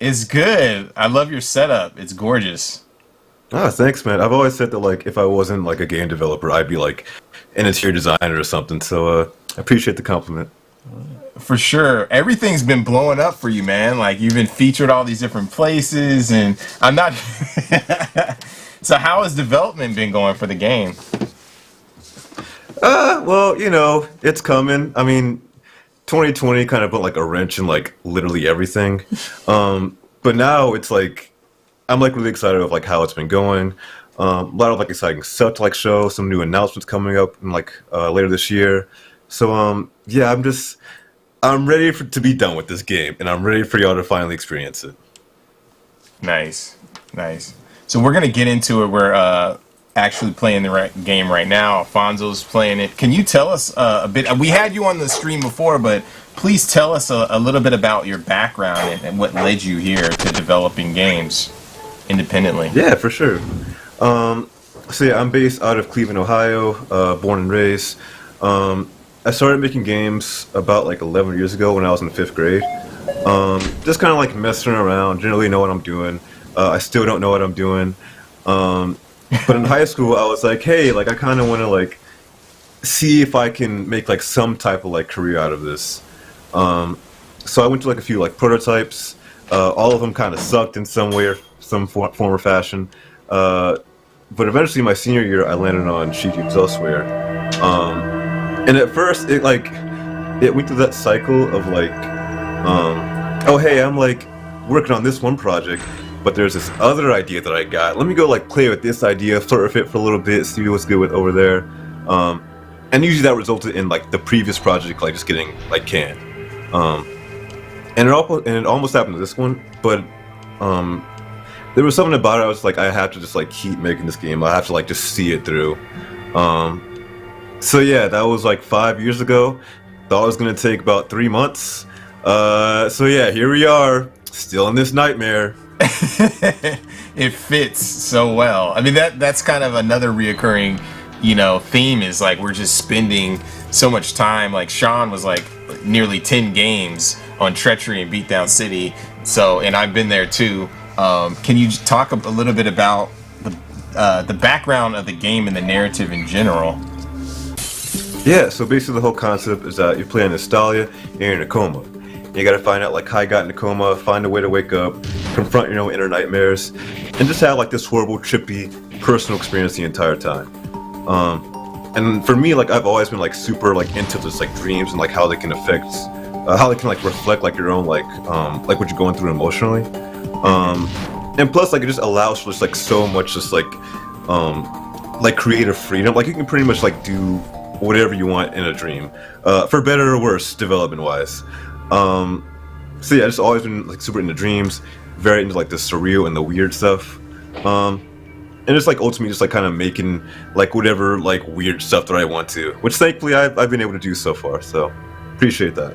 It's good. I love your setup. It's gorgeous. Ah, thanks, man. I've always said that, like, if I wasn't, like, a game developer, I'd be, like, an interior designer or something, so, I appreciate the compliment. For sure. Everything's been blowing up for you, man. Like, you've been featured all these different places, and I'm not... So how has development been going for the game? Well, you know, it's coming. I mean, 2020 kind of put, like, a wrench in, like, literally everything. But now it's, like, I'm, like, really excited of, like, how it's been going. A lot of, like, exciting stuff to, like, show. Some new announcements coming up in, like, later this year. So, yeah, I'm ready to be done with this game, and I'm ready for y'all to finally experience it. Nice. So we're going to get into it. We're actually playing the game right now. Alfonso's playing it. Can you tell us a bit? We had you on the stream before, but please tell us a little bit about your background and what led you here to developing games independently. Yeah, for sure. So yeah, I'm based out of Cleveland, Ohio, born and raised. I started making games about like 11 years ago when I was in 5th grade. Just kind of like messing around, generally know what I'm doing. I still don't know what I'm doing. But in high school, I was like, hey, like I kind of want to like see if I can make like some type of like career out of this. So I went to like a few like prototypes. All of them kind of sucked in some way or some form or fashion. But eventually, my senior year, I landed on She Dreams Elsewhere. And at first, it went through that cycle of like, oh hey, I'm like working on this one project, but there's this other idea that I got. Let me go like play with this idea, flirt with it for a little bit, see what's good with over there. And usually that resulted in like the previous project like just getting like canned. And it almost happened to this one, but there was something about it. I was like, I have to just like keep making this game. I have to like just see it through. So yeah, that was like 5 years ago. Thought it was gonna take about 3 months. So yeah, here we are, still in this nightmare. It fits so well. I mean, that's kind of another reoccurring, theme is like we're just spending so much time. Like Sean was like nearly 10 games on Treachery and Beatdown City. So, and I've been there too. Can you talk a little bit about the background of the game and the narrative in general? Yeah, so basically the whole concept is that you're playing Nostalgia and you're in a coma. You gotta find out like how you got in a coma, find a way to wake up, confront your own inner nightmares, and just have like this horrible, trippy, personal experience the entire time. And for me, like I've always been like super like into this like dreams and like how they can affect, how they can like reflect like your own like what you're going through emotionally. And plus like it just allows for just like so much just like creative freedom. Like you can pretty much like do whatever you want in a dream, for better or worse, development-wise. So yeah, I've just always been like super into dreams, very into like the surreal and the weird stuff, and just like ultimately just like kind of making like whatever like weird stuff that I want to, which thankfully I've been able to do so far. So appreciate that.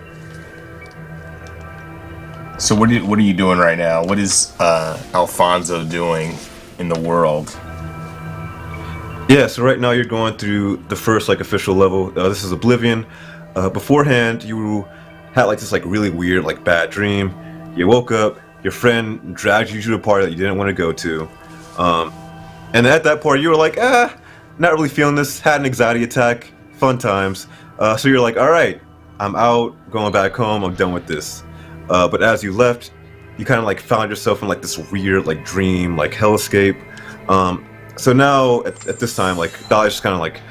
So what are you doing right now? What is Alfonso doing in the world? Yeah, so right now you're going through the first like official level. This is Oblivion. Beforehand, you had like this like really weird like bad dream. You woke up, your friend dragged you to a party that you didn't want to go to, and at that party you were like, not really feeling this. Had an anxiety attack. Fun times. So you're like, all right, I'm out, going back home. I'm done with this. But as you left, you kind of like found yourself in like this weird like dream, like hellscape. So now at this time, like Dolly's just kind of like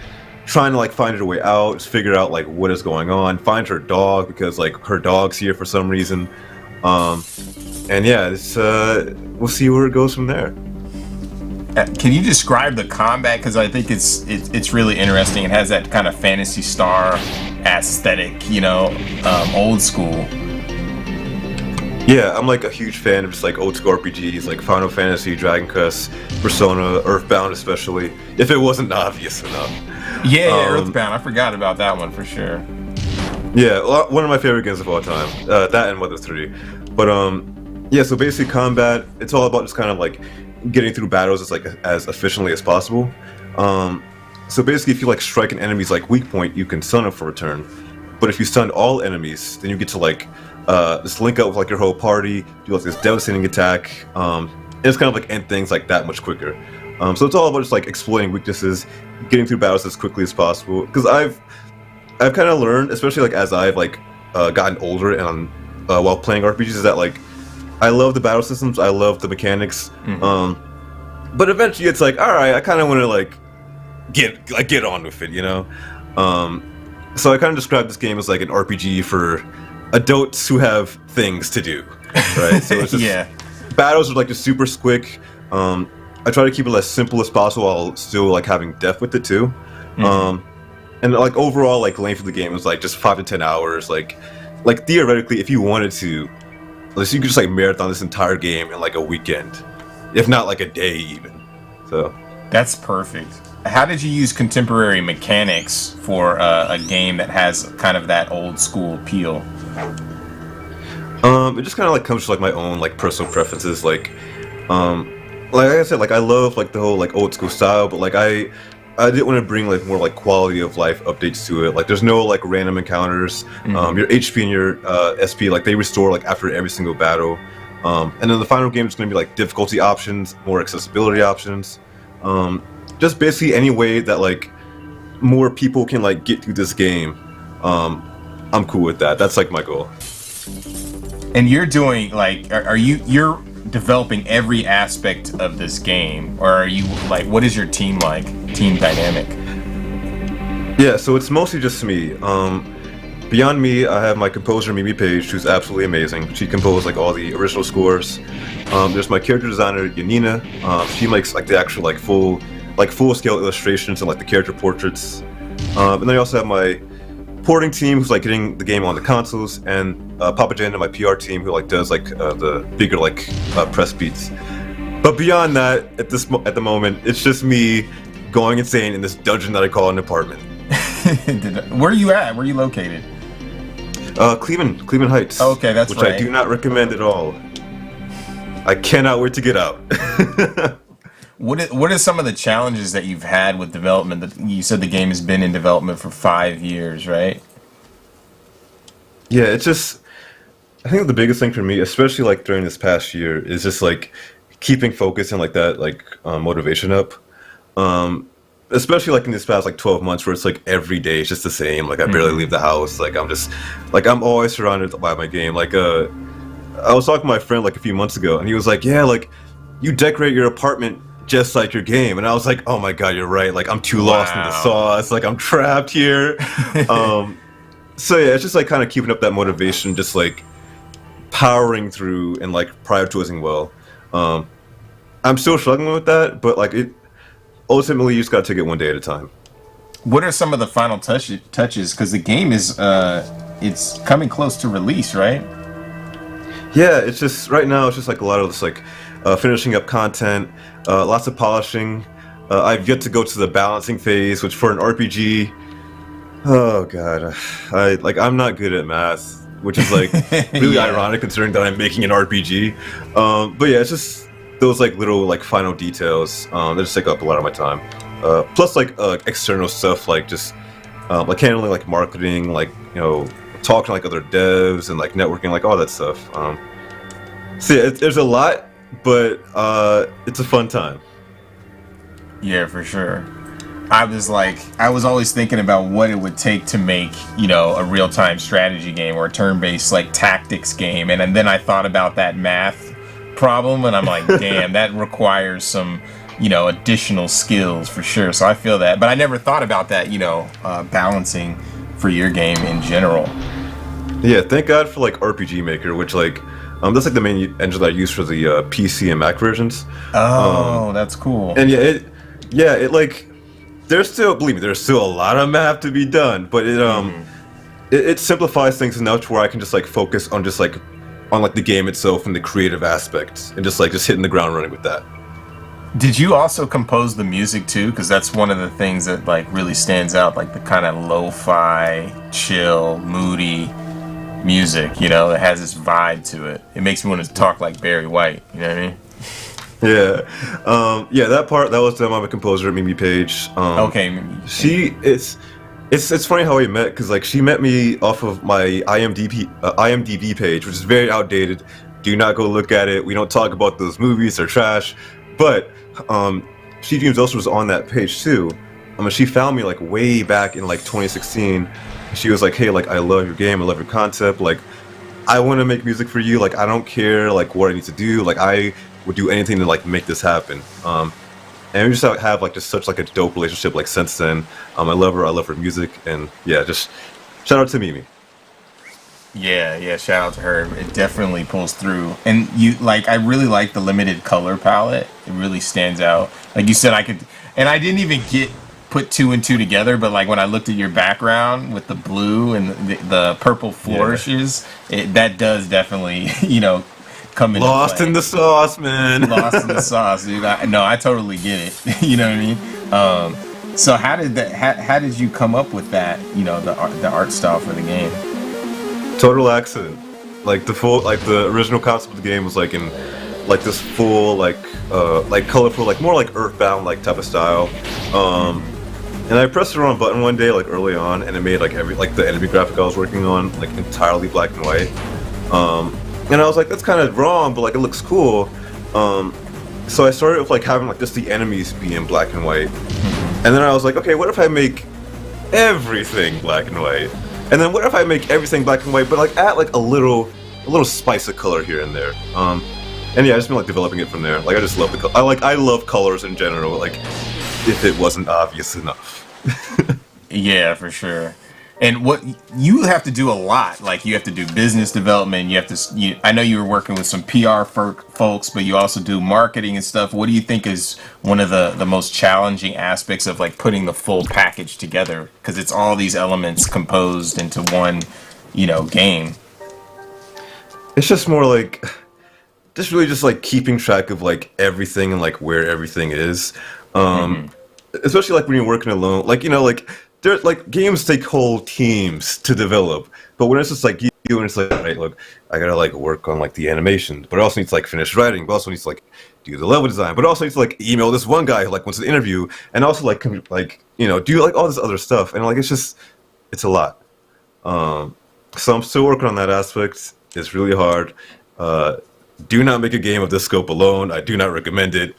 trying to like find her way out, just figure out like what is going on, find her dog because like her dog's here for some reason. And yeah, it's, we'll see where it goes from there. Can you describe the combat? Because I think it's really interesting. It has that kind of Phantasy Star aesthetic, you know, old school. Yeah, I'm like a huge fan of just like old school RPGs, like Final Fantasy, Dragon Quest, Persona, Earthbound especially, if it wasn't obvious enough. Yeah, Earthbound, I forgot about that one for sure. Yeah, one of my favorite games of all time, that and Mother 3. But yeah, so basically combat, it's all about just kind of like getting through battles as efficiently as possible. So basically if you like strike an enemy's like weak point, you can stun them for a turn. But if you stun all enemies, then you get to like just link up with like your whole party, do like this devastating attack, and it's kind of like end things like that much quicker. So it's all about just like exploiting weaknesses, getting through battles as quickly as possible. Because I've kind of learned, especially like as I've like gotten older and while playing RPGs, is that like I love the battle systems, I love the mechanics, but eventually it's like, all right, I kind of want to like get on with it, you know. So I kind of describe this game as like an RPG for adults who have things to do, right? So it's just yeah. Battles are like just super quick. I try to keep it as simple as possible while still like having depth with it too. And like overall like length of the game is like just 5 to 10 hours. Like theoretically, if you wanted to, you could just like marathon this entire game in like a weekend, if not like a day even. So that's perfect. How did you use contemporary mechanics for a game that has kind of that old school appeal? It just kind of like comes to like my own like personal preferences. Like I said, like I love like the whole like old school style, but like I didn't want to bring like more like quality of life updates to it. Like there's no like random encounters. Your HP and your SP, like they restore like after every single battle. And then the final game is going to be like difficulty options, more accessibility options. Just basically any way that like more people can like get through this game. I'm cool with that. That's like my goal. And you're doing like, you're developing every aspect of this game, or are you like, what is your team like? Team dynamic? Yeah, so it's mostly just me. Beyond me, I have my composer Mimi Page, who's absolutely amazing. She composed like all the original scores. There's my character designer Yanina. She makes like the actual like full scale illustrations and like the character portraits. And then I also have my porting team who's like getting the game on the consoles, and Papa Jan and my PR team who like does like the bigger like press beats. But beyond that, at the moment, it's just me going insane in this dungeon that I call an apartment. Where are you at? Where are you located? Cleveland Heights. Oh, okay, that's which right. I do not recommend at all. I cannot wait to get out. What are some of the challenges that you've had with development? That you said the game has been in development for 5 years, right? Yeah, it's just, I think the biggest thing for me, especially like during this past year, is just like keeping focus and like that like motivation up. Especially like in this past like 12 months where it's like every day it's just the same. Like I barely leave the house. Like I'm always surrounded by my game. Like I was talking to my friend like a few months ago, and he was like, yeah, like you decorate your apartment just like your game. And I was like, oh my god, you're right. Like I'm too lost in the sauce. Like I'm trapped here. So yeah, it's just like kind of keeping up that motivation, just like powering through and like prioritizing well. I'm still struggling with that, but like it ultimately you just gotta take it one day at a time. What are some of the final touches? Because the game is it's coming close to release, right? Yeah, it's just right now it's just like a lot of this like finishing up content, lots of polishing. I've yet to go to the balancing phase, which for an RPG, oh god, I'm not good at math, which is like really ironic considering that I'm making an RPG. But yeah, it's just those like little like final details that just take up a lot of my time. plus like external stuff like just like handling like marketing, like talking to like other devs and like networking, like all that stuff. So yeah, there's a lot, but it's a fun time. Yeah, for sure. I was always thinking about what it would take to make, a real-time strategy game or a turn-based like tactics game, and then I thought about that math problem, and I'm like, damn, that requires some, additional skills for sure. So I feel that, but I never thought about that, balancing for your game in general. Yeah, thank God for like RPG Maker, which like that's like the main engine that I use for the PC and Mac versions. Oh, that's cool. And it like. Believe me, there's still a lot of math to be done, but it simplifies things enough to where I can just like focus on just like on like the game itself and the creative aspects, and just hitting the ground running with that. Did you also compose the music too? Because that's one of the things that like really stands out, like the kind of lo-fi, chill, moody music. That has this vibe to it. It makes me want to talk like Barry White. You know what I mean? Yeah, that part that was done by my composer, Mimi Page. Okay, it's funny how we met, because like she met me off of my IMDb page, which is very outdated. Do not go look at it. We don't talk about those movies; they're trash. But She Dreams also was on that page too. She found me like way back in like 2016. She was like, "Hey, like I love your game. I love your concept. Like I want to make music for you. Like I don't care like what I need to do. Like I would do anything to like make this happen." And we just have like just such like a dope relationship like since then. I love her. I love her music, and yeah, just shout out to Mimi. Yeah, shout out to her. It definitely pulls through. And I really like the limited color palette. It really stands out. Like you said, I didn't even put two and two together, but like when I looked at your background with the blue and the purple flourishes, that does definitely, come into Lost play. In the sauce, man. Lost in the sauce, dude. I totally get it. You know what I mean? So how did you come up with that, the art style for the game? Total accident. Like the original concept of the game was like in like this full like colorful, like more like Earthbound like type of style. And I pressed the wrong button one day like early on, and it made like the enemy graphic I was working on like entirely black and white. And I was like, that's kind of wrong, but like it looks cool. So I started with like having like just the enemies be in black and white, and then I was like, okay, what if I make everything black and white? And then what if I make everything black and white, but like add like a little spice of color here and there. And yeah, I just been like developing it from there. Like I just love I love colors in general. Like if it wasn't obvious enough. Yeah, for sure. And what you have to do a lot. Like you have to do business development. You have to. I know you were working with some PR folks, but you also do marketing and stuff. What do you think is one of the most challenging aspects of like putting the full package together? Because it's all these elements composed into one, game. It's just more like, just really just like keeping track of like everything and like where everything is. Especially like when you're working alone. Like there's like games take whole teams to develop, but when it's just like you and it's like, right, look, I gotta like work on like the animation, but it also needs to like finish writing, but also needs to like do the level design, but also needs to like email this one guy who like wants an interview, and also like do like all this other stuff, and like it's a lot. So I'm still working on that aspect. It's really hard. Do not make a game of this scope alone. I do not recommend it.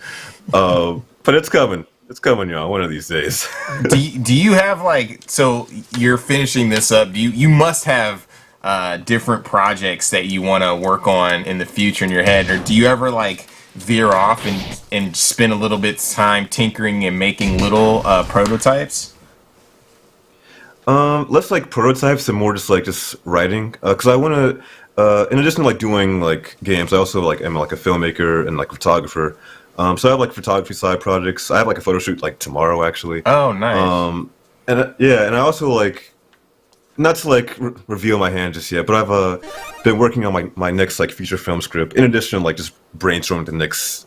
But it's coming. It's coming, y'all, one of these days. do you have so you're finishing this up? You must have different projects that you want to work on in the future in your head, or do you ever veer off and spend a little bit of time tinkering and making little prototypes? Less like prototypes and more just writing. Because I want to, in addition to doing games, I also am a filmmaker and photographer. So I have photography side projects. I have a photo shoot tomorrow actually. Oh, nice. And I also not to reveal my hand just yet, but I've been working on my next feature film script. In addition, just brainstorming the next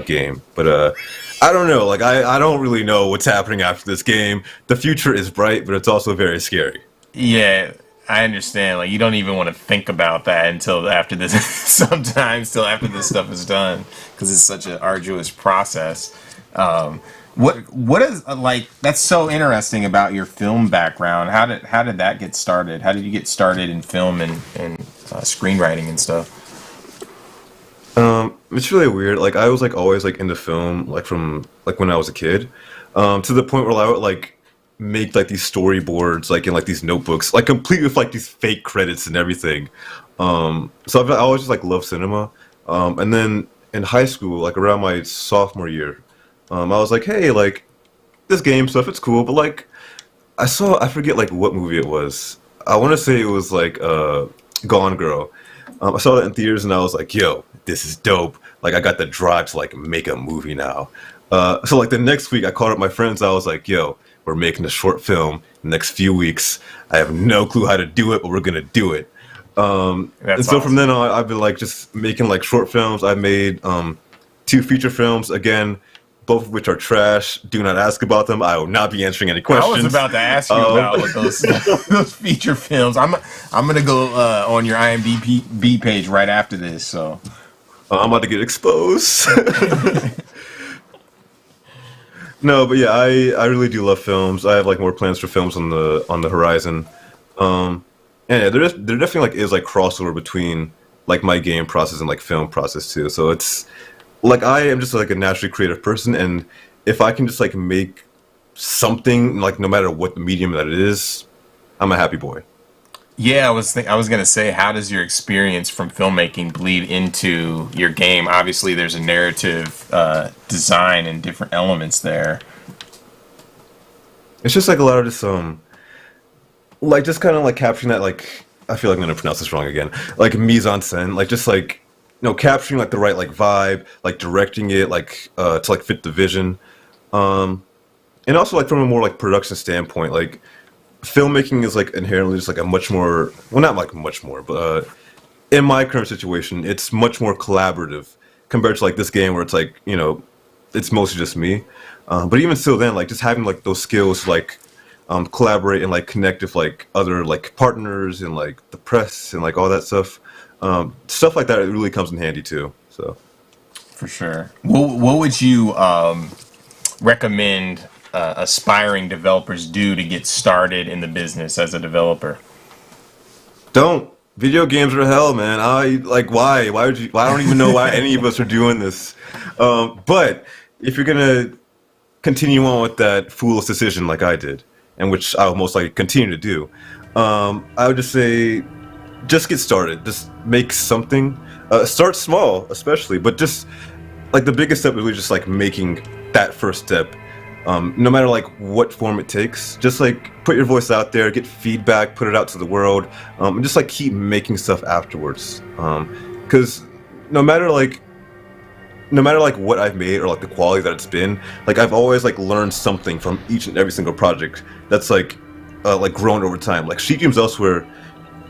game. But I don't know. I don't really know what's happening after this game. The future is bright, but it's also very scary. Yeah. I understand. You don't even want to think about that until after this. Sometimes till after this stuff is done, because it's such an arduous process. What is like that's so interesting about your film background? How did that get started? How did you get started in film and screenwriting and stuff? It's really weird. Like I was like always like into film, like from like when I was a kid, to the point where I would like make like these storyboards, like in like these notebooks, like complete with like these fake credits and everything. So I always just like loved cinema. And then in high school, like around my sophomore year, I was like, hey, like this game stuff, it's cool, but like I forget like what movie it was. I want to say it was like Gone Girl. I saw that in theaters and I was like, yo, this is dope. Like I got the drive to like make a movie now. So like the next week I called up my friends. I was like, yo, we're making a short film in the next few weeks. I have no clue how to do it, but we're going to do it. And so awesome. From then on, I've been like just making like short films. I made 2 feature films, again, both of which are trash. Do not ask about them. I will not be answering any questions. I was about to ask you about what those feature films. I'm gonna go on your IMDb page right after this. So I'm about to get exposed. No, but yeah, I really do love films. I have like more plans for films on the horizon. And yeah, there definitely like is like crossover between like my game process and like film process too. So it's like I am just like a naturally creative person, and if I can just like make something, like no matter what the medium that it is, I'm a happy boy. yeah, I was gonna say, how does your experience from filmmaking bleed into your game? Obviously, there's a narrative design and different elements there. It's just like a lot of this like just kind of like capturing that, like I feel like I'm gonna pronounce this wrong again, like mise en scène, like just like capturing like the right like vibe, like directing it like to like fit the vision, and also like from a more like production standpoint, like filmmaking is like inherently just like a much more, well, not like much more, but in my current situation, it's much more collaborative compared to like this game where it's like it's mostly just me. But even still, then like just having like those skills to, like collaborate and like connect with like other like partners and like the press and like all that stuff. Stuff like that, it really comes in handy too. So, for sure. What would you recommend aspiring developers do to get started in the business as a developer? Don't. Video games are hell, man. Why would you? I don't even know why any of us are doing this. But if you're gonna continue on with that foolish decision like I did, and which I'll most likely continue to do, I would just say, just get started. Just make something. Start small, especially, but just like the biggest step is really just like making that first step. No matter like what form it takes, just like put your voice out there, get feedback, put it out to the world, and just like keep making stuff afterwards. Because no matter like what I've made or like the quality that it's been, like I've always like learned something from each and every single project that's like grown over time. Like Sheet Dreams Elsewhere,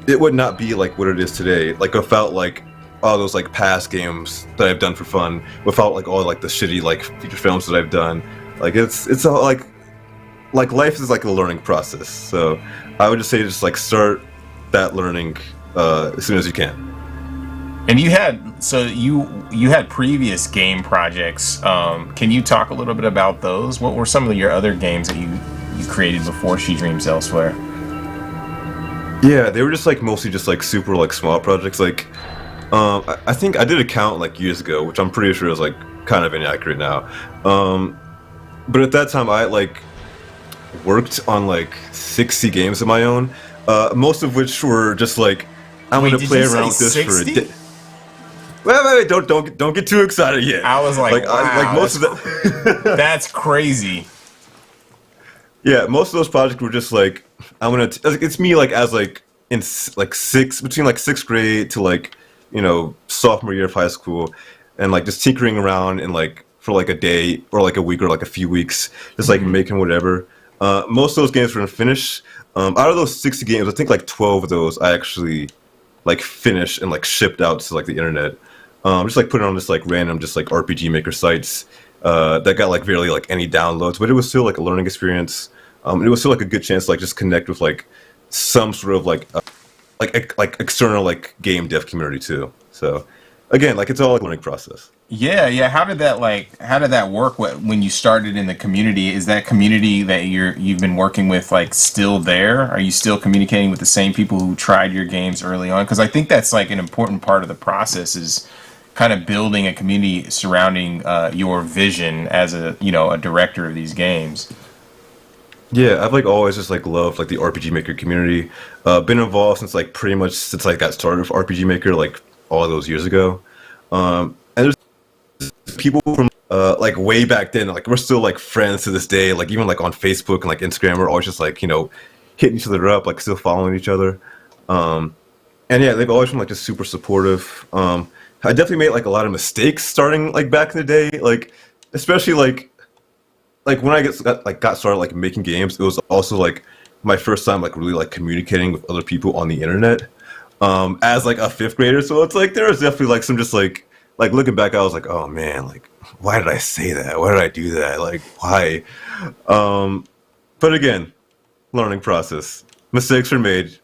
it would not be like what it is today, like without like all those like past games that I've done for fun, without like all like the shitty like feature films that I've done. Like it's all like life is like a learning process. So I would just say just like start that learning as soon as you can. And you had previous game projects. Can you talk a little bit about those? What were some of your other games that you created before She Dreams Elsewhere? Yeah, they were just like mostly just like super like small projects. Like I think I did a count like years ago, which I'm pretty sure is like kind of inaccurate now. But at that time, I like worked on like 60 games of my own, most of which were just like I'm going to play around with this 60? For a day. Wait, don't get too excited yet. I was like, wow, like most of that. That's crazy. Yeah, most of those projects were just like it's me like as like in like between like 6th grade to like sophomore year of high school, and like just tinkering around and like for like a day or like a week or like a few weeks, just like making whatever. Most of those games were finished. Out of those 60 games, I think like 12 of those I actually like finished and like shipped out to like the internet. Just like put it on this like random just like RPG Maker sites that got like barely like any downloads, but it was still like a learning experience. It was still like a good chance to like just connect with like some sort of like external like game dev community too. So again, like, it's all a learning process. Yeah. How did that work when you started in the community? Is that community that you've been working with like still there? Are you still communicating with the same people who tried your games early on? Because I think that's like an important part of the process is kind of building a community surrounding your vision as a director of these games. Yeah, I've like always just like loved like the RPG Maker community. Been involved since like pretty much since I got started with RPG Maker like all those years ago. And there's people from like way back then, like we're still like friends to this day. Like even like on Facebook and like Instagram, we're always just like hitting each other up, like still following each other. And yeah, they've always been like just super supportive. I definitely made like a lot of mistakes starting like back in the day, like especially like when I got started like making games. It was also like my first time like really like communicating with other people on the internet as like a fifth grader. So it's like there was definitely like some just like looking back, I was like, oh man, like why did I say that? Why did I do that? Like why? But again, learning process. Mistakes are made,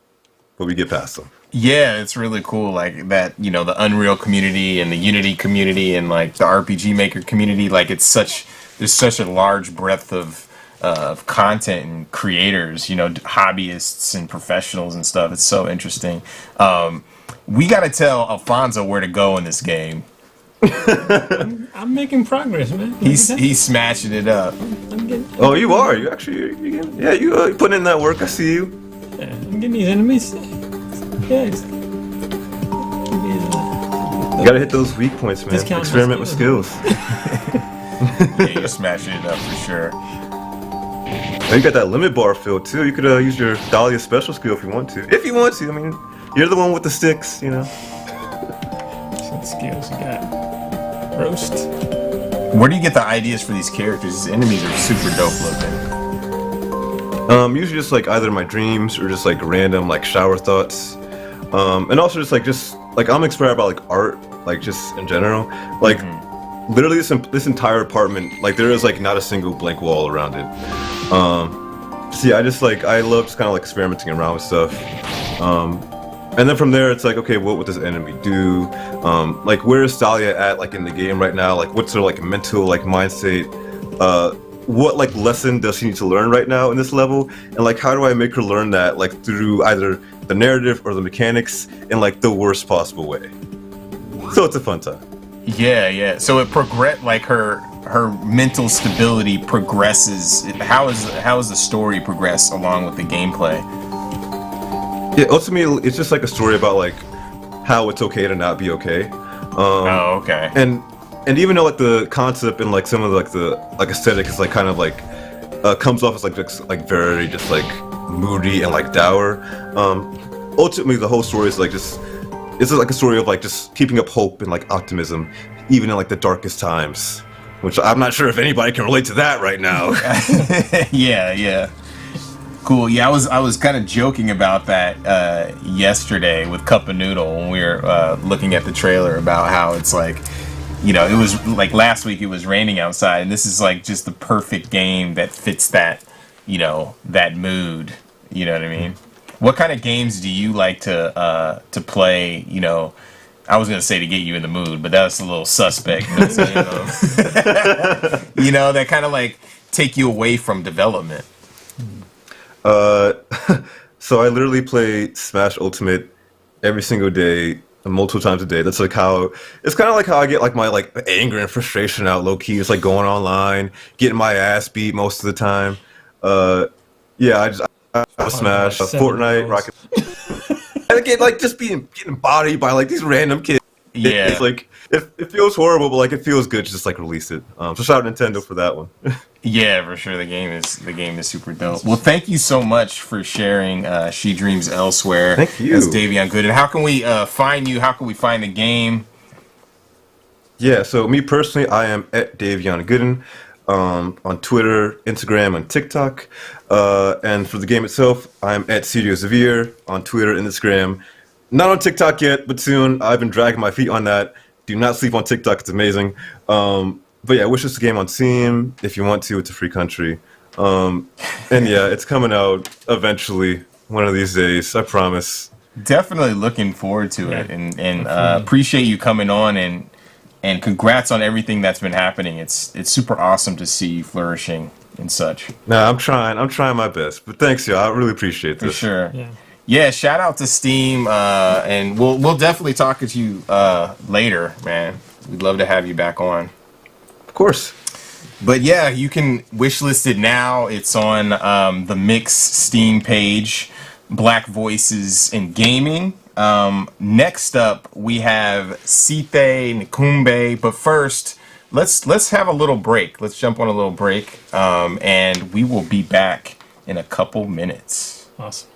but we get past them. Yeah, it's really cool, like that, the Unreal community and the Unity community and like the RPG Maker community, like there's such a large breadth of content and creators, hobbyists and professionals and stuff. It's so interesting. We got to tell Alfonso where to go in this game. I'm making progress, man. He's smashing it up. Oh, you are. You putting in that work. I see you. Yeah, I'm getting these enemies. Yes. You gotta hit those weak points, man. Experiment with skills. Yeah, you're smashing it up for sure. And you got that limit bar filled too. You could use your Dahlia special skill if you want to. I mean, you're the one with the sticks, Some skills you got. Roast. Where do you get the ideas for these characters? These enemies are super dope looking. Usually just like either my dreams or just like random like shower thoughts. And also just like I'm inspired by like art, like just in general. Like literally this entire apartment, like there is like not a single blank wall around it. So yeah, I love just kind of like experimenting around with stuff. And then from there, it's like, okay, what would this enemy do? Like, where is Dahlia at, like, in the game right now? Like, what's her, like, mental, like, mind state? What, like, lesson does she need to learn right now in this level? And, like, how do I make her learn that, like, through either the narrative or the mechanics in, like, the worst possible way? So it's a fun time. Yeah. So it like, her mental stability progresses. How is the story progress along with the gameplay? Yeah, ultimately, it's just like a story about like how it's okay to not be okay. Okay. And even though like the concept and like some of the aesthetic is like kind of like comes off as like just like very just like moody and like dour. Ultimately, the whole story is like it's like a story of like just keeping up hope and like optimism, even in like the darkest times. Which I'm not sure if anybody can relate to that right now. Yeah. Cool. Yeah, I was kind of joking about that yesterday with Cup of Noodle when we were looking at the trailer about how it's like, it was like last week it was raining outside, and this is like just the perfect game that fits that, that mood. You know what I mean? What kind of games do you like to play? I was gonna say to get you in the mood, but that's a little suspect. But, that kind of like take you away from development. So I literally play Smash Ultimate every single day, multiple times a day. That's like how it's kind of like how I get like my like anger and frustration out low key. It's like going online, getting my ass beat most of the time. Yeah, I Smash, Fortnite, Rocket. And again, like just getting bodied by like these random kids. Yeah, it's like it feels horrible, but like it feels good to just like release it. So shout out Nintendo for that one. Yeah, for sure. The game is super dope. Well, thank you so much for sharing She Dreams Elsewhere. Thank you. As Davion Gooden. How can we find you? How can we find the game? Yeah, so me personally, I am at Davion Gooden on Twitter, Instagram, and TikTok. And for the game itself, I'm at Studio Xavier on Twitter and Instagram. Not on TikTok yet, but soon. I've been dragging my feet on that. Do not sleep on TikTok. It's amazing. But yeah, wish us the game on Steam. If you want to, it's a free country. And yeah, it's coming out eventually, one of these days. I promise. Definitely looking forward to it, and appreciate you coming on, and congrats on everything that's been happening. It's super awesome to see you flourishing and such. Nah, I'm trying my best. But thanks, y'all. I really appreciate this. For sure. Yeah, shout out to Steam, and we'll definitely talk to you later, man. We'd love to have you back on. Of course. But yeah, you can wishlist it now. It's on the Mix Steam page, Black Voices in Gaming. Next up, we have Site Nkumbe. But first, let's have a little break. Let's jump on a little break, and we will be back in a couple minutes. Awesome.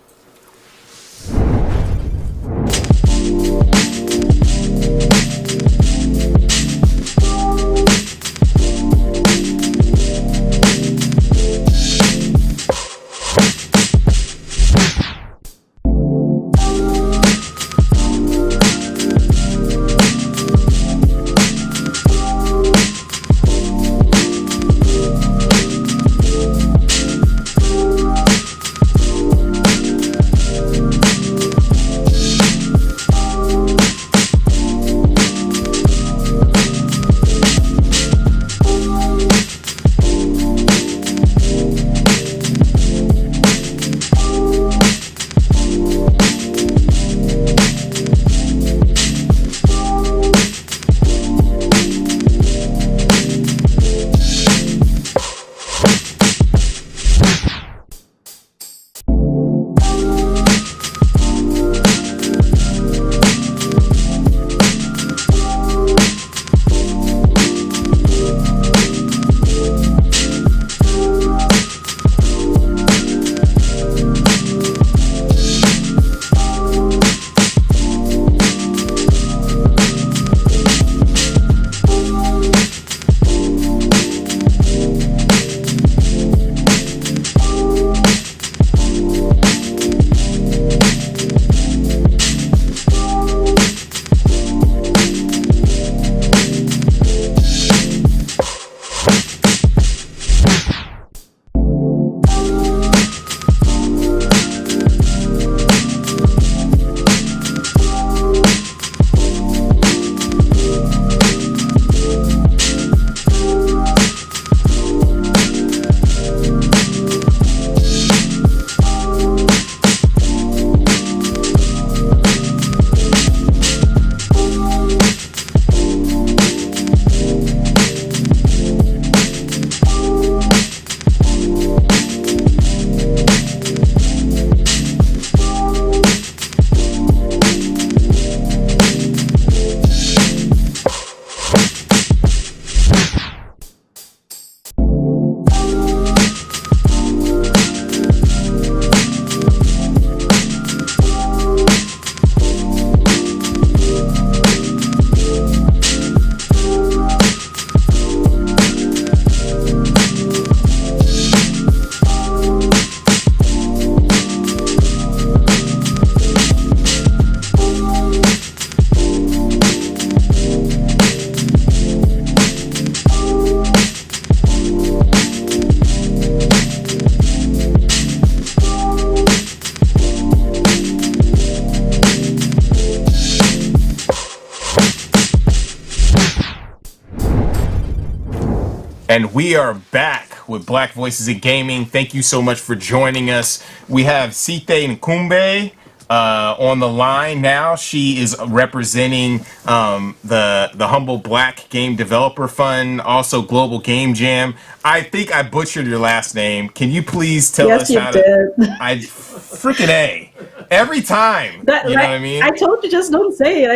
And we are back with Black Voices in Gaming. Thank you so much for joining us. We have Site Nkumbe on the line now. She is representing the Humble Black Game Developer Fund, also Global Game Jam. I think I butchered your last name. Can you please tell us how to... I freaking A. Every time. That, you know what I mean? I told you just don't say it.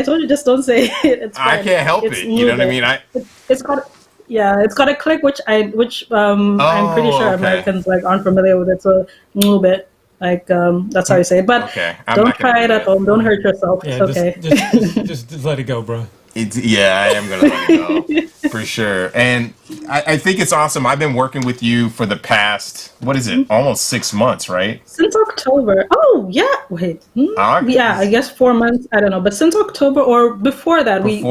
It's fine. I can't help it. You know what I mean? It's got a click, which I'm pretty sure Americans aren't familiar with it. So a little bit that's how you say it. But don't try it at home. Don't hurt yourself. Yeah, it's okay. Just let it go, bro. I am gonna let it go for sure. And I think it's awesome. I've been working with you for the past almost 6 months, right? Since October. Oh yeah. Wait. Yeah, I guess 4 months. I don't know, but since October or before that, we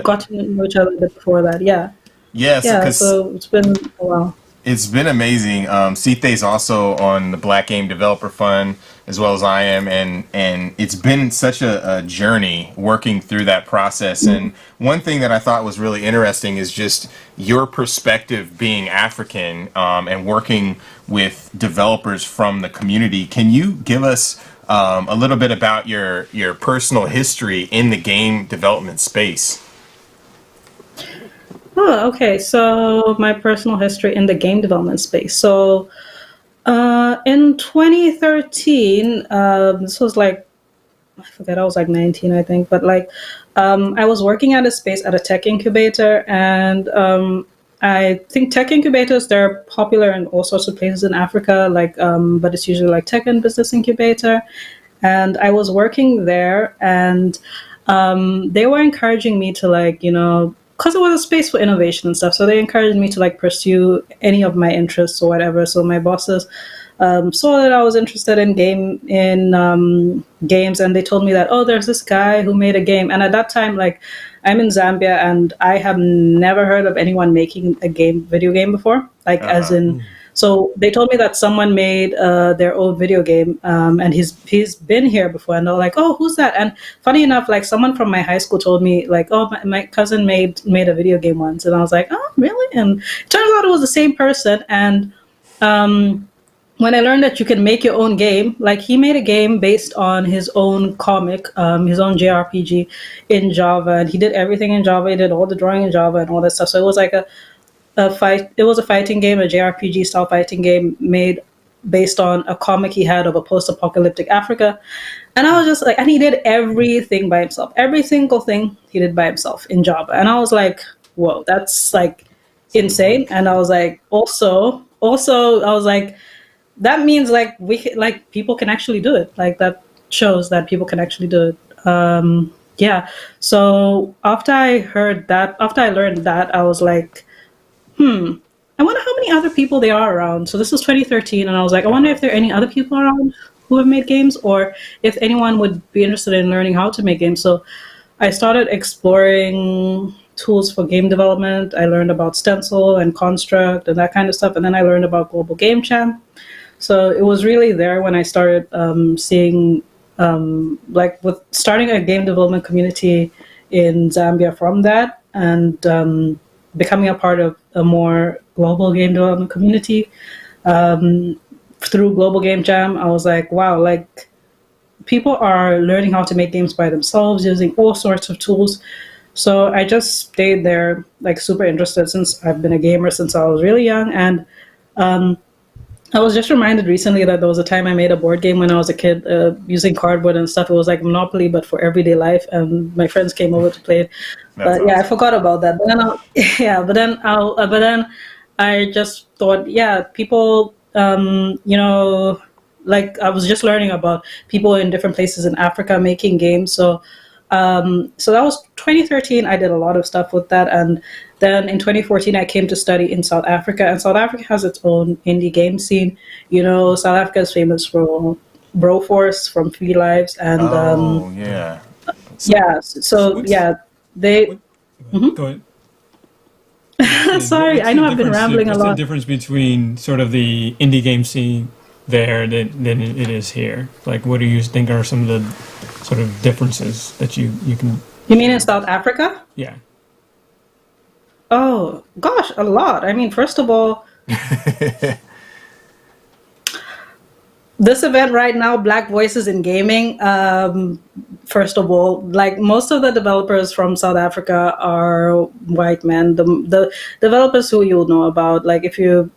got to know each other a bit before that. Yeah. Yes. Yeah. So it's been a while. It's been amazing. Sithay's also on the Black Game Developer Fund as well as I am, and it's been such a journey working through that process. And one thing that I thought was really interesting is just your perspective being African and working with developers from the community. Can you give us a little bit about your personal history in the game development space? Oh, okay. So my personal history in the game development space. So in 2013, this was like, I forget, I was like 19, I think, but like I was working at a space at a tech incubator, and I think tech incubators, they're popular in all sorts of places in Africa, like, but it's usually like tech and business incubator. And I was working there, and they were encouraging me to, like, you know, because it was a space for innovation and stuff. So they encouraged me to like pursue any of my interests or whatever. So my bosses saw that I was interested in games, and they told me that, oh, there's this guy who made a game. And at that time, like, I'm in Zambia, and I have never heard of anyone making a video game before. Like, as in, so they told me that someone made their own video game, and he's been here before. And they're like, oh, who's that? And funny enough, like, someone from my high school told me, like, oh, my cousin made a video game once. And I was like, oh, really? And it turns out it was the same person. And when I learned that you can make your own game, like, he made a game based on his own comic, his own JRPG in Java, and he did everything in Java. He did all the drawing in Java and all that stuff. So it was like it was a fighting game, a JRPG style fighting game made based on a comic he had of a post-apocalyptic Africa. And I was just like, and he did everything by himself. Every single thing he did by himself in Java. And I was like, whoa, that's like insane. And I was like, also, I was like, that means like people can actually do it. Like, that shows that people can actually do it. Yeah. So after I learned that, I was like, I wonder how many other people there are around. So this was 2013, and I was like, I wonder if there are any other people around who have made games, or if anyone would be interested in learning how to make games. So I started exploring tools for game development. I learned about Stencil and Construct and that kind of stuff, and then I learned about Global Game Jam. So it was really there when I started seeing, like, with starting a game development community in Zambia from that, and becoming a part of a more global game development community through Global Game Jam. I was like, wow, like, people are learning how to make games by themselves using all sorts of tools. So I just stayed there, like, super interested, since I've been a gamer since I was really young. And I was just reminded recently that there was a time I made a board game when I was a kid using cardboard and stuff. It was like Monopoly, but for everyday life, and my friends came over to play it. But awesome. Yeah, I forgot about that. But then I just thought, yeah, people, you know, like, I was just learning about people in different places in Africa making games. So that was 2013. I did a lot of stuff with that, and then in 2014 I came to study in South Africa, and South Africa has its own indie game scene. You know, South Africa is famous for Broforce from 3 Lives, and they. Go ahead. Sorry, I know I've been rambling a lot. What's the difference between sort of the indie game scene there than it is here? Like, what do you think are some of the sort of differences that you can... You mean in South Africa? Yeah. Oh, gosh, a lot. I mean, first of all, this event right now, Black Voices in Gaming, first of all, like, most of the developers from South Africa are white men. The developers who you'll know about, like, if you,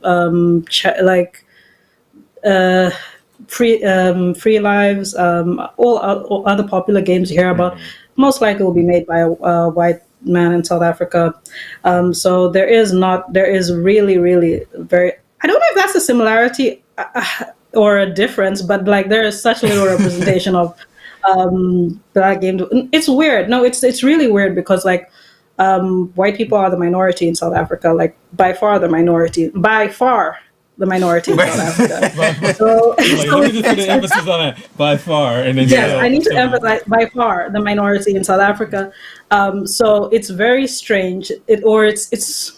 Free Lives, all other popular games you hear about, most likely will be made by a white man in South Africa. So there is really, really very, I don't know if that's a similarity or a difference, but like, there is such little representation of Black game. It's weird. No, it's really weird, because like, white people are the minority in South Africa, like, by far the minority in South Africa. So let me just put an emphasis on it, by far. And then yes, I need to emphasize by far the minority in South Africa. So it's very strange. It's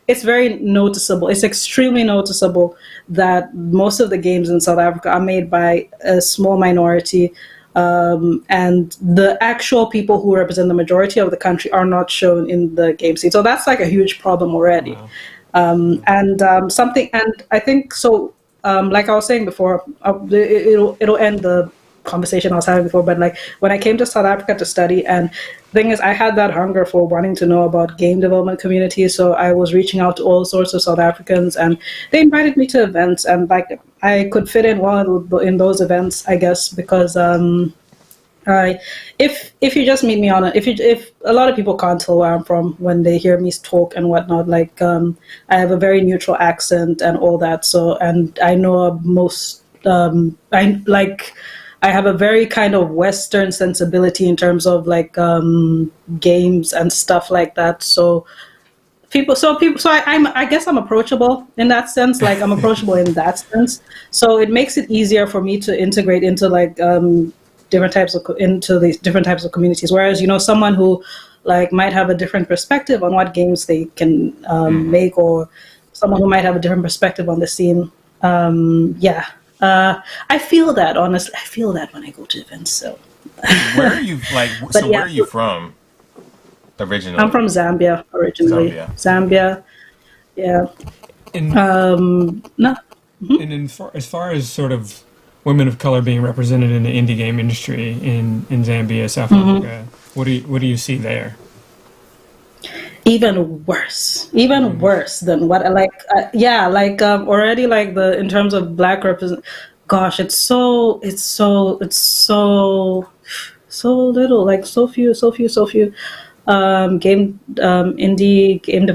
it's very noticeable. It's extremely noticeable that most of the games in South Africa are made by a small minority, and the actual people who represent the majority of the country are not shown in the game scene. So that's like a huge problem already. Wow. And I think so. Like I was saying before, it'll end the conversation I was having before. But like when I came to South Africa to study, and the thing is, I had that hunger for wanting to know about game development communities. So I was reaching out to all sorts of South Africans, and they invited me to events, and like I could fit in well in those events, I guess, because if you just meet me on if a lot of people can't tell where I'm from when they hear me talk and whatnot, like I have a very neutral accent and all that. So, and I know most I have a very kind of Western sensibility in terms of like games and stuff like that. So I guess I'm approachable in that sense. Like I'm approachable in that sense. So it makes it easier for me to integrate into like different types of communities. Whereas, you know, someone who like might have a different perspective on what games they can make, or someone who might have a different perspective on the scene. I feel that, honestly. I feel that when I go to events. So where are you where are you from originally? I'm from Zambia originally. Zambia. Yeah. And, no. And as far as sort of women of color being represented in the indie game industry in Zambia, South Africa, what do you see there? Even worse than what already like in terms of black represent. Gosh, it's so little, like so few indie game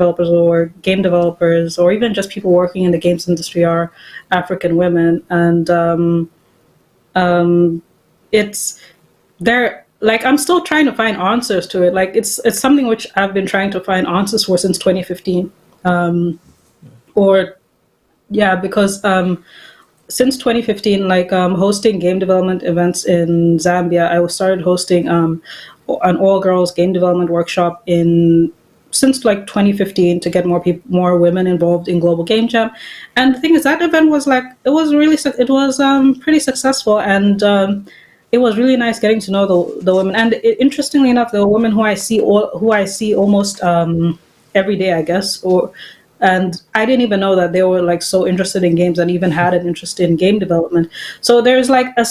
developers or even just people working in the games industry are African women, and it's there. Like I'm still trying to find answers to it. Like it's something which I've been trying to find answers for since 2015, because since 2015, like hosting game development events in Zambia, I started hosting an all-girls game development workshop since like 2015 to get more women involved in Global Game Jam. And the thing is, that event was pretty successful, and it was really nice getting to know the women. And interestingly enough, the women who I see almost every day, I guess, and I didn't even know that they were like so interested in games and even had an interest in game development. So there's like there are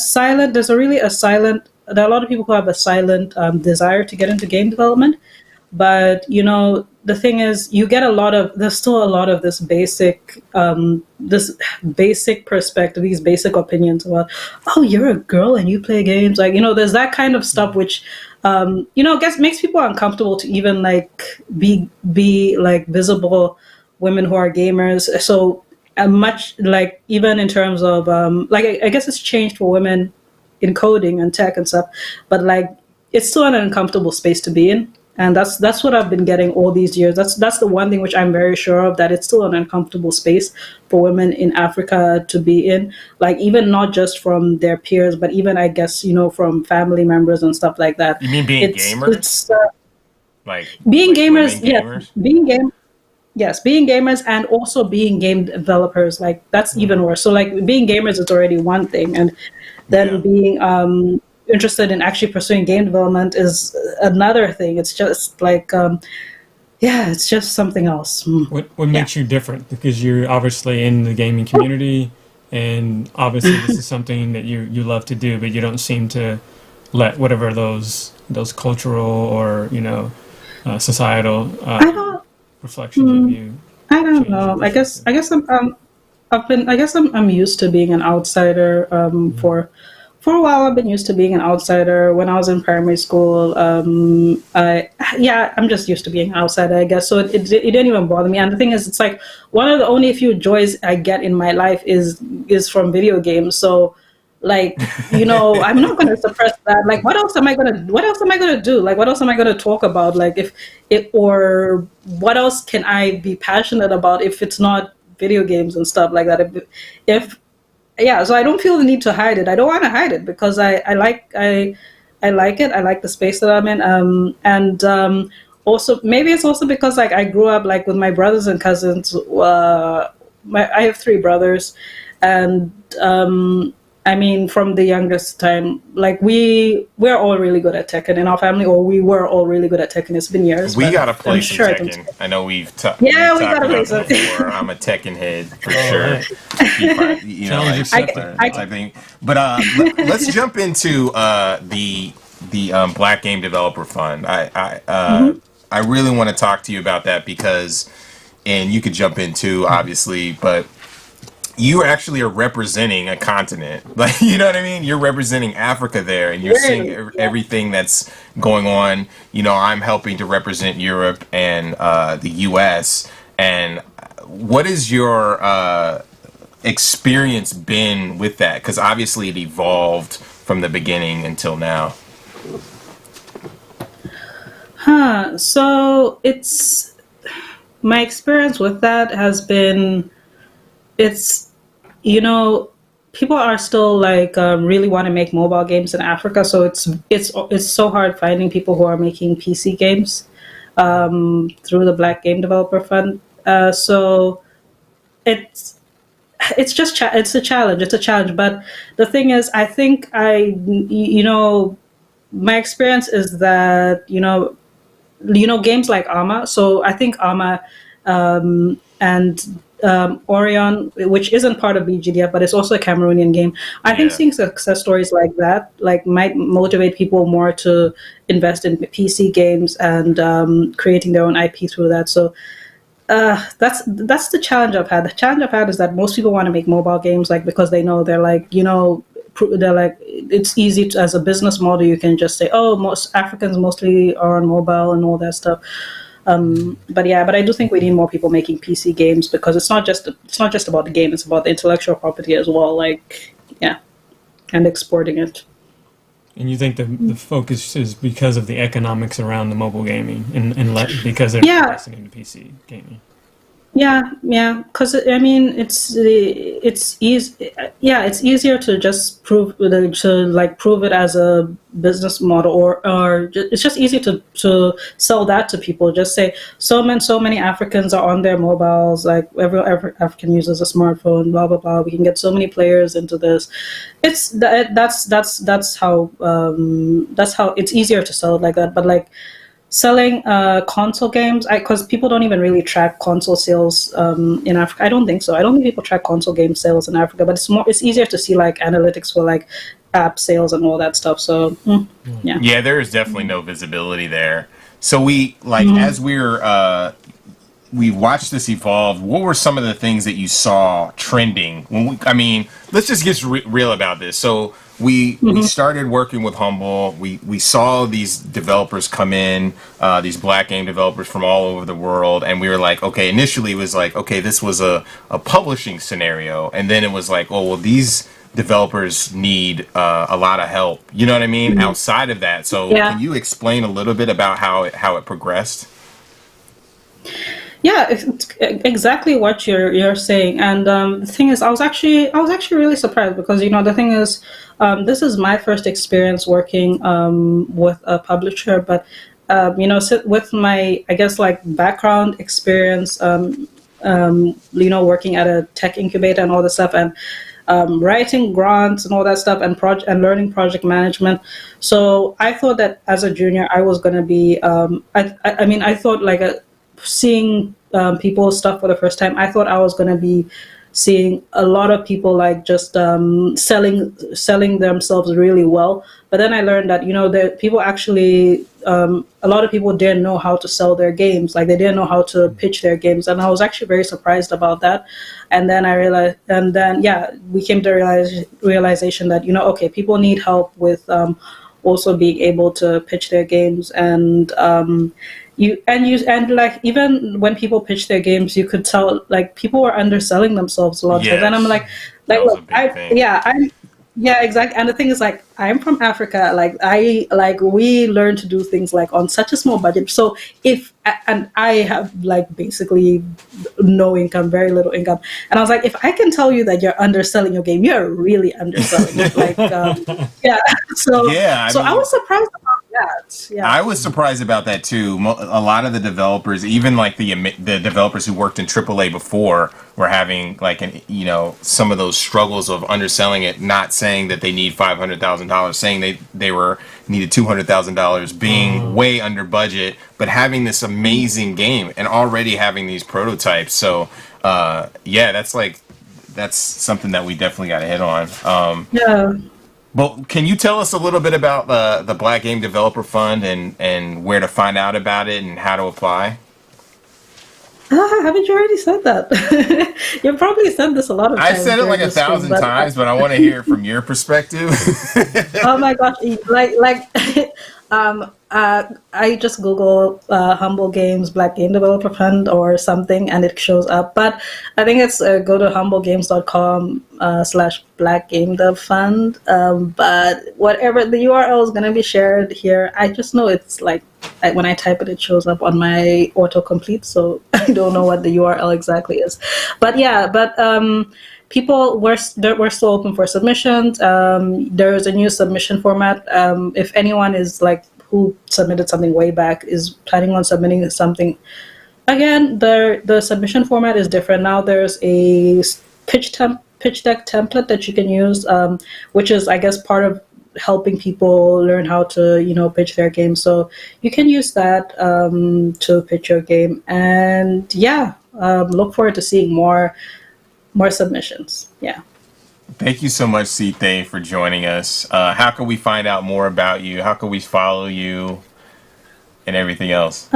a lot of people who have a silent desire to get into game development. But, you know, the thing is, there's still a lot of this basic perspective, these basic opinions about, oh, you're a girl and you play games. Like, you know, there's that kind of stuff which, makes people uncomfortable to even like be like visible women who are gamers. So much like even in terms of I guess it's changed for women in coding and tech and stuff, but like it's still an uncomfortable space to be in. And that's what I've been getting all these years. That's the one thing which I'm very sure of, that it's still an uncomfortable space for women in Africa to be in. Like even not just from their peers, but even I guess, you know, from family members and stuff like that. You mean being gamers? Being gamers, yes, being gamers and also being game developers. Like that's even worse. So like being gamers is already one thing, and then being interested in actually pursuing game development is another thing. It's just like it's just something else. What makes you different? Because you're obviously in the gaming community, and obviously this is something that you love to do, but you don't seem to let whatever those cultural or, you know, societal reflections of you. I don't know. I guess I'm used to being an outsider for a while. I've been used to being an outsider. When I was in primary school, I'm just used to being an outsider, I guess. So it didn't even bother me. And the thing is, it's like one of the only few joys I get in my life is from video games. So, like, you know, I'm not going to suppress that. Like, what else am I going to do? Like, what else am I going to talk about? Like, or what else can I be passionate about if it's not video games and stuff like that? So I don't feel the need to hide it. I don't want to hide it because I like it. I like the space that I'm in. also maybe it's also because like I grew up like with my brothers and cousins. I have three brothers, and I mean, from the youngest time, like we're all really good at Tekken in our family, or we were all really good at Tekken. It's been years. We but gotta play I'm some sure Tekken. I know we've we we've talked gotta play about some. that before. I'm a Tekken head for sure. You know, Challenge like, accepted. I think. But let's jump into the Black Game Developer Fund. I really want to talk to you about that because, and you could jump into obviously, but you actually are representing a continent. Like, you know what I mean? You're representing Africa there, and you're seeing everything that's going on. You know, I'm helping to represent Europe and the U.S. And what is your experience been with that? Because obviously it evolved from the beginning until now. So it's my experience with that has been, it's, you know, people are still like really want to make mobile games in Africa, so it's so hard finding people who are making PC games through the Black Game Developer Fund. So it's just it's a challenge. It's a challenge, but the thing is, I think my experience is that games like Arma. So I think Arma and Orion, which isn't part of BGDF, but it's also a Cameroonian game. I think seeing success stories like that might motivate people more to invest in PC games and creating their own IP through that. So that's the challenge I've had. The challenge I've had is that most people want to make mobile games, because they know it's easy to, as a business model, you can just say, oh, most Africans mostly are on mobile and all that stuff. But I do think we need more people making PC games, because it's not just about the game, it's about the intellectual property as well, and exporting it. And you think the focus is because of the economics around the mobile gaming and because they're investing in the PC gaming? Yeah, because I mean, it's easy. Yeah, it's easier to just prove it as a business model, or it's just easier to sell that to people. Just say so many Africans are on their mobiles. Like every African uses a smartphone. Blah blah blah. We can get so many players into this. That's how it's easier to sell it like that. But selling console games, because people don't even really track console sales in Africa. I don't think so. I don't think people track console game sales in Africa, but it's easier to see analytics for app sales and all that stuff. So yeah, there is definitely no visibility there. So we as we watched this evolve, what were some of the things that you saw trending? Let's just get real about this. So we started working with Humble. We saw these developers come in, these Black game developers from all over the world, and we were like, okay, initially it was like, okay, this was a publishing scenario, and then it was like, oh, well, these developers need a lot of help. You know what I mean? Outside of that. So can you explain a little bit about how it progressed? Yeah, it's exactly what you're saying. And the thing is, I was actually really surprised, because the thing is, this is my first experience working with a publisher, but with my background experience, working at a tech incubator and all this stuff, and writing grants and all that stuff, and learning project management. So I thought that as a junior, I was going to be. I thought seeing people's stuff for the first time, I thought I was going to be seeing a lot of people just selling themselves really well. But then I learned that that people actually a lot of people didn't know how to sell their games. They didn't know how to pitch their games, and I was actually very surprised about that. And then I realized, we came to realization that okay, people need help with also being able to pitch their games, and even when people pitch their games, you could tell people were underselling themselves a lot. Yes. And I'm exactly. And the thing is, I'm from Africa. We learn to do things on such a small budget. So I have basically no income, very little income. And I was like, if I can tell you that you're underselling your game, you're really underselling it. So I was surprised about that. Yeah. I was surprised about that too. A lot of the developers, even like the developers who worked in AAA before, were having like some of those struggles of underselling it, not saying that they need $500,000, saying they needed $200,000, being way under budget, but having this amazing game and already having these prototypes. So that's something that we definitely got to hit on. Yeah. But can you tell us a little bit about the Black Game Developer Fund and where to find out about it and how to apply? Haven't you already said that? You've probably said this a lot of times. I said it like 1,000 times, but I want to hear it from your perspective. Oh my gosh! I just Google Humble Games Black Game Developer Fund or something, and it shows up. But I think it's go to humblegames.com /Black Game Dev Fund. But whatever the URL is going to be shared here, I just know it's like when I type it, it shows up on my autocomplete, so I don't know what the URL exactly is. But people, we're still open for submissions. There's a new submission format. If anyone is like who submitted something way back is planning on submitting something again, the submission format is different now. There's a pitch deck template that you can use, which is, I guess, part of helping people learn how to pitch their game. So you can use that to pitch your game, and look forward to seeing more submissions. Yeah. Thank you so much, Sithe, for joining us. How can we find out more about you? How can we follow you and everything else?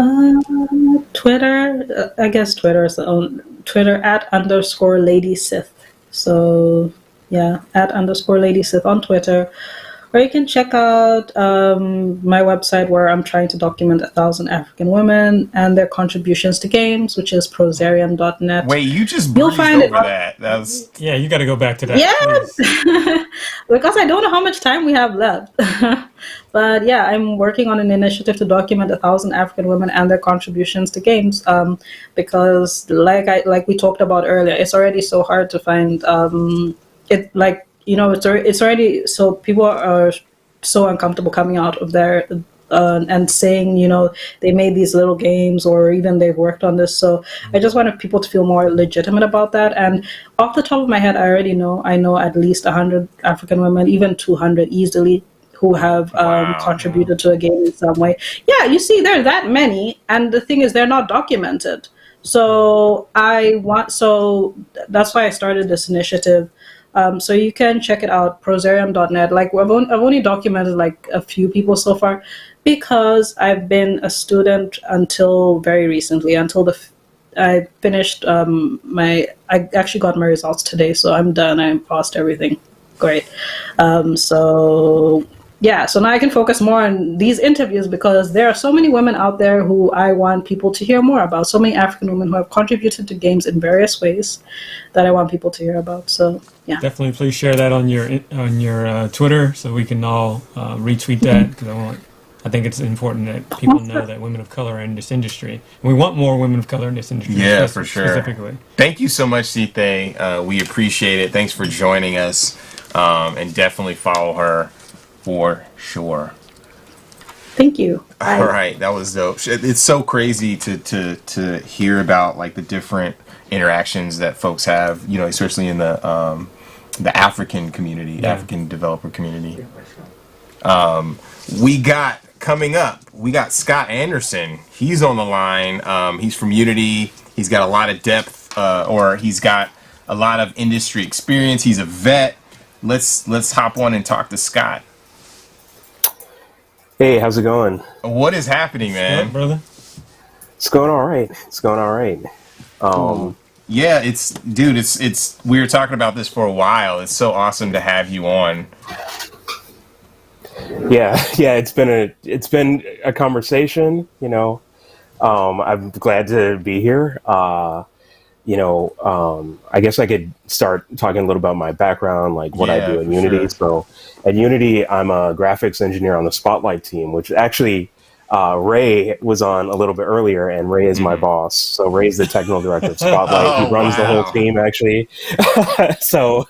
Twitter, I guess Twitter is the own Twitter @_LadySith. So yeah, @_LadySith on Twitter. Or you can check out my website where I'm trying to document 1,000 African women and their contributions to games, which is prosarium.net. Wait, you just breezed over that. That was... Yeah, you got to go back to that. Yes, because I don't know how much time we have left. But yeah, I'm working on an initiative to document 1,000 African women and their contributions to games. Because like we talked about earlier, it's already so hard to find it's already, so people are so uncomfortable coming out of their and saying they made these little games or even they've worked on this. So I just wanted people to feel more legitimate about that. And off the top of my head, I know at least 100 African women, even 200 easily, who have contributed to a game in some way. Yeah, you see, there are that many, and the thing is, they're not documented. So that's why I started this initiative. So you can check it out, prosarium.net. Like I've only documented like a few people so far because I've been a student until very recently, I finished I actually got my results today, so I'm done. I passed everything. Great. So now I can focus more on these interviews because there are so many women out there who I want people to hear more about. So many African women who have contributed to games in various ways that I want people to hear about. So yeah, definitely please share that on your Twitter so we can all retweet that, because I think it's important that people know that women of color are in this industry. And we want more women of color in this industry. Yeah, for sure. Specifically. Thank you so much, Sithe. We appreciate it. Thanks for joining us, and definitely follow her for sure. Thank you. Bye. All right, that was dope. It's so crazy to hear about like the different interactions that folks have, especially in the African community, African developer community. We got coming up. We got Scott Anderson. He's on the line. He's from Unity. He's got a lot of depth, or he's got a lot of industry experience. He's a vet. Let's hop on and talk to Scott. Hey, how's it going? What is happening, man? What, brother? It's going all right. Yeah, it's we were talking about this for a while. It's so awesome to have you on. Yeah, it's been a conversation, I'm glad to be here. I guess I could start talking a little about my background, like what I do in Unity. Sure. So at Unity, I'm a graphics engineer on the Spotlight team, which actually Ray was on a little bit earlier, and Ray is my boss. So Ray's the technical director of Spotlight. He runs the whole team, actually. So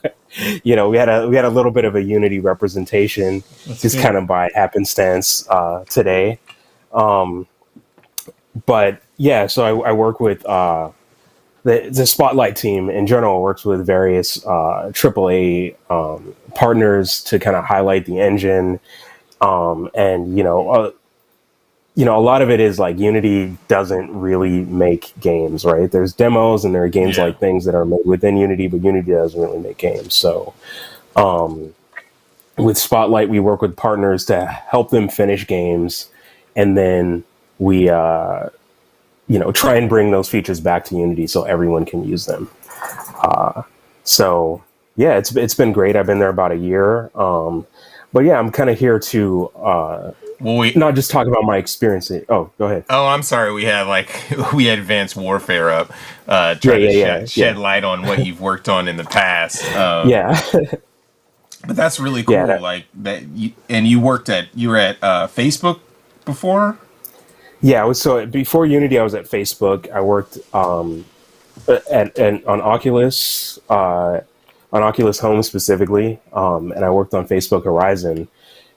we had a little bit of a Unity representation, just kind of by happenstance today. But yeah, so I work with the Spotlight team in general works with various AAA partners to kind of highlight the engine, and a lot of it is like Unity doesn't really make games, right? There's demos and there are games like things that are made within Unity, but Unity doesn't really make games. So with Spotlight, we work with partners to help them finish games, and then we try and bring those features back to Unity so everyone can use them. So yeah, it's been great. I've been there about a year. But yeah, I'm kind of here to not just talk about my experience. Oh, go ahead. Oh, I'm sorry. We had Advanced Warfare up, trying to shed light on what you've worked on in the past. But that's really cool. Yeah, like that, you were at Facebook before. Yeah, so before Unity, I was at Facebook. I worked on Oculus, on Oculus Home specifically, and I worked on Facebook Horizon.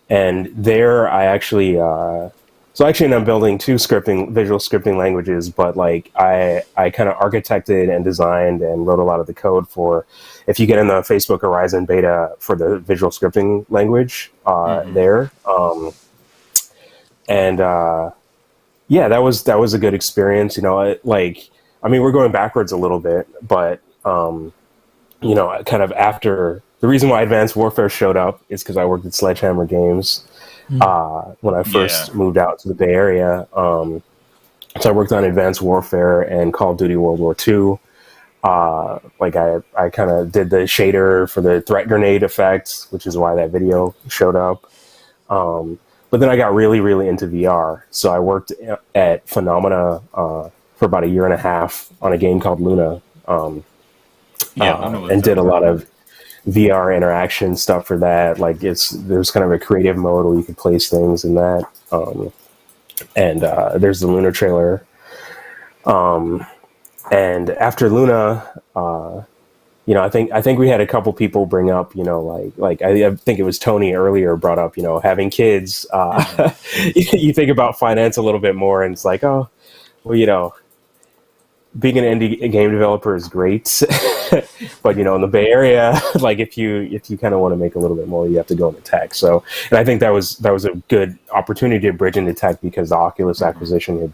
And there, I actually, so I actually ended up building two visual scripting languages. But like, I kind of architected and designed and wrote a lot of the code for. If you get in the Facebook Horizon beta for the visual scripting language there, yeah, that was a good experience. We're going backwards a little bit, but kind of after the reason why Advanced Warfare showed up is because I worked at Sledgehammer Games when I first moved out to the Bay Area. So I worked on Advanced Warfare and Call of Duty World War II. I kind of did the shader for the threat grenade effects, which is why that video showed up. But then I got really, really into VR. So I worked at Phenomena for about a year and a half on a game called Luna. And did a lot of VR interaction stuff for that. Like there's kind of a creative mode where you could place things in that. There's the Luna trailer. And after Luna, I think we had a couple people bring up, I think it was Tony earlier brought up, having kids. You think about finance a little bit more, and it's like, oh, well, being an indie game developer is great, but in the Bay Area, like if you kind of want to make a little bit more, you have to go into tech. So, and I think that was a good opportunity to bridge into tech because the Oculus acquisition had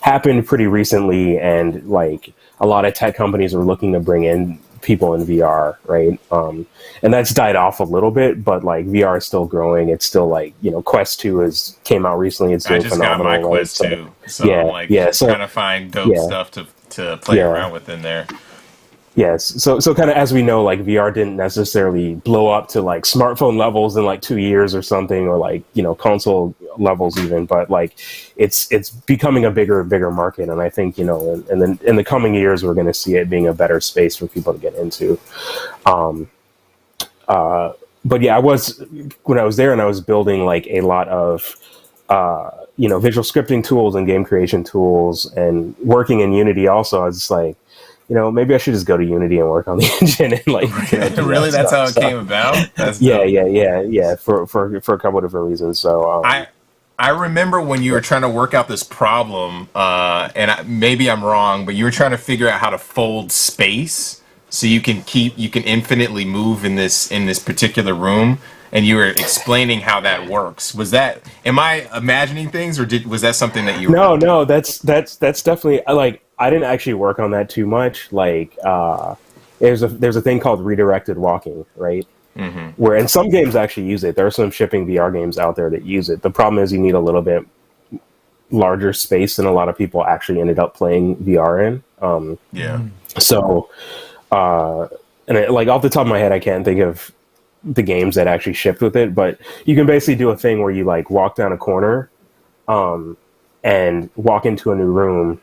happened pretty recently, and like a lot of tech companies were looking to bring in people in VR, right? And that's died off a little bit, but like VR is still growing. It's still like, Quest 2 came out recently. It's doing phenomenal. I just got my Quest 2, so I'm trying to find dope stuff to play around with in there. Yes. So kind of as we know, like VR didn't necessarily blow up to like smartphone levels in like 2 years or something, or like, console levels even, but like it's becoming a bigger and bigger market. And I think, and then in the coming years, we're going to see it being a better space for people to get into. But yeah, when I was there and I was building like a lot of, visual scripting tools and game creation tools and working in Unity also, I was just like, maybe I should just go to Unity and work on the engine and like. Really, that's how it came about. That's yeah. For a couple of different reasons. So I remember when you were trying to work out this problem, and maybe I'm wrong, but you were trying to figure out how to fold space so you can infinitely move in this particular room, and you were explaining how that works. Am I imagining things, or was that something that you were? No, that's definitely like. I didn't actually work on that too much. Like, there's a thing called redirected walking, right? Mm-hmm. Where, and some games actually use it. There are some shipping VR games out there that use it. The problem is you need a little bit larger space than a lot of people actually ended up playing VR in. So, like off the top of my head, I can't think of the games that actually shipped with it, but you can basically do a thing where you like walk down a corner, and walk into a new room.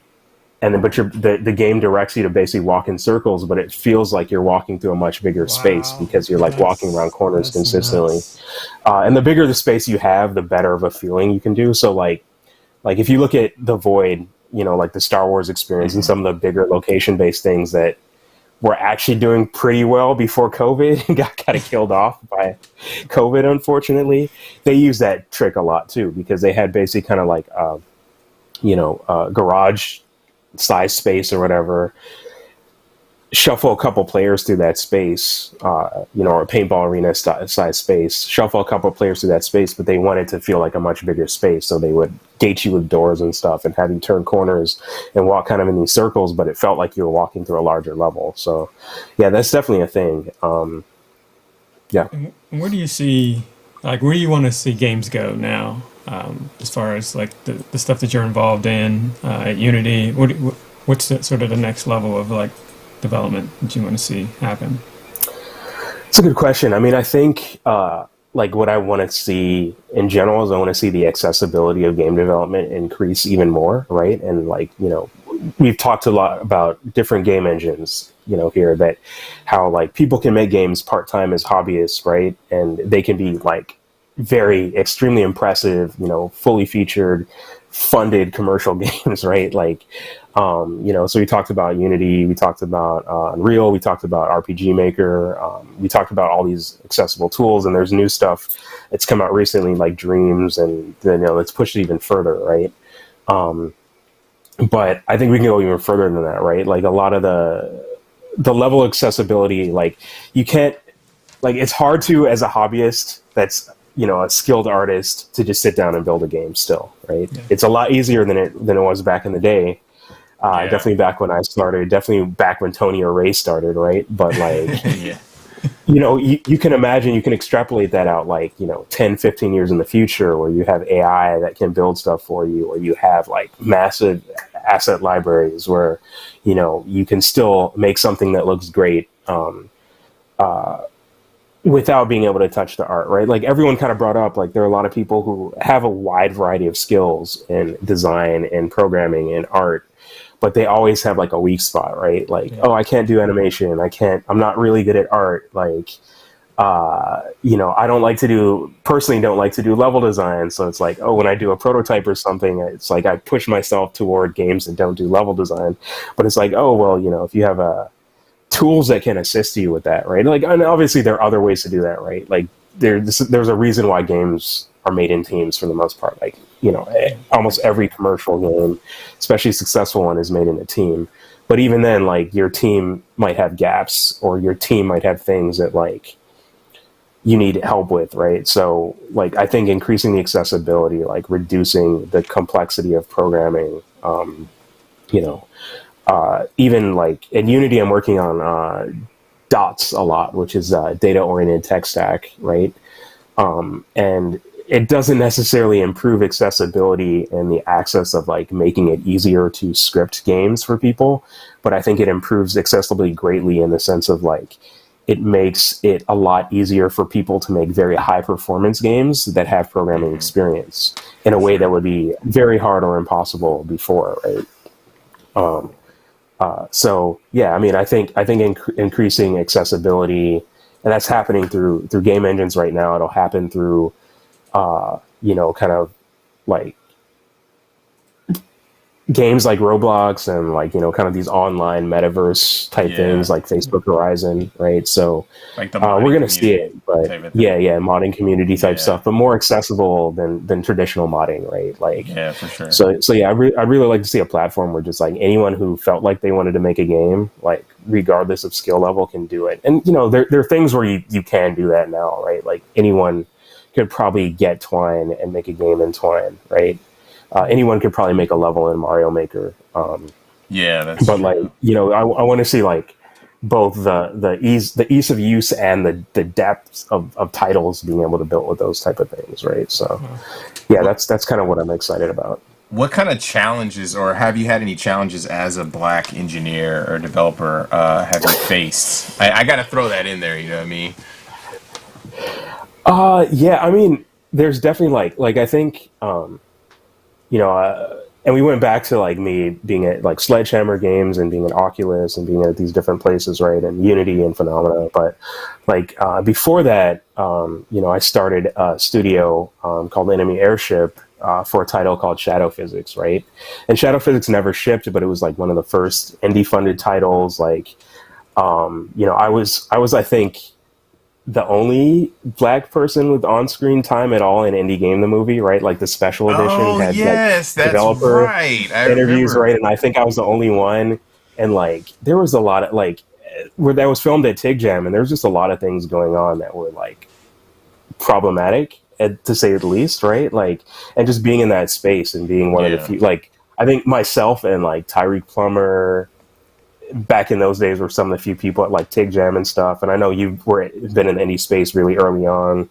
And then, but the game directs you to basically walk in circles, but it feels like you're walking through a much bigger space because you're like walking around corners consistently. And the bigger the space you have, the better of a feeling you can do. So like if you look at The Void, like the Star Wars experience and some of the bigger location-based things that were actually doing pretty well before COVID and got kind of killed off by COVID, unfortunately. They use that trick a lot too, because they had basically kind of like, garage size space or whatever, shuffle a couple players through that space, or a paintball arena size space, shuffle a couple players through that space, but they wanted to feel like a much bigger space. So they would gate you with doors and stuff and have you turn corners and walk kind of in these circles, but it felt like you were walking through a larger level. So yeah, that's definitely a thing. Yeah. And where do you see, like, where do you want to see games go now? As far as like the stuff that you're involved in at Unity, what's sort of the next level of like development that you want to see happen? It's a good question. I mean, I think like what I want to see in general is I want to see the accessibility of game development increase even more, right? And like, we've talked a lot about different game engines, here, that how like people can make games part-time as hobbyists, right? And they can be like very extremely impressive, fully featured, funded commercial games, right? Like, so we talked about Unity, we talked about Unreal, we talked about RPG Maker, we talked about all these accessible tools, and there's new stuff that's come out recently like Dreams, and let's push it even further, right? But I think we can go even further than that, right? Like a lot of the level of accessibility, like you can't, like it's hard to, as a hobbyist that's a skilled artist, to just sit down and build a game still, right? Yeah. It's a lot easier than it was back in the day. Definitely back when I started, definitely back when Tony or Ray started, right? But like, you can imagine, you can extrapolate that out like, 10, 15 years in the future, where you have AI that can build stuff for you, or you have like massive asset libraries where, you can still make something that looks great, without being able to touch the art, right? Like everyone kind of brought up, like there are a lot of people who have a wide variety of skills in design and programming and art, but they always have like a weak spot, right? Like, oh, I can't do animation. I'm not really good at art. Like, I don't like to do level design. So it's like, oh, when I do a prototype or something, it's like I push myself toward games and don't do level design. But it's like, oh, well, if you have tools that can assist you with that, right? Like, and obviously there are other ways to do that, right? Like there's a reason why games are made in teams for the most part. Like, almost every commercial game, especially a successful one, is made in a team. But even then, like your team might have gaps, or your team might have things that like you need help with, right? So like, I think increasing the accessibility, like reducing the complexity of programming, even like in Unity, I'm working on DOTS a lot, which is data-oriented tech stack, right? And it doesn't necessarily improve accessibility and the access of like making it easier to script games for people, but I think it improves accessibility greatly in the sense of like, it makes it a lot easier for people to make very high performance games that have programming experience in a way that would be very hard or impossible before, right? So yeah, I mean, I think increasing accessibility, and that's happening through game engines right now. It'll happen through, kind of like games like Roblox and like, kind of these online metaverse type things like Facebook Horizon, right? So like we're going to see it, but modding community type stuff, but more accessible than traditional modding, right? Like, yeah, for sure. So yeah, I'd really like to see a platform where just like anyone who felt like they wanted to make a game, like regardless of skill level, can do it. And, there are things where you can do that now, right? Like anyone could probably get Twine and make a game in Twine, right? Anyone could probably make a level in Mario Maker. That's but true. Like, I want to see like both the ease of use and the depth of titles being able to build with those type of things, right? So yeah, that's kind of what I'm excited about. What kind of challenges, or have you had any challenges as a Black engineer or developer have you faced? I got to throw that in there, you know what I mean? Yeah, I mean, there's definitely like I think, and we went back to like me being at like Sledgehammer Games and being at Oculus and being at these different places, right? And Unity and Phenomena. But like before that, I started a studio called Enemy Airship for a title called Shadow Physics, right? And Shadow Physics never shipped, but it was like one of the first indie funded titles. Like I was I think the only black person with on-screen time at all in Indie Game the Movie, right? Like the special edition had yes, like that's developer right. I interviews, remember. right? And I think I was the only one. And like there was a lot of like where that was filmed at Tig Jam, and there was just a lot of things going on that were like problematic, to say the least, right? Like, and just being in that space and being one of the few, like I think myself and like Tyreek Plummer back in those days were some of the few people at like Tig Jam and stuff. And I know you were been in any space really early on,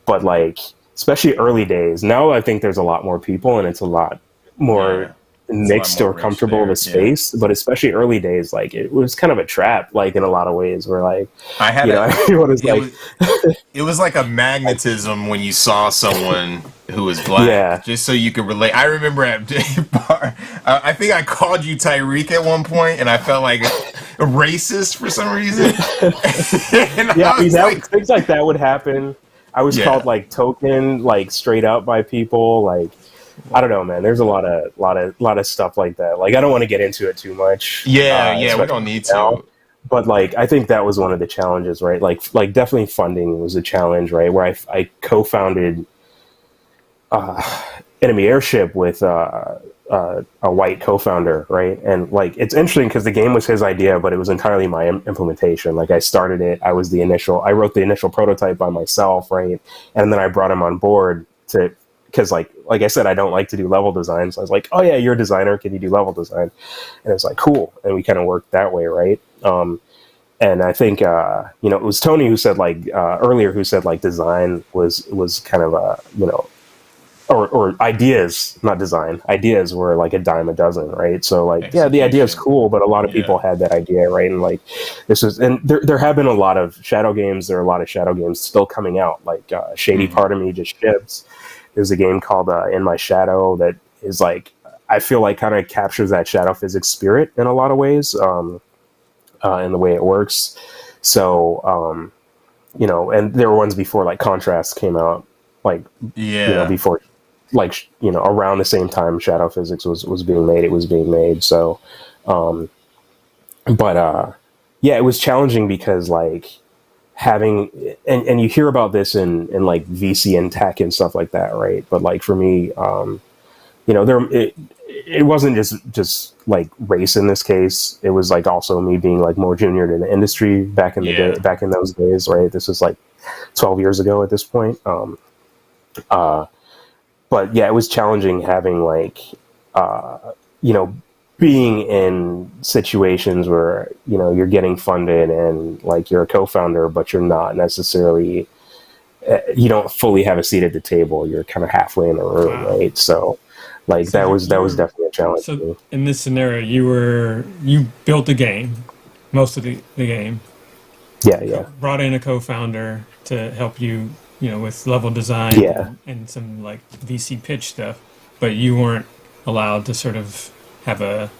but like especially early days. Now I think there's a lot more people and it's a lot more mixed or comfortable with space. But especially early days, like it was kind of a trap, like in a lot of ways. Where like I had everyone is like, it was like a magnetism when you saw someone who was black, just so you could relate. I remember at bar, I think I called you Tyreek at one point, and I felt like a racist for some reason. Things like that would happen. I was called like token, like straight up by people. Like I don't know, man. There's a lot of stuff like that. Like I don't want to get into it too much. We don't need to. But like I think that was one of the challenges, right? Like definitely funding was a challenge, right? Where I co-founded Enemy Airship with a white co-founder, right? And like it's interesting because the game was his idea, but it was entirely my implementation. Like I started it, I wrote the initial prototype by myself, right? And then I brought him on board because like I said, I don't like to do level design. So I was like, oh yeah, you're a designer, can you do level design? And it's like, cool. And we kind of worked that way, right? And I think it was Tony who said like earlier who said like design was kind of or ideas, not design. Ideas were like a dime a dozen, right? So like, the idea is cool, but a lot of people had that idea, right? And like, there have been a lot of shadow games. There are a lot of shadow games still coming out. Like Shady Part of Me just ships. There's a game called In My Shadow that is like, I feel like kind of captures that shadow physics spirit in a lot of ways, in the way it works. So, and there were ones before like Contrast came out, like, before, like, around the same time Shadow Physics was being made. It was being made. So, it was challenging because like having, and you hear about this in like VC and tech and stuff like that, right? But like for me, it wasn't just like race in this case. It was like also me being like more junior to the industry back in the day, back in those days, right? This was like 12 years ago at this point. But yeah, it was challenging having like, being in situations where, you're getting funded and like you're a co-founder, but you're not necessarily, you don't fully have a seat at the table. You're kind of halfway in the room, right? So like that was definitely a challenge. So in this scenario, you built the game, most of the game. Yeah. Brought in a co-founder to help you, with level design and some like VC pitch stuff, but you weren't allowed to sort of have a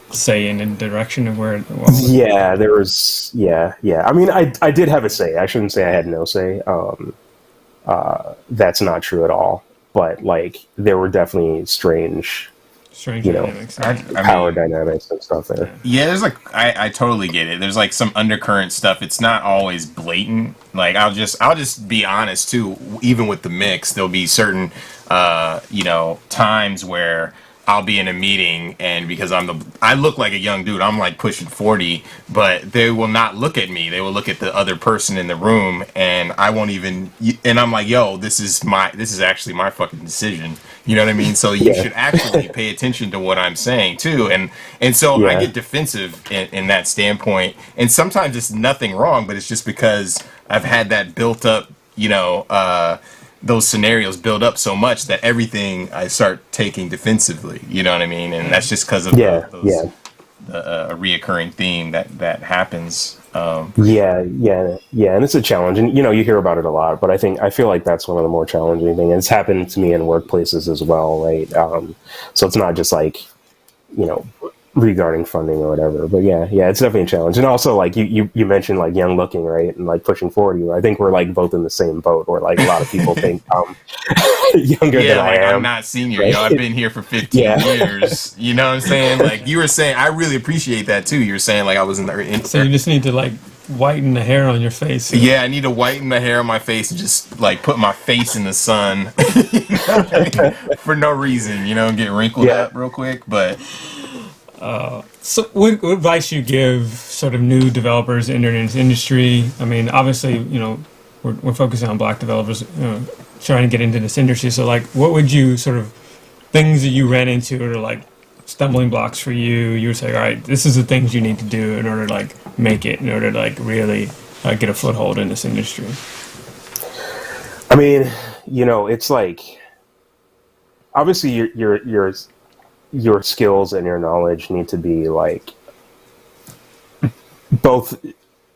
say in the direction of where it was. Yeah, there was. Yeah. I mean, I did have a say. I shouldn't say I had no say. That's not true at all. But like, there were definitely strange dynamics. Power dynamics and stuff there. Yeah, there's like I totally get it. There's like some undercurrent stuff. It's not always blatant. Like I'll just be honest too. Even with the mix, there'll be certain times where I'll be in a meeting and because I look like a young dude, I'm like pushing 40, but they will not look at me. They will look at the other person in the room and I won't even, and I'm like, yo, this is actually my fucking decision. You know what I mean? So you should actually pay attention to what I'm saying too. And so I get defensive in that standpoint. And sometimes it's nothing wrong, but it's just because I've had that built up, those scenarios build up so much that everything I start taking defensively, you know what I mean? And that's just because of a reoccurring theme that happens. And it's a challenge, and you hear about it a lot. But I feel like that's one of the more challenging things. It's happened to me in workplaces as well, right? So it's not just like regarding funding or whatever. But yeah, it's definitely a challenge. And also, like you mentioned, like young looking, right, and like pushing 40. I think we're like both in the same boat, or like a lot of people think younger than I am. I'm not senior, right? yo. I've been here for 15 years. You know what I'm saying? Like you were saying, I really appreciate that too. You're saying like I was in the. So you just need to like whiten the hair on your face. Yeah, I need to whiten the hair on my face and just like put my face in the sun for no reason, and get wrinkled up real quick. But so what advice you give sort of new developers entering this industry? I mean, obviously, we're focusing on Black developers trying to get into this industry. So like, what would you sort of things that you ran into or like stumbling blocks for you? You would say, all right, this is the things you need to do in order to like make it, in order to like really get a foothold in this industry. I mean, it's like obviously your skills and your knowledge need to be like both.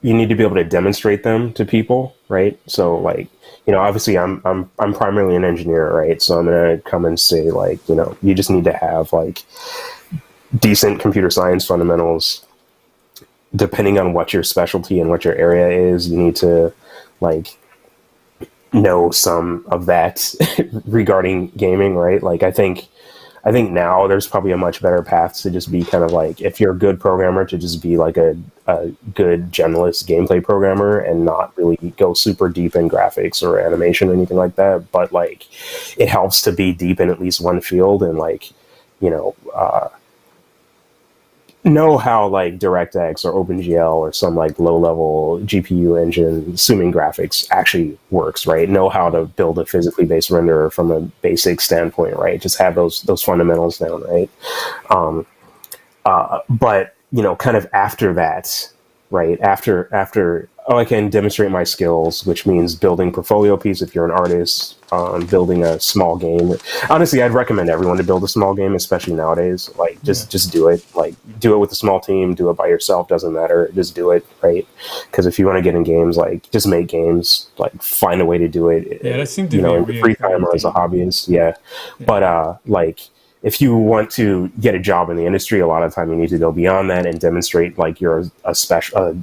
You need to be able to demonstrate them to people, right? So like, obviously I'm primarily an engineer, right? So I'm gonna come and say like, you just need to have like decent computer science fundamentals. Depending on what your specialty and what your area is, you need to like know some of that regarding gaming, right? Like I think now there's probably a much better path to just be kind of like, if you're a good programmer, to just be like a good generalist gameplay programmer and not really go super deep in graphics or animation or anything like that. But like, it helps to be deep in at least one field and like, know how like DirectX or OpenGL or some like low level GPU engine, assuming graphics actually works, right? Know how to build a physically based renderer from a basic standpoint, right? Just have those fundamentals down, right? But kind of after that, right? After I can demonstrate my skills, which means building portfolio piece if you're an artist, building a small game. Honestly, I'd recommend everyone to build a small game, especially nowadays. Like just do it. Like do it with a small team, do it by yourself, doesn't matter. Just do it, right? Because if you want to get in games, like just make games, like find a way to do it. Yeah, that seemed to be in your free time or as a hobbyist. Yeah. But like, if you want to get a job in the industry, a lot of time you need to go beyond that and demonstrate like you're a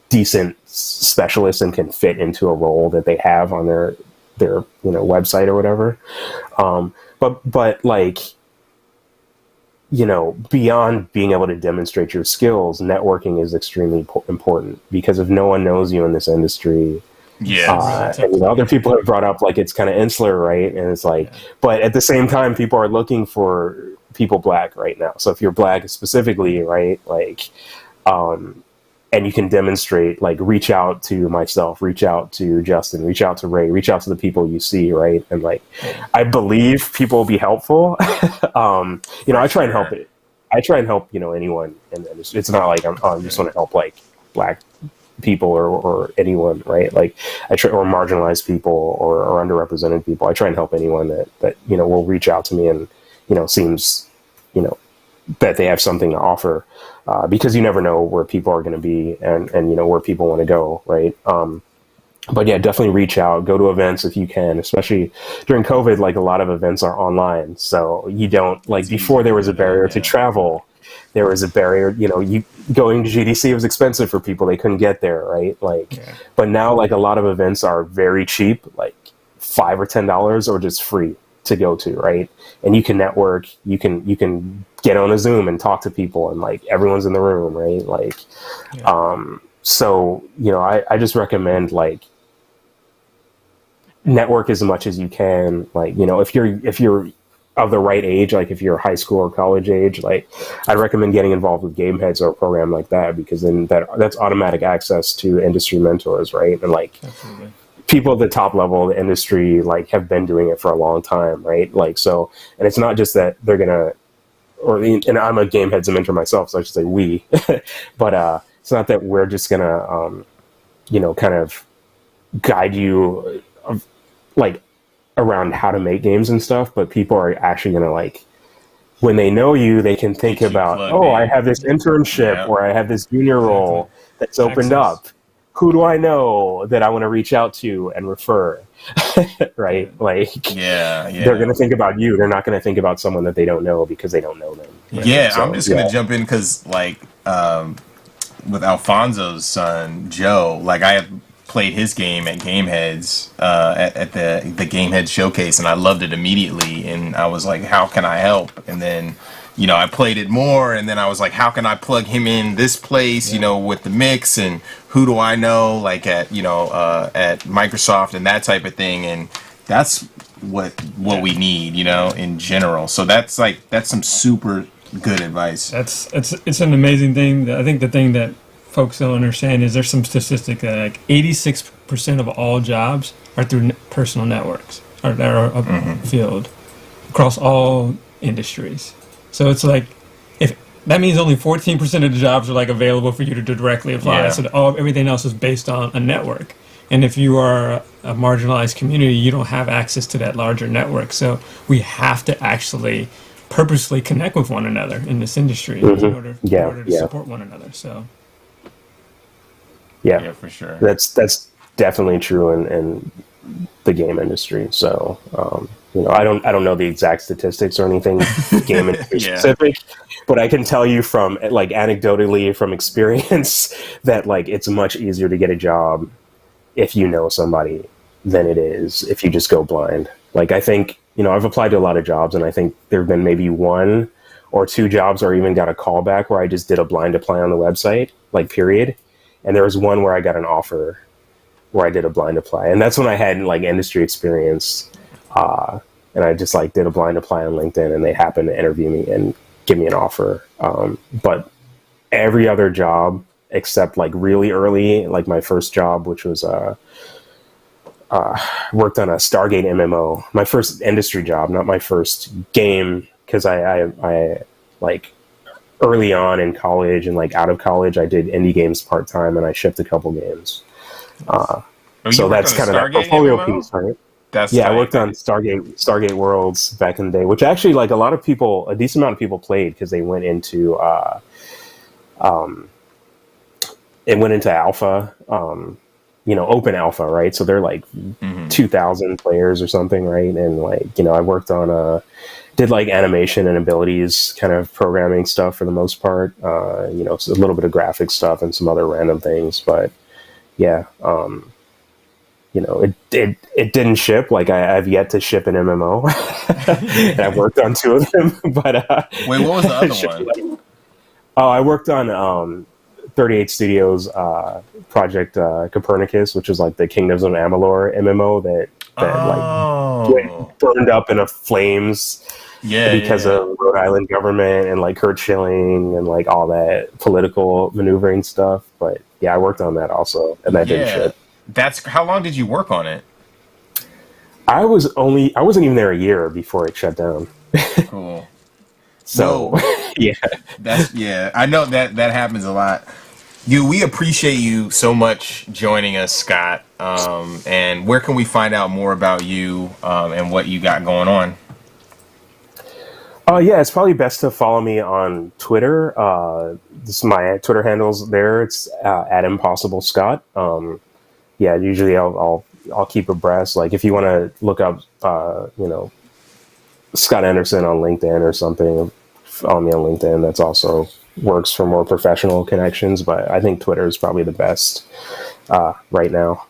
decent specialist and can fit into a role that they have on their website or whatever. But like, beyond being able to demonstrate your skills, networking is extremely important, because if no one knows you in this industry, and other people have brought up like it's kind of insular, right? And it's like, but at the same time, people are looking for people Black right now. So if you're Black specifically, right, like, and you can demonstrate, like, reach out to myself, reach out to Justin, reach out to Ray, reach out to the people you see, right? And like, I believe people will be helpful. I try and help it. I try and help, anyone, and it's not like I just want to help like Black people or anyone, right? Like I try, or marginalized people or underrepresented people. I try and help anyone that will reach out to me and seems that they have something to offer, because you never know where people are going to be and where people want to go, right? But yeah, definitely reach out, go to events if you can, especially during COVID. Like a lot of events are online, so you don't like before there was a barrier to travel. There was a barrier, you going to GDC was expensive for people. They couldn't get there, right? Like, but now like a lot of events are very cheap, like $5 or $10 or just free to go to, right? And you can network, you can get on a Zoom and talk to people and like everyone's in the room, right? Like, so, I just recommend like network as much as you can. Like, if you're of the right age, like if you're high school or college age, like I'd recommend getting involved with Gameheads or a program like that, because then that's automatic access to industry mentors, right? And like people at the top level of the industry like have been doing it for a long time, right? Like, so, and it's not just that they're gonna, and I'm a Gameheads mentor myself, so I should say we, but it's not that we're just gonna kind of guide you like around how to make games and stuff, but people are actually going to like, when they know you, they can think about, I have this internship or I have this junior role that's opened up. who do I know that I want to reach out to and refer? Right? Like, they're going to think about you. They're not going to think about someone that they don't know because they don't know them. Right? Yeah, So, I'm just going to jump in because, like, with Alfonso's son, Joe, like, I have played his game at Gameheads, at the Gameheads showcase, and I loved it immediately, and I was like, how can I help? And then, you know, I played it more, and then I was like, how can I plug him in this place, you know, with the mix, and who do I know, like, at, you know, at Microsoft and that type of thing, and that's what we need, you know, in general. So that's some super good advice. It's an amazing thing. I think the thing that folks don't understand is there's some statistic that like 86% of all jobs are through personal networks that are filled across all industries. So it's like, if that means only 14% of the jobs are like available for you to directly apply. So everything else is based on a network. And if you are a marginalized community, you don't have access to that larger network. So we have to actually purposely connect with one another in this industry in order to support one another. So yeah, for sure. That's definitely true in the game industry. So you know, I don't know the exact statistics or anything game industry specific, but I can tell you from like anecdotally from experience that like it's much easier to get a job if you know somebody than it is if you just go blind. Like, I think, you know, I've applied to a lot of jobs, and I think there have been maybe 1 or 2 jobs or even got a call back where I just did a blind apply on the website, like, period. And there was one where I got an offer where I did a blind apply. And that's when I had like industry experience. And I just like did a blind apply on LinkedIn, and they happened to interview me and give me an offer. But every other job except like really early, like my first job, which was worked on a Stargate MMO, my first industry job, not my first game, because I like early on in college and like out of college, I did indie games part-time, and I shipped a couple games. So that's kind of that portfolio piece, right? I worked on Stargate Worlds back in the day, which actually like a decent amount of people played because they went into alpha, you know, open alpha, right? So they're like 2,000 players or something, right? And like, you know, I worked on did like animation and abilities kind of programming stuff for the most part, you know, so a little bit of graphic stuff and some other random things, but yeah, you know, it didn't ship. Like I've yet to ship an MMO, and I've worked on 2 of them. But wait, what was the other one? I worked on 38 Studios Project Copernicus, which is like the Kingdoms of Amalur MMO that like burned up in flames because of Rhode Island government and like Kurt Schilling and like all that political maneuvering stuff. But yeah, I worked on that also, and that didn't ship. How long did you work on it? I wasn't even there a year before it shut down. Cool. So yeah, I know that happens a lot. We appreciate you so much joining us, Scott. And where can we find out more about you and what you got going on? Yeah, it's probably best to follow me on Twitter. This is my Twitter handles there. It's at Impossible Scott. Yeah, usually I'll keep abreast. Like if you want to look up, you know, Scott Anderson on LinkedIn or something, follow me on LinkedIn. That's also works for more professional connections, but I think Twitter is probably the best right now.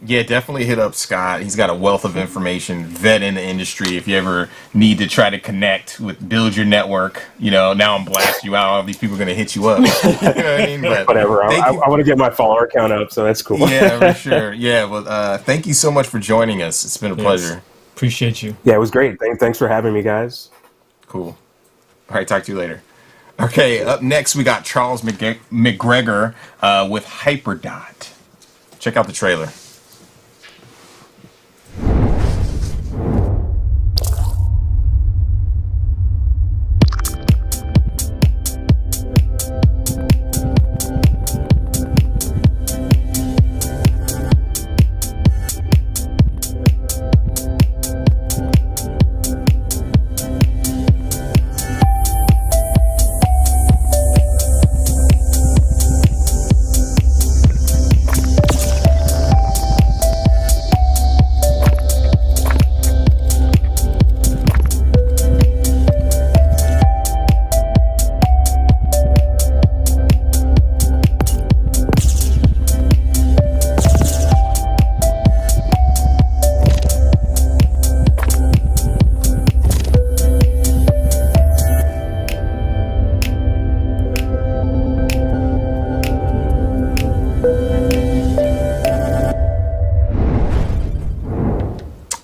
Yeah, definitely hit up Scott. He's got a wealth of information, vet in the industry. If you ever need to try to connect build your network, you know, now I'm blasting you out. All these people are going to hit you up. You know what I mean? But whatever. I want to get my follower count up, so that's cool. Yeah, for sure. Yeah, well, thank you so much for joining us. It's been a pleasure. Appreciate you. Yeah, it was great. Thanks for having me, guys. Cool. All right, talk to you later. Okay, up next we got Charles McGregor with Hyperdot. Check out the trailer.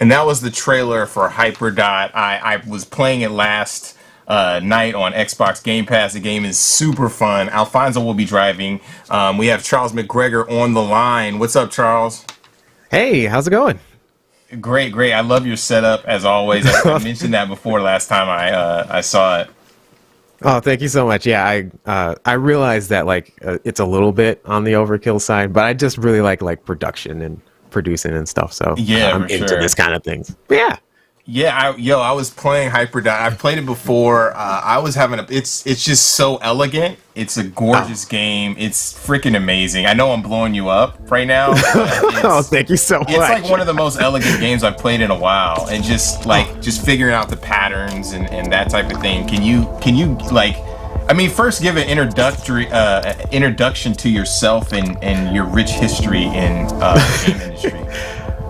And that was the trailer for Hyperdot. I was playing it last night on Xbox Game Pass. The game is super fun. Alfonso will be driving. We have Charles McGregor on the line. What's up, Charles? Hey, how's it going? Great. I love your setup as always. I mentioned that before last time I saw it. Oh, thank you so much. Yeah, I realized that it's a little bit on the overkill side, but I just really like production and producing and stuff. So yeah, I'm into this kind of things. But yeah. Yeah, I was playing Hyperdot. I've played it before. I was having it's just so elegant. It's a gorgeous game. It's freaking amazing. I know I'm blowing you up right now. Oh, thank you so much. It's like one of the most elegant games I've played in a while, and just figuring out the patterns and that type of thing. Can you first give an introduction to yourself and your rich history in the game industry.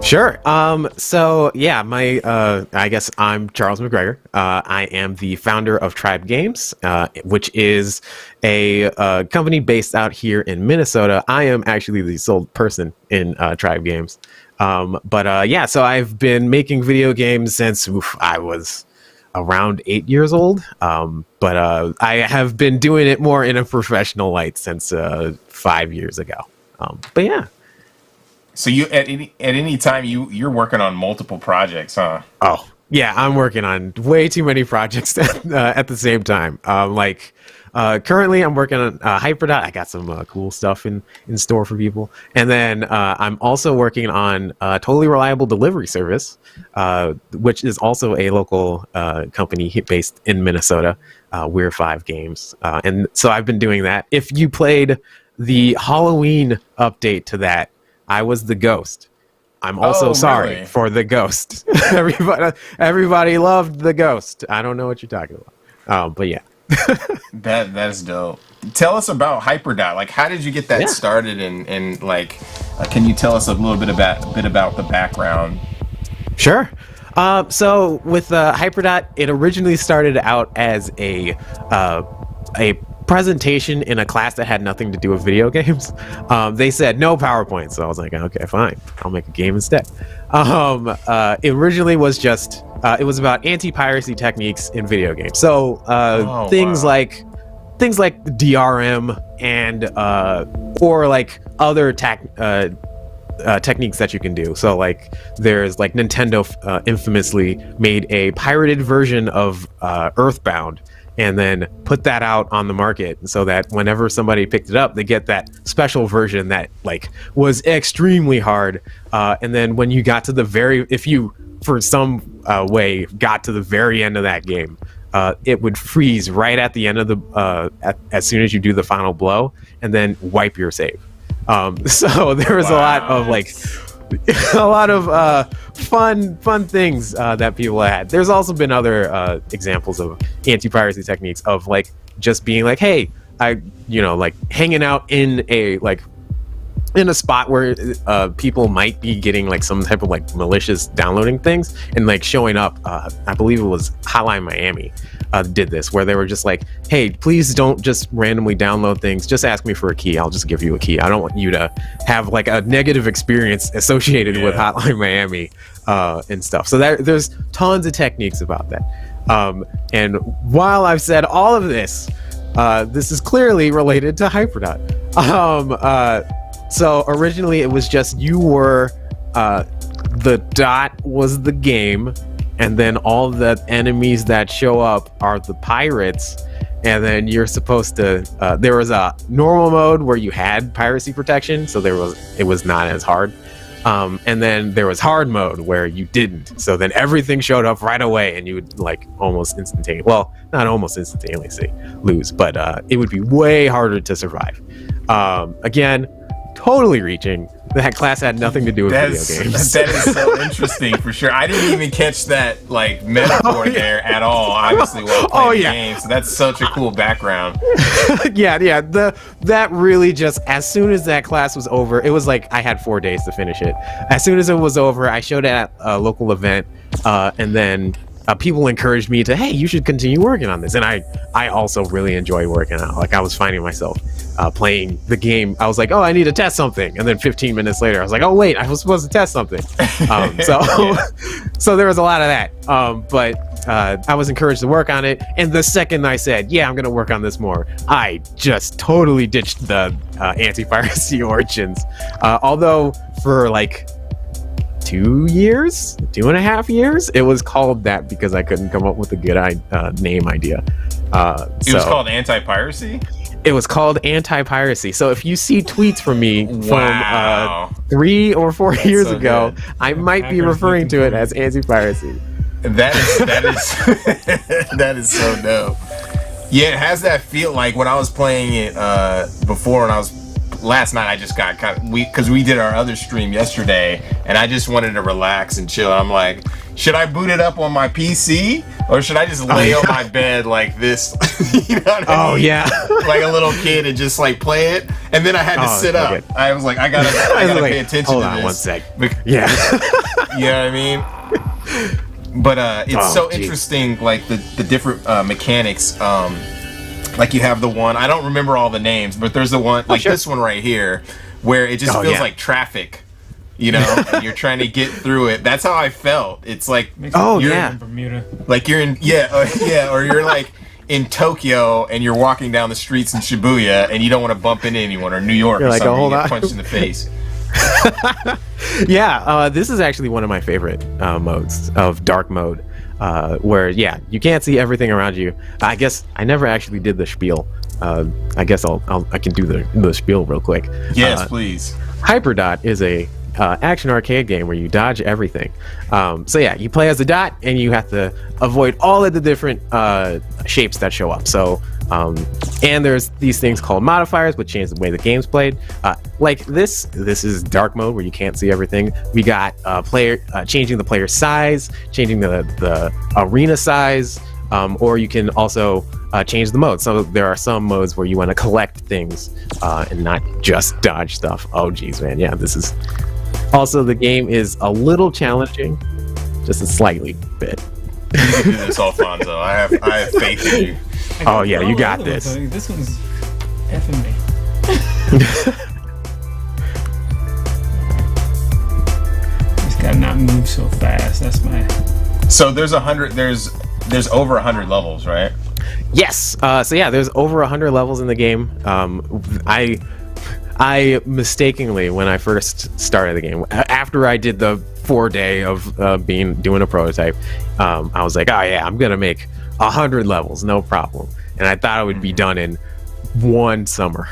Sure. So yeah, I guess I'm Charles McGregor. I am the founder of Tribe Games, which is a company based out here in Minnesota. I am actually the sole person in Tribe Games. Yeah, so I've been making video games since I was around 8 years old. I have been doing it more in a professional light since 5 years ago. But yeah. So you at any time you're working on multiple projects, huh? Oh yeah, I'm working on way too many projects at the same time. Currently I'm working on Hyperdot. I got some cool stuff in store for people, and then I'm also working on Totally Reliable Delivery Service, which is also a local company based in Minnesota. We're 5 Games, and so I've been doing that. If you played the Halloween update to that, I was the ghost. I'm also sorry for the ghost. Everybody loved the ghost. I don't know what you're talking about. But yeah. That's dope. Tell us about Hyperdot. Like, how did you get that started? And can you tell us a little bit about the background? Sure. So with Hyperdot, it originally started out as a presentation in a class that had nothing to do with video games. They said no PowerPoint, so I was like, okay, fine, I'll make a game instead. It originally was just it was about anti-piracy techniques in video games. So things like DRM and or like other techniques that you can do. So there's Nintendo infamously made a pirated version of Earthbound and then put that out on the market so that whenever somebody picked it up, they get that special version that was extremely hard. And then when you got to if you for some way got to the very end of that game, it would freeze right at the end of as soon as you do the final blow, and then wipe your save. So there was a lot of fun things that people had. There's also been other examples of anti-piracy techniques of just being hey, hanging out in a spot where people might be getting some type of malicious downloading things and showing up. I believe it was Hotline Miami did this, where they were just hey, please don't just randomly download things, just ask me for a key, I'll just give you a key. I don't want you to have a negative experience associated with Hotline Miami and stuff. So there's tons of techniques about that. And while I've said all of this, this is clearly related to Hyperdot. So originally it was just you were the dot was the game, and then all the enemies that show up are the pirates, and then you're supposed to there was a normal mode where you had piracy protection, so it was not as hard, and then there was hard mode where you didn't, so then everything showed up right away and you would almost instantaneously, well, not almost instantaneously lose, but it would be way harder to survive. Again, totally reaching. That class had nothing to do with video games. That is so interesting for sure. I didn't even catch that metaphor there at all, obviously, while playing the game. So that's such a cool background. Yeah. That really just, as soon as that class was over, it was I had 4 days to finish it. As soon as it was over, I showed it at a local event, and then people encouraged me to, hey, you should continue working on this. And I also really enjoy working on it. I was finding myself playing the game. I was like, oh, I need to test something. And then 15 minutes later, I was like, oh, wait, I was supposed to test something. So there was a lot of that. But I was encouraged to work on it. And the second I said, yeah, I'm going to work on this more, I just totally ditched the anti-piracy origins. Although for like 2.5 years, it was called that because I couldn't come up with a good name idea. It was called anti-piracy? It was called anti-piracy. So if you see tweets from me from 3 or 4 years ago, good. I might be referring to it as anti-piracy. That is so dope. Yeah, it has that feel. Like when I was playing it before, last night I just got because we did our other stream yesterday, and I just wanted to relax and chill. I'm like, should I boot it up on my PC or should I just lay on my bed like this? You know what I mean? Yeah, like a little kid and just like play it. And then I had to sit up. Okay. I was like, I gotta pay attention hold to on this. 1 sec. Yeah, you know what I mean? But it's interesting, like the different mechanics. Like you have the one, I don't remember all the names, but there's the one, like this one right here, where it just feels like traffic, you know, and you're trying to get through it. That's how I felt. It's like, you're in Bermuda. Like you're in, or you're like in Tokyo and you're walking down the streets in Shibuya and you don't want to bump into anyone, or New York You're or like, something, hold you get on. punched in the face. This is actually one of my favorite modes of dark mode. Where you can't see everything around you. I guess I never actually did the spiel. I guess I can do the spiel real quick. Yes, please. Hyperdot is a action arcade game where you dodge everything. You play as a dot and you have to avoid all of the different shapes that show up. So and there's these things called modifiers, which change the way the game's played. Like this is dark mode where you can't see everything. We got changing the player size, changing the arena size, or you can also change the mode. So there are some modes where you want to collect things and not just dodge stuff. Oh geez, man, yeah, this is. Also, the game is a little challenging, just a slightly bit. You can do this, Alfonso. I have faith in you. Oh yeah, you got this. This one's effing me. Just gotta not move so fast. That's my. So there's over 100 levels, right? Yes. There's over 100 levels in the game. I mistakenly, when I first started the game, after I did the 4-day of doing a prototype, I was like, oh yeah, I'm gonna make 100 levels, no problem. And I thought I would be done in 1 summer.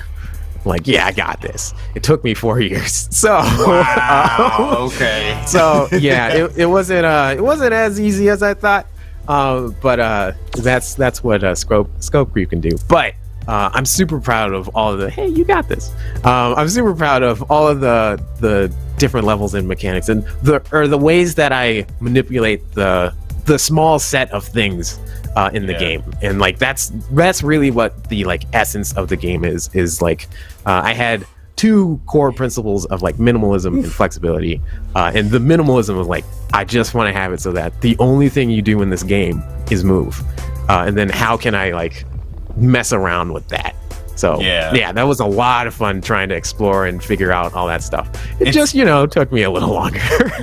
Like, yeah, I got this. It took me 4 years. So wow, okay. So yeah, it wasn't as easy as I thought. But that's what scope creep can do. But I'm super proud of all of the. Hey, you got this. I'm super proud of all of the different levels and mechanics and the ways that I manipulate the small set of things in the game. And like that's really what the like essence of the game is like. I had 2 core principles of like minimalism and flexibility, and the minimalism of like I just want to have it so that the only thing you do in this game is move, and then how can I like mess around with that. So yeah, that was a lot of fun trying to explore and figure out all that stuff. It just took me a little longer.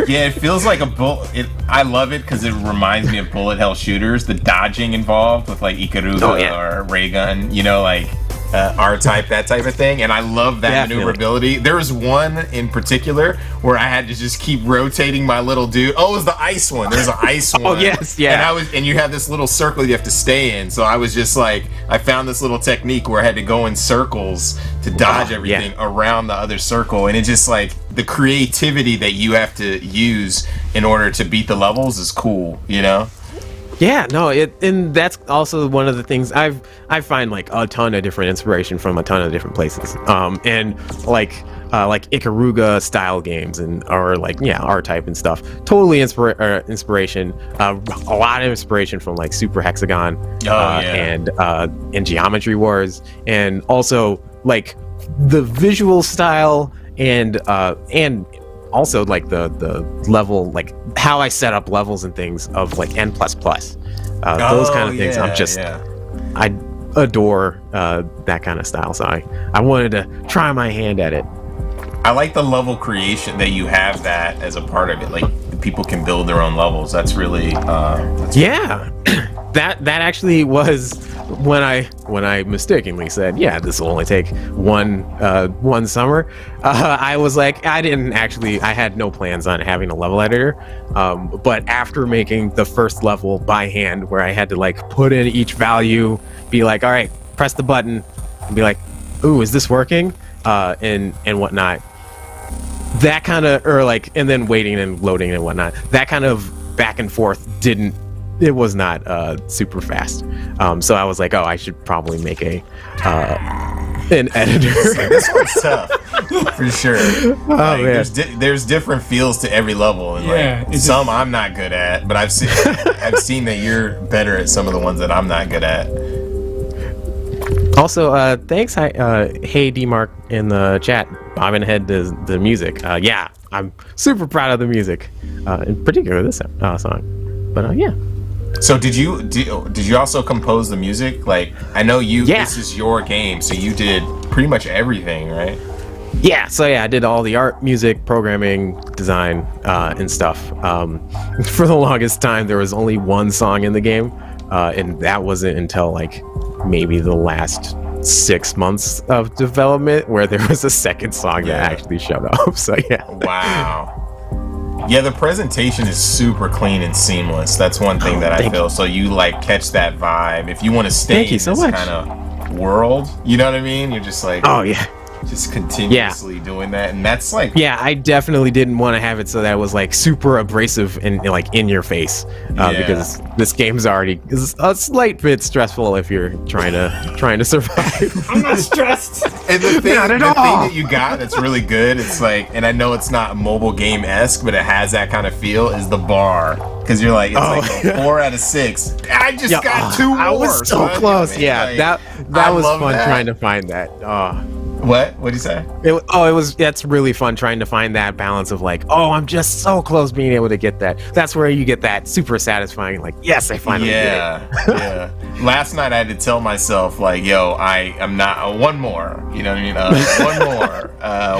Yeah, it feels like a bullet. I love it because it reminds me of bullet hell shooters. The dodging involved with like Ikaruga or ray gun, like R-type, that type of thing. And I love that maneuverability. There was one in particular where I had to just keep rotating my little dude. Oh, it was the ice one. There's an ice one. Oh yes, yeah. And you have this little circle you have to stay in. So I was just like, I found this little technique where I had to go in circles to dodge everything around the other circle. And it's just like the creativity that you have to use in order to beat the levels is cool, Yeah, no, and that's also one of the things I find like a ton of different inspiration from a ton of different places. And like Ikaruga style games or R-type and stuff. Totally inspiration. A lot of inspiration from like Super Hexagon and Geometry Wars, and also like the visual style and also like the level, like how I set up levels and things of like N++. Those kind of things. I adore that kind of style. So I wanted to try my hand at it. I like the level creation that you have that as a part of it. Like people can build their own levels. That's really yeah. that actually was when I mistakenly said, yeah, this will only take one summer. I was like, I had no plans on having a level editor. But after making the first level by hand, where I had to like put in each value, be like, all right, press the button, and be like, ooh, is this working? And whatnot. That kind of, or like, and then waiting and loading and whatnot. That kind of back and forth it was not super fast. So I was like, oh, I should probably make an editor. This one's tough for sure. Like, man. There's different feels to every level, and like some I'm not good at, but I've seen that you're better at some of the ones that I'm not good at. Also, thanks, hey D-Mark in the chat, bobbing ahead to the music. Yeah, I'm super proud of the music, in particular this song. But yeah. So did you also compose the music? Like, I know this is your game, so you did pretty much everything, right? Yeah, so yeah, I did all the art, music, programming, design, and stuff. For the longest time, there was only one song in the game, and that wasn't until like maybe the last 6 months of development where there was a second song that actually showed up. So yeah. Wow. Yeah, the presentation is super clean and seamless. That's one thing that I feel. So you like catch that vibe. If you want to stay in this kind of world, you know what I mean? You're just like, oh yeah, just continuously doing that, and that's like, yeah, I definitely didn't want to have it so that it was like super abrasive and like in your face, because this game's already is a slight bit stressful if you're trying to survive. I'm not stressed. And the thing that you got that's really good, it's like, and I know it's not mobile game-esque, but it has that kind of feel, is the bar. Because you're like, it's like a 4 out of 6. I just got 2 more. I was so close. Yeah, like, that was fun trying to find that. What? What'd you say? That's really fun trying to find that balance of like, oh, I'm just so close being able to get that. That's where you get that super satisfying, like, yes, I finally did it. Yeah. Last night I had to tell myself, like, yo, I'm not, one more. You know what I mean? One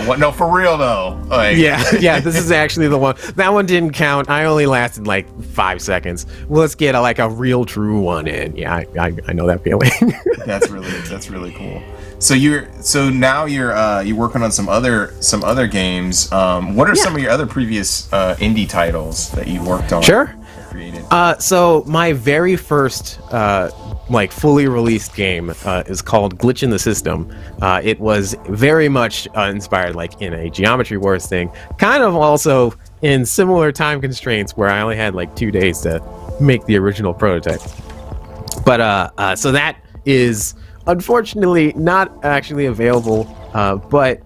more. No, for real though. Like, yeah, this is actually the one. That one didn't count. I only lasted like 5 seconds. Let's get a real true one in. Yeah, I know that feeling. That's really cool. So now you're working on some other games. What are some of your other previous indie titles that you worked on? Sure. Created? So my very first fully released game is called Glitch in the System. It was very much inspired like in a Geometry Wars thing, kind of also in similar time constraints where I only had like 2 days to make the original prototype. But so that is unfortunately not actually available, but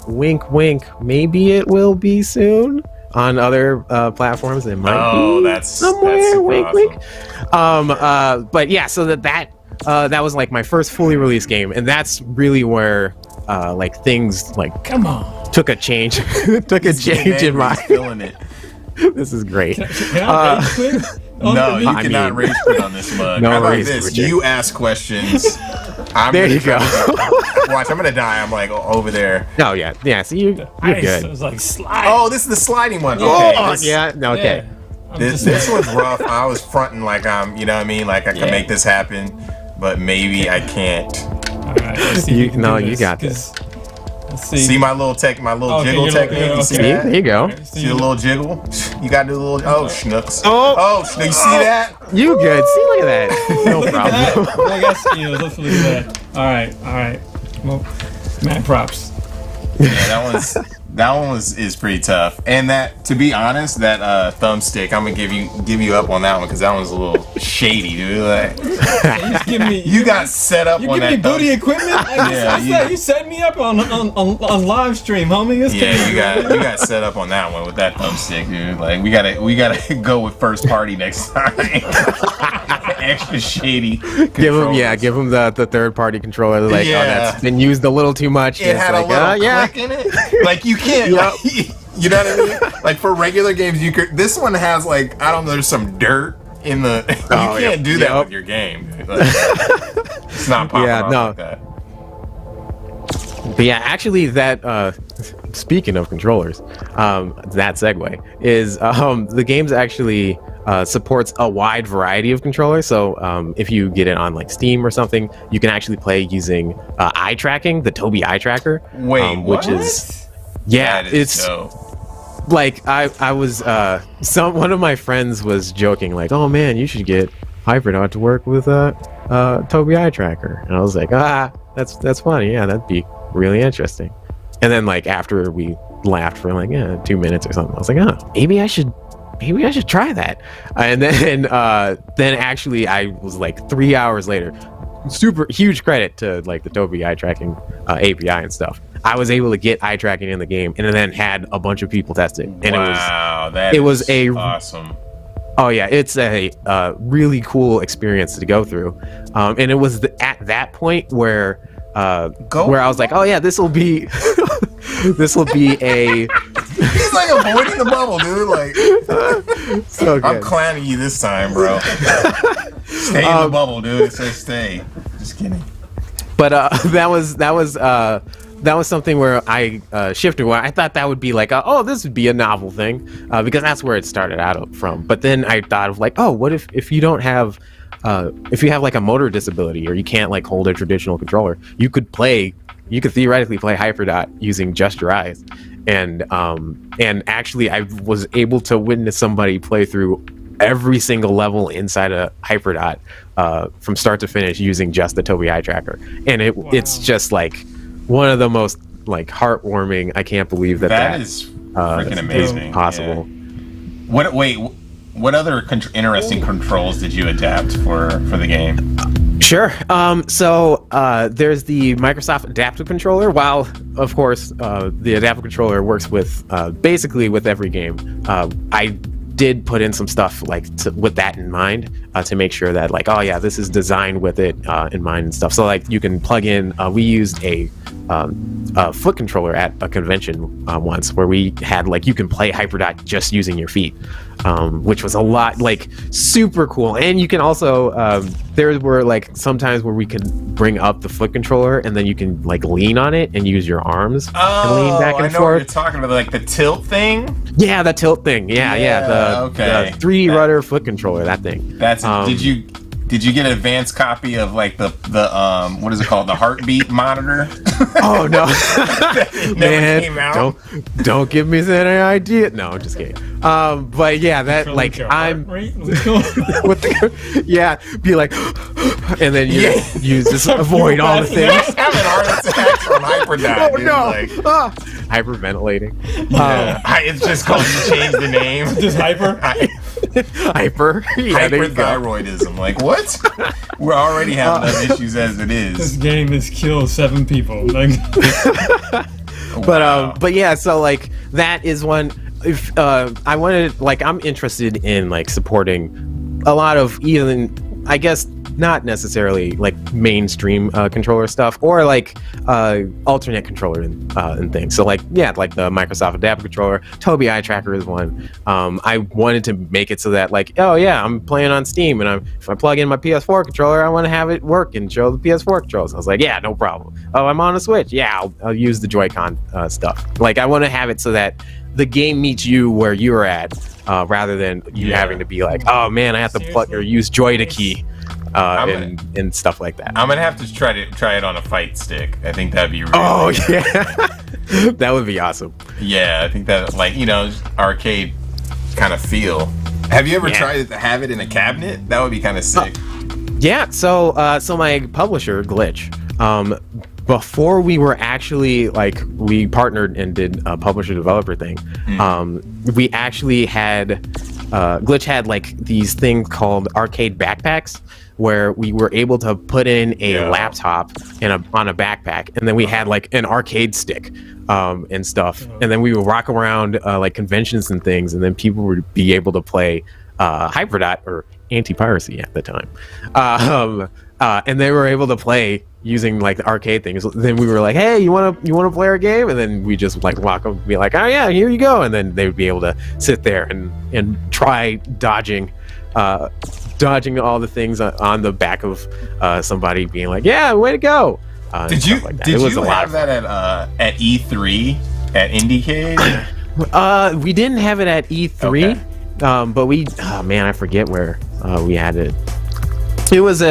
wink wink, maybe it will be soon on other platforms. It might be that's somewhere, wink awesome. wink. But yeah, so that was like my first fully released game, and that's really where like things like took a change in my feeling it. This is great. Can I rage quit? No, you cannot rage quit on this mug. No, how about rage this? quit. You ask questions. There you go. Watch, I'm gonna die. I'm like over there. Oh yeah. So you're good. It was like slide. Oh, this is the sliding one. Oh, Okay. yeah. No, okay. This one's rough. I was fronting like I'm, you know what I mean? Like I can make this happen, but maybe I can't. All right, let's see You got this. Let's see. See my little jiggle technique? You see that? There you go. See the little jiggle? You gotta do a little, schnooks. Oh, you see that? You good. See, look at that. No problem. Well, I got skills. Let's look at that. All right. Well, mad props. Yeah, that one is pretty tough. And that, to be honest, that thumbstick, I'm gonna give you up on that one because that one's a little shady, dude. Like, you got set up on that. You give me booty equipment. You set me up on live stream, homie. You got set up on that one with that thumbstick, dude. Like we gotta go with first party next time. Extra shady. Give him the third party controller. Like, oh, that's been used a little too much. It had like, a little click in it. Like you can't. You know what I mean? Like for regular games, you could. This one has like, I don't know. There's some dirt in the. You can't do that with your game. Like, it's not popping off like that. But yeah, actually, that speaking of controllers, that segue is the game's actually supports a wide variety of controllers. So if you get it on like Steam or something, you can actually play using eye tracking, the Tobii eye tracker. Wait, which is it's dope. Like I was one of my friends was joking like, oh man, you should get Hyperdot to work with Tobii eye tracker, and I was like, that's funny, yeah, that'd be really interesting. And then like after we laughed for like 2 minutes or something, I was like, maybe I should try that. And then actually I was like 3 hours later, super huge credit to like the Tobii eye tracking API and stuff, I was able to get eye tracking in the game, and then had a bunch of people test it, and it was awesome. Oh yeah, it's a really cool experience to go through, and it was at that point where I was like, oh yeah, this will be a. He's like avoiding the bubble, dude. Like, so good. I'm clowning you this time, bro. Stay in the bubble, dude. It says stay. Just kidding. But that was something where I shifted, where I thought that would be like, this would be a novel thing, because that's where it started out from. But then I thought of like, what if you don't have, if you have like a motor disability, or you can't like hold a traditional controller, you could theoretically play Hyperdot using just your eyes. And actually I was able to witness somebody play through every single level inside a Hyperdot from start to finish using just the Tobii eye tracker. And it's just like one of the most like heartwarming. I can't believe that is freaking amazing. Is possible. Yeah. What other interesting controls did you adapt for the game? Sure. So there's the Microsoft Adaptive Controller. While of course the Adaptive Controller works with basically with every game, I did put in some stuff like with that in mind to make sure that like, this is designed with it in mind and stuff. So like you can plug in. We used a foot controller at a convention once, where we had like you can play Hyperdot just using your feet, which was a lot like super cool. And you can also there were like sometimes where we could bring up the foot controller, and then you can like lean on it and use your arms and lean back and I know forth. What you're talking about, like the tilt thing. Yeah, the tilt thing. The 3D rudder foot controller. That thing. That's Did you get an advanced copy of like the what is it called, the heartbeat monitor? Oh no, man! Came out. Don't give me that idea. No, I'm just kidding. But yeah, that like I'm with be like, and then you use this avoid all the things. Have an heart attack from Hyperdot. Oh dude, no! Like, hyperventilating. It's just called, you changed the name. Just hyper. Hyperthyroidism. Like what? We're already having enough issues as it is. This game has killed 7 people. Like, but yeah, so like that is one. If I wanted, like, I'm interested in like supporting a lot of even, I guess, not necessarily like mainstream controller stuff, or like alternate controller and things. So like like the Microsoft Adaptive Controller, Tobii eye tracker is one. I wanted to make it so that like, I'm playing on Steam, and if I plug in my PS4 controller, I want to have it work and show the PS4 controls. I was like, no problem. Oh, I'm on a Switch. I'll use the Joy-Con stuff. Like I want to have it so that the game meets you where you're at, rather than you having to be like, oh man, I have to plug or use Joy to key. And stuff like that. I'm gonna have to try it on a fight stick. I think that'd be really that would be awesome. Yeah, I think that, like, arcade kind of feel. Have you ever tried to have it in a cabinet? That would be kind of sick. So my publisher, Glitch, before we were actually like, we partnered and did a publisher developer thing, we actually had Glitch had like these things called arcade backpacks, where we were able to put in a laptop on a backpack, and then we had like an arcade stick and stuff, and then we would rock around like conventions and things, and then people would be able to play Hyperdot, or anti-piracy at the time, and they were able to play using like the arcade things. Then we were like, hey, you want to play our game? And then we just like walk up and be like, oh yeah, here you go, and then they would be able to sit there and try dodging all the things on the back of somebody being like, yeah, way to go. Did you have that at E3 at IndieCade? We didn't have it at E3, but we. Oh man, I forget where we had it. It was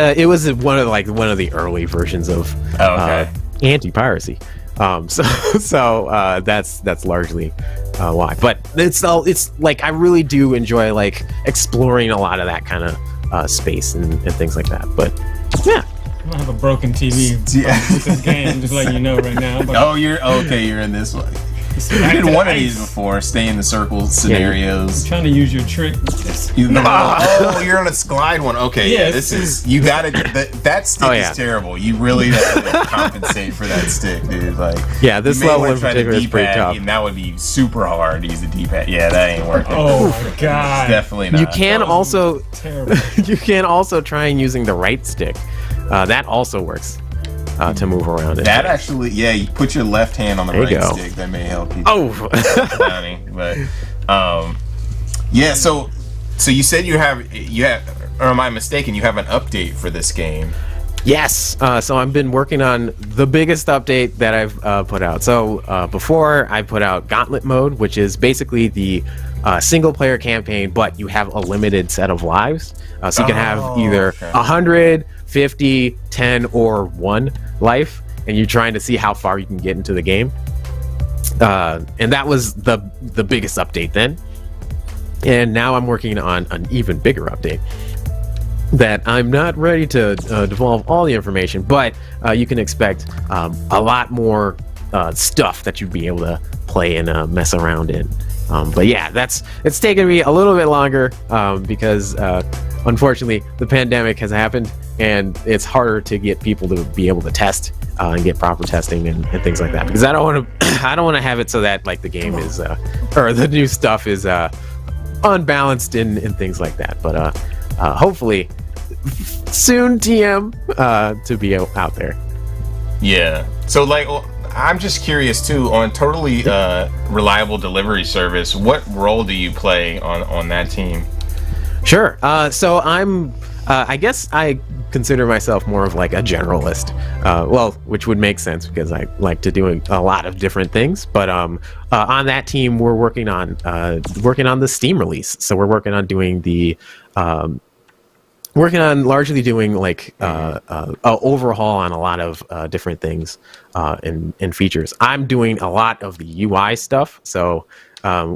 one of the early versions of anti-piracy. So that's largely why. But it's like I really do enjoy like exploring a lot of that kind of space and things like that. But yeah. I have a broken TV with this game, just letting you know right now. But you're in this one. I did one of these before, stay in the circle scenarios. I'm trying to use your trick. You're on a glide one. Okay, yeah, this is, you gotta, that stick is terrible. You really have to compensate for that stick, dude. Like, yeah, this level in particular is pretty tough. And that would be super hard to use the D-pad. Yeah, that ain't working. Oh my god. It's definitely not. You can also try and using the right stick. That also works. To move around it. That actually, yeah, you put your left hand on the right stick. That may help you. But yeah. So you said you have, or am I mistaken? You have an update for this game. Yes. So I've been working on the biggest update that I've put out. So before I put out Gauntlet Mode, which is basically the single player campaign, but you have a limited set of lives. So you can have either 100, 50, 10, or 1 life, and you're trying to see how far you can get into the game. And that was the biggest update then. And now I'm working on an even bigger update that I'm not ready to devolve all the information, but you can expect a lot more stuff that you'd be able to play and mess around in. But yeah, it's taken me a little bit longer because unfortunately the pandemic has happened, and it's harder to get people to be able to test and get proper testing and things like that. Because I don't want to have it so that like the game is or the new stuff is unbalanced and things like that. But hopefully soon TM to be out there. Yeah. So like, I'm just curious too, on Totally Reliable Delivery Service, what role do you play on that team? Sure. So I'm, I guess I consider myself more of like a generalist. Well, which would make sense because I like to do a lot of different things. But on that team, we're working on the Steam release. So we're working on doing the largely doing like a overhaul on a lot of different things and features. I'm doing a lot of the UI stuff. So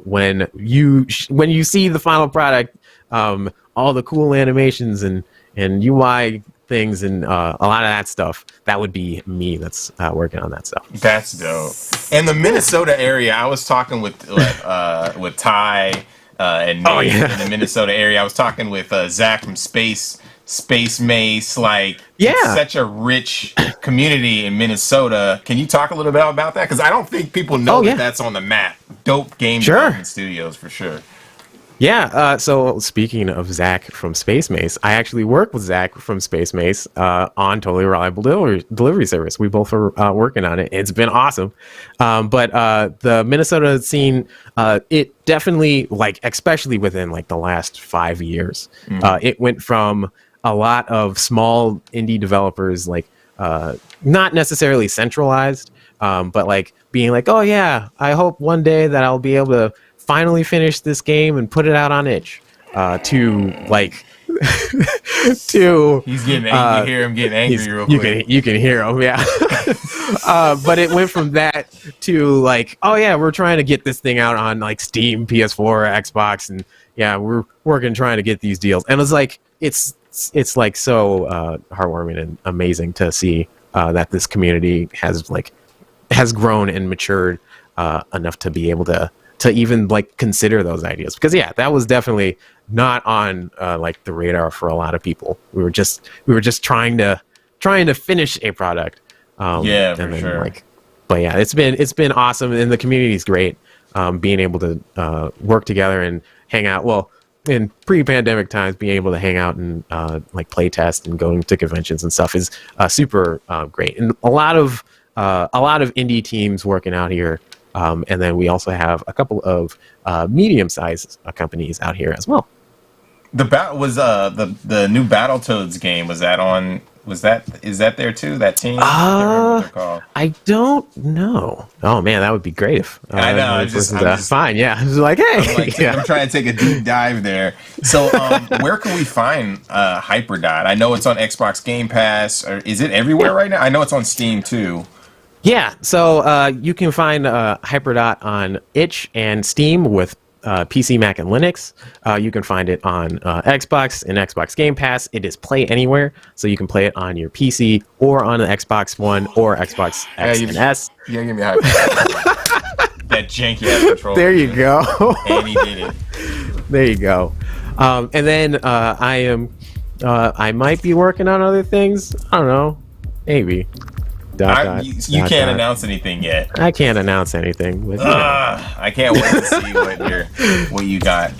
when you see the final product, all the cool animations and UI things and a lot of that stuff, that would be me that's working on that stuff. That's dope. In the Minnesota area, I was talking with Ty and Nate in the Minnesota area. I was talking with Zach from Space Mace. Like, it's such a rich community in Minnesota. Can you talk a little bit about that? Because I don't think people know that that's on the map. Dope game development studios for sure. Yeah, so speaking of Zach from Space Mace, I actually work with Zach from Space Mace on Totally Reliable Delivery Service. We both are working on it. It's been awesome. But the Minnesota scene, it definitely, like, especially within like the last 5 years, it went from a lot of small indie developers, like not necessarily centralized, but like being like, oh yeah, I hope one day that I'll be able to finally finish this game and put it out on itch, to like to he's getting angry. You hear him getting angry real quick. You can hear him, yeah. But it went from that to like, oh yeah, we're trying to get this thing out on like Steam, PS4, Xbox, and yeah, we're working trying to get these deals. And it's like it's like so heartwarming and amazing to see that this community has grown and matured enough to be able to even like consider those ideas, because yeah, that was definitely not on like the radar for a lot of people. We were just trying to finish a product. Yeah, for sure. Like, but yeah, it's been awesome, and the community is great. Being able to work together and hang out. Well, in pre-pandemic times, being able to hang out and like play test and going to conventions and stuff is super great. And a lot of indie teams working out here. And then we also have a couple of medium-sized companies out here as well. The new Battletoads game, was that on is that there too? That team? I can't remember what they're called. I don't know. Oh man, that would be great if I know. I'm just fine. Yeah, I was like, hey, I'm trying to take a deep dive there. So, where can we find Hyperdot? I know it's on Xbox Game Pass. Or is it everywhere right now? I know it's on Steam too. Yeah, so you can find Hyperdot on itch and Steam with PC, Mac, and Linux. You can find it on Xbox and Xbox Game Pass. It is Play Anywhere, so you can play it on your PC or on the Xbox One or Xbox X and S. Yeah, give me a that janky ass controller. There you go. And he did it. There you go. And then I might be working on other things. I don't know. Maybe. You can't announce anything yet. I can't announce anything. But, I can't wait to see what you got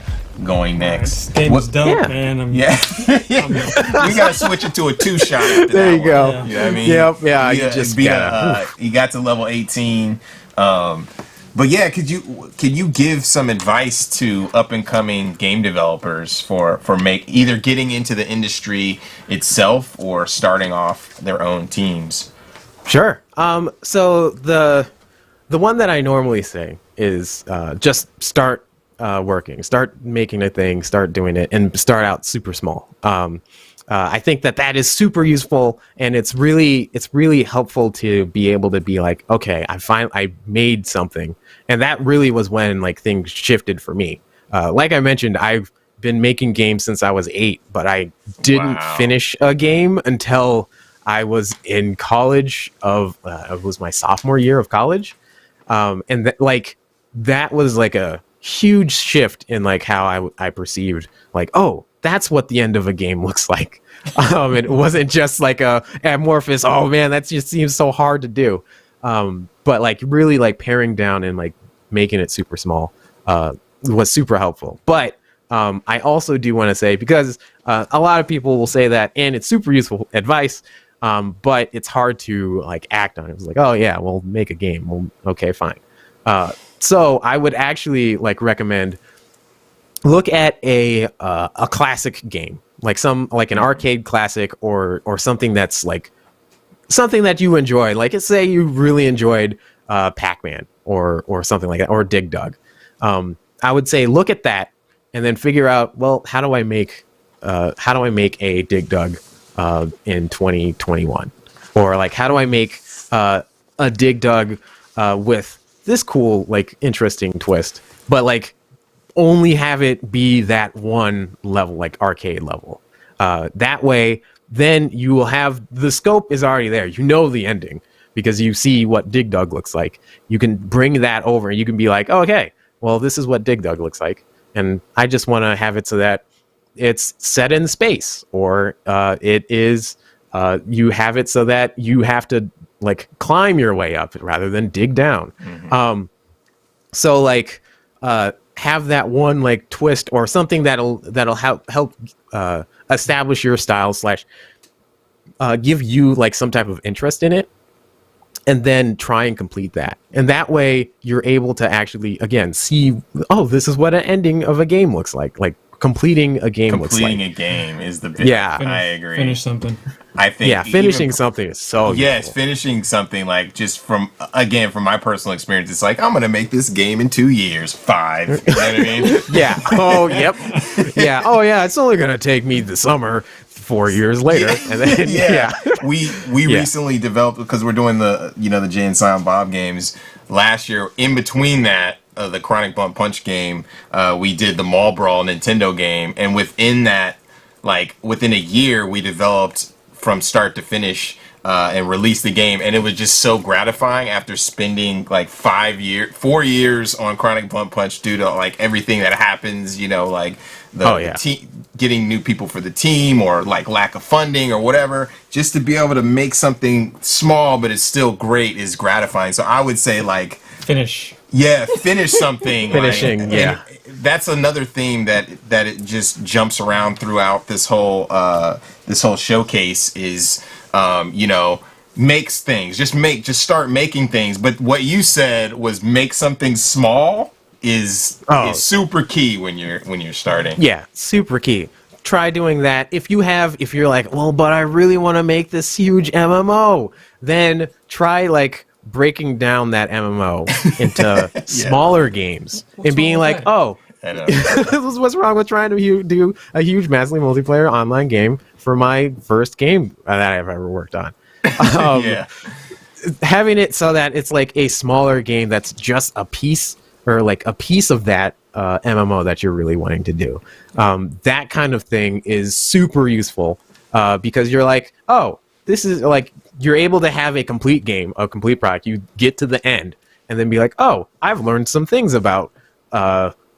going next. Game's dope, man. Yeah. We gotta switch it to a 2-shot. There you go. You know what I mean? Yep. Yeah. You just you got to level 18. But yeah, can you give some advice to up and coming game developers for either getting into the industry itself or starting off their own teams? Sure. So the one that I normally say is just start working, start making a thing, start doing it, and start out super small. I think that is super useful, and it's really helpful to be able to be like, okay, I made something, and that really was when like things shifted for me. Like I mentioned, I've been making games since I was 8, but I didn't finish a game until I was in college. It was my sophomore year of college, and that was like a huge shift in like how I perceived like, oh, that's what the end of a game looks like. It wasn't just like a amorphous, oh man, that just seems so hard to do. But like really like paring down and like making it super small was super helpful. But I also do want to say, because a lot of people will say that, and it's super useful advice, but it's hard to like act on it. It's like, oh yeah, we'll make a game. Well, okay, fine. So I would actually like recommend look at a classic game, like an arcade classic or something that's like something that you enjoy. Like say you really enjoyed Pac-Man or something like that, or Dig Dug. I would say look at that and then figure out, well, how do I make a Dig Dug in 2021, or like how do I make a Dig Dug with this cool like interesting twist, but like only have it be that one level, like arcade level. That way, then you will have the scope is already there. You know the ending because you see what Dig Dug looks like. You can bring that over and you can be like, oh, okay, well, this is what Dig Dug looks like. And I just want to have it so that it's set in space, or it is, you have it so that you have to like climb your way up rather than dig down. Mm-hmm. So like, have that one like twist or something that'll help establish your style / give you like some type of interest in it, and then try and complete that. And that way you're able to actually again see, oh, this is what an ending of a game looks like completing a game looks like. Completing a game is the big. Yeah, I agree. Finish something. I think finishing something is so yes, useful. finishing something like just from my personal experience, it's like I'm gonna make this game in 2 years, 5. You know what I mean? Yeah. Oh, yep. Yeah. Oh, yeah. It's only gonna take me the summer 4 years later, and then we recently developed, because we're doing the Jay and Silent Bob games last year. In between that, the Chronic Blunt Punch game, we did the Mall Brawl Nintendo game, and within that, like within a year, we developed from start to finish and released the game, and it was just so gratifying after spending like 4 years on Chronic Blunt Punch due to like everything that happens, like the getting new people for the team, or like lack of funding or whatever. Just to be able to make something small but it's still great is gratifying. So I would say like finish something. Finishing, like, that's another theme that it just jumps around throughout this whole showcase is makes things. Just start making things. But what you said was make something small is super key when you're starting. Yeah, super key. try doing that. If you're like, well, but I really want to make this huge MMO, then try like breaking down that MMO into smaller games and being like, oh, what's wrong with trying to do a huge, massively multiplayer online game for my first game that I've ever worked on? Having it so that it's like a smaller game that's just a piece or like a piece of that MMO that you're really wanting to do. That kind of thing is super useful because you're like, oh, this is like, you're able to have a complete game, a complete product. You get to the end and then be like, oh, I've learned some things about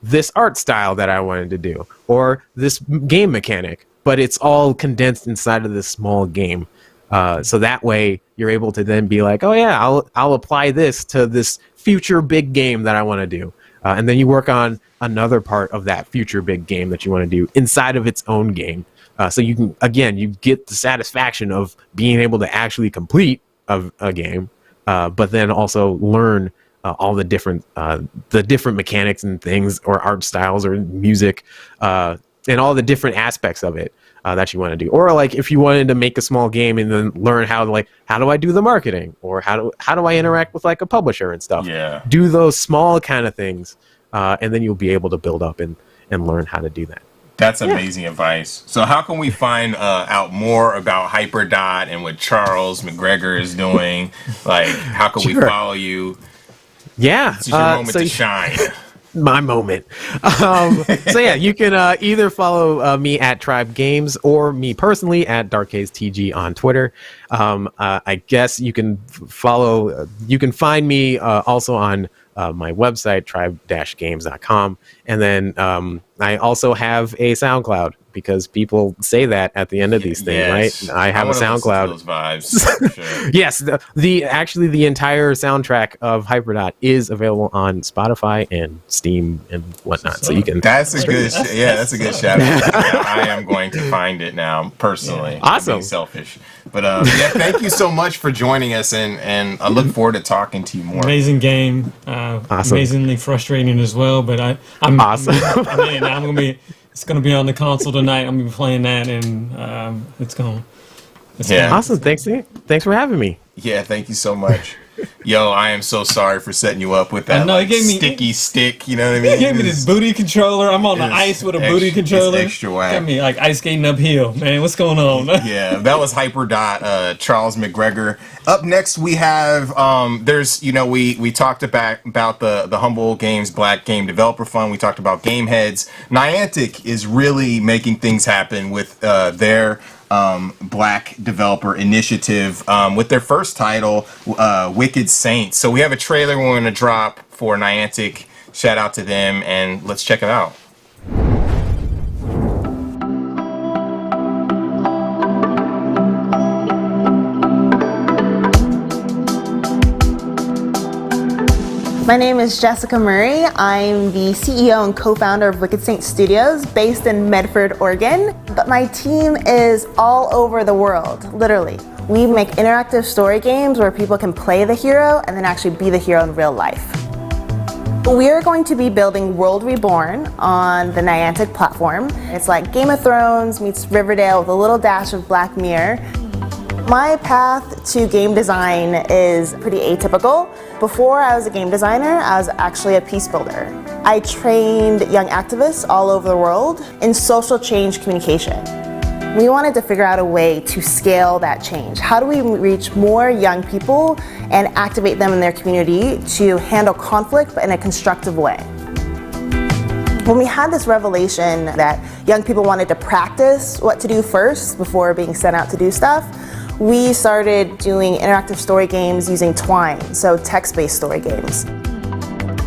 this art style that I wanted to do, or this game mechanic, but it's all condensed inside of this small game. So that way you're able to then be like, oh yeah, I'll apply this to this future big game that I want to do. And then you work on another part of that future big game that you want to do inside of its own game. So you can, again, you get the satisfaction of being able to actually complete a game, but then also learn all the different mechanics and things, or art styles, or music, and all the different aspects of it that you want to do. Or like if you wanted to make a small game and then learn how do I do the marketing, or how do I interact with like a publisher and stuff. Yeah. Do those small kind of things, and then you'll be able to build up and learn how to do that. That's amazing advice. So how can we find out more about Hyperdot and what Charles McGregor is doing? Like, how can we follow you? Yeah. This is your moment to shine. My moment. So yeah, you can either follow me at Tribe Games, or me personally at DarkHazeTG on Twitter. I guess you can you can find me also on my website, tribe-games.com. And then I also have a SoundCloud, because people say that at the end of these things, right? I have a SoundCloud. Those vibes, for sure. Yes, the entire soundtrack of Hyperdot is available on Spotify and Steam and whatnot. So you can. That's a good shout out. I am going to find it now personally. Awesome. Being selfish, but yeah, thank you so much for joining us, and I look forward to talking to you more. Amazing game, amazingly frustrating as well. But I'm awesome. It's gonna be on the console tonight. I'm gonna be playing that, and it's going. Awesome. Thanks for having me. Yeah, thank you so much. Yo, I am so sorry for setting you up with that sticky stick. You know what I mean? He gave me this booty controller. I'm on the ice with a booty controller. It's extra whack. Got me like ice skating uphill, man. What's going on? Yeah, that was Hyperdot, Charles McGregor. Up next, we have we talked about the Humble Games Black Game Developer Fund. We talked about Gameheads. Niantic is really making things happen with their Black Developer Initiative with their first title, Wicked Saints. So we have a trailer we're going to drop for Niantic. Shout out to them, and let's check it out. My name is Jessica Murray. I'm the CEO and co-founder of Wicked Saints Studios, based in Medford, Oregon. But my team is all over the world, literally. We make interactive story games where people can play the hero and then actually be the hero in real life. We are going to be building World Reborn on the Niantic platform. It's like Game of Thrones meets Riverdale with a little dash of Black Mirror. My path to game design is pretty atypical. Before I was a game designer, I was actually a peace builder. I trained young activists all over the world in social change communication. We wanted to figure out a way to scale that change. How do we reach more young people and activate them in their community to handle conflict but in a constructive way? When we had this revelation that young people wanted to practice what to do first before being sent out to do stuff, we started doing interactive story games using Twine, so text-based story games.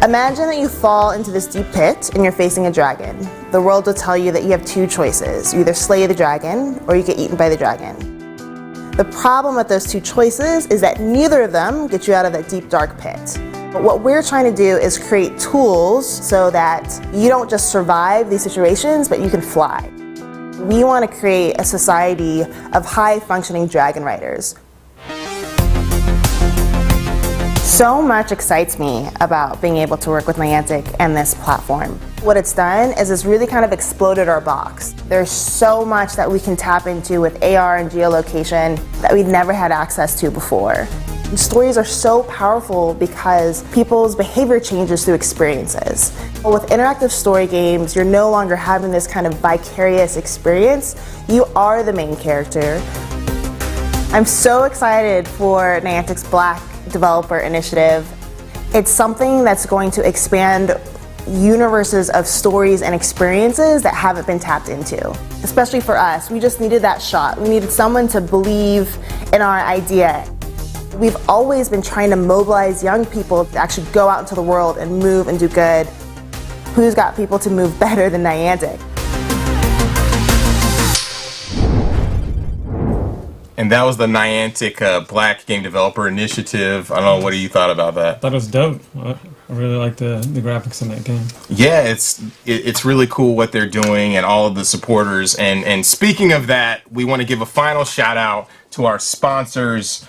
Imagine that you fall into this deep pit and you're facing a dragon. The world will tell you that you have two choices. You either slay the dragon or you get eaten by the dragon. The problem with those two choices is that neither of them get you out of that deep, dark pit. But what we're trying to do is create tools so that you don't just survive these situations, but you can fly. We want to create a society of high-functioning dragon riders. So much excites me about being able to work with Niantic and this platform. What it's done is it's really kind of exploded our box. There's so much that we can tap into with AR and geolocation that we'd never had access to before. And stories are so powerful because people's behavior changes through experiences. With interactive story games, you're no longer having this kind of vicarious experience. You are the main character. I'm so excited for Niantic's Black Developer Initiative. It's something that's going to expand universes of stories and experiences that haven't been tapped into. Especially for us, we just needed that shot. We needed someone to believe in our idea. We've always been trying to mobilize young people to actually go out into the world and move and do good. Who's got people to move better than Niantic? And that was the Niantic Black Game Developer Initiative. I don't know, what do you thought about that? I thought it was dope. I really like the graphics in that game. Yeah, it's really cool what they're doing and all of the supporters. And speaking of that, we want to give a final shout out to our sponsors,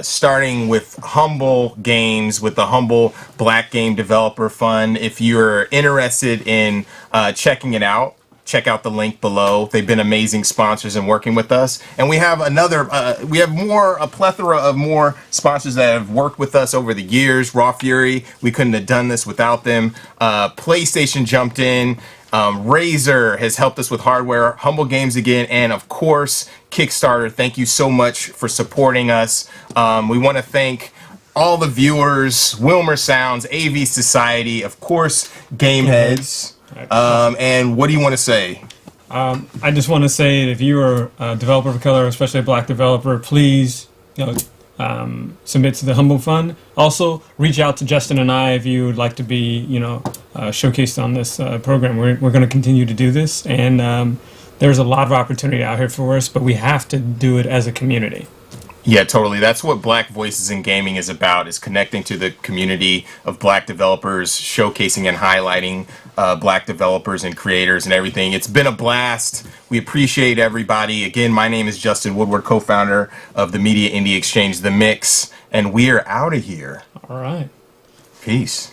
starting with Humble Games with the Humble Black Game Developer Fund. If you're interested in checking it out, check out the link below. They've been amazing sponsors and working with us. And we have a plethora of more sponsors that have worked with us over the years. Raw Fury, we couldn't have done this without them. PlayStation jumped in. Razer has helped us with hardware. Humble Games again. And of course, Kickstarter. Thank you so much for supporting us. We want to thank all the viewers, Wilmer Sounds, AV Society, of course, Gameheads. And what do you want to say? I just want to say that if you are a developer of color, especially a black developer, please submit to the Humble Fund. Also, reach out to Justin and I if you would like to be showcased on this program. We're going to continue to do this, and there's a lot of opportunity out here for us, but we have to do it as a community. Yeah, totally. That's what Black Voices in Gaming is about, is connecting to the community of black developers, showcasing and highlighting black developers and creators and everything. It's been a blast. We appreciate everybody. Again, my name is Justin Woodward, co-founder of the Media Indie Exchange, The Mix, and we are out of here. All right. Peace.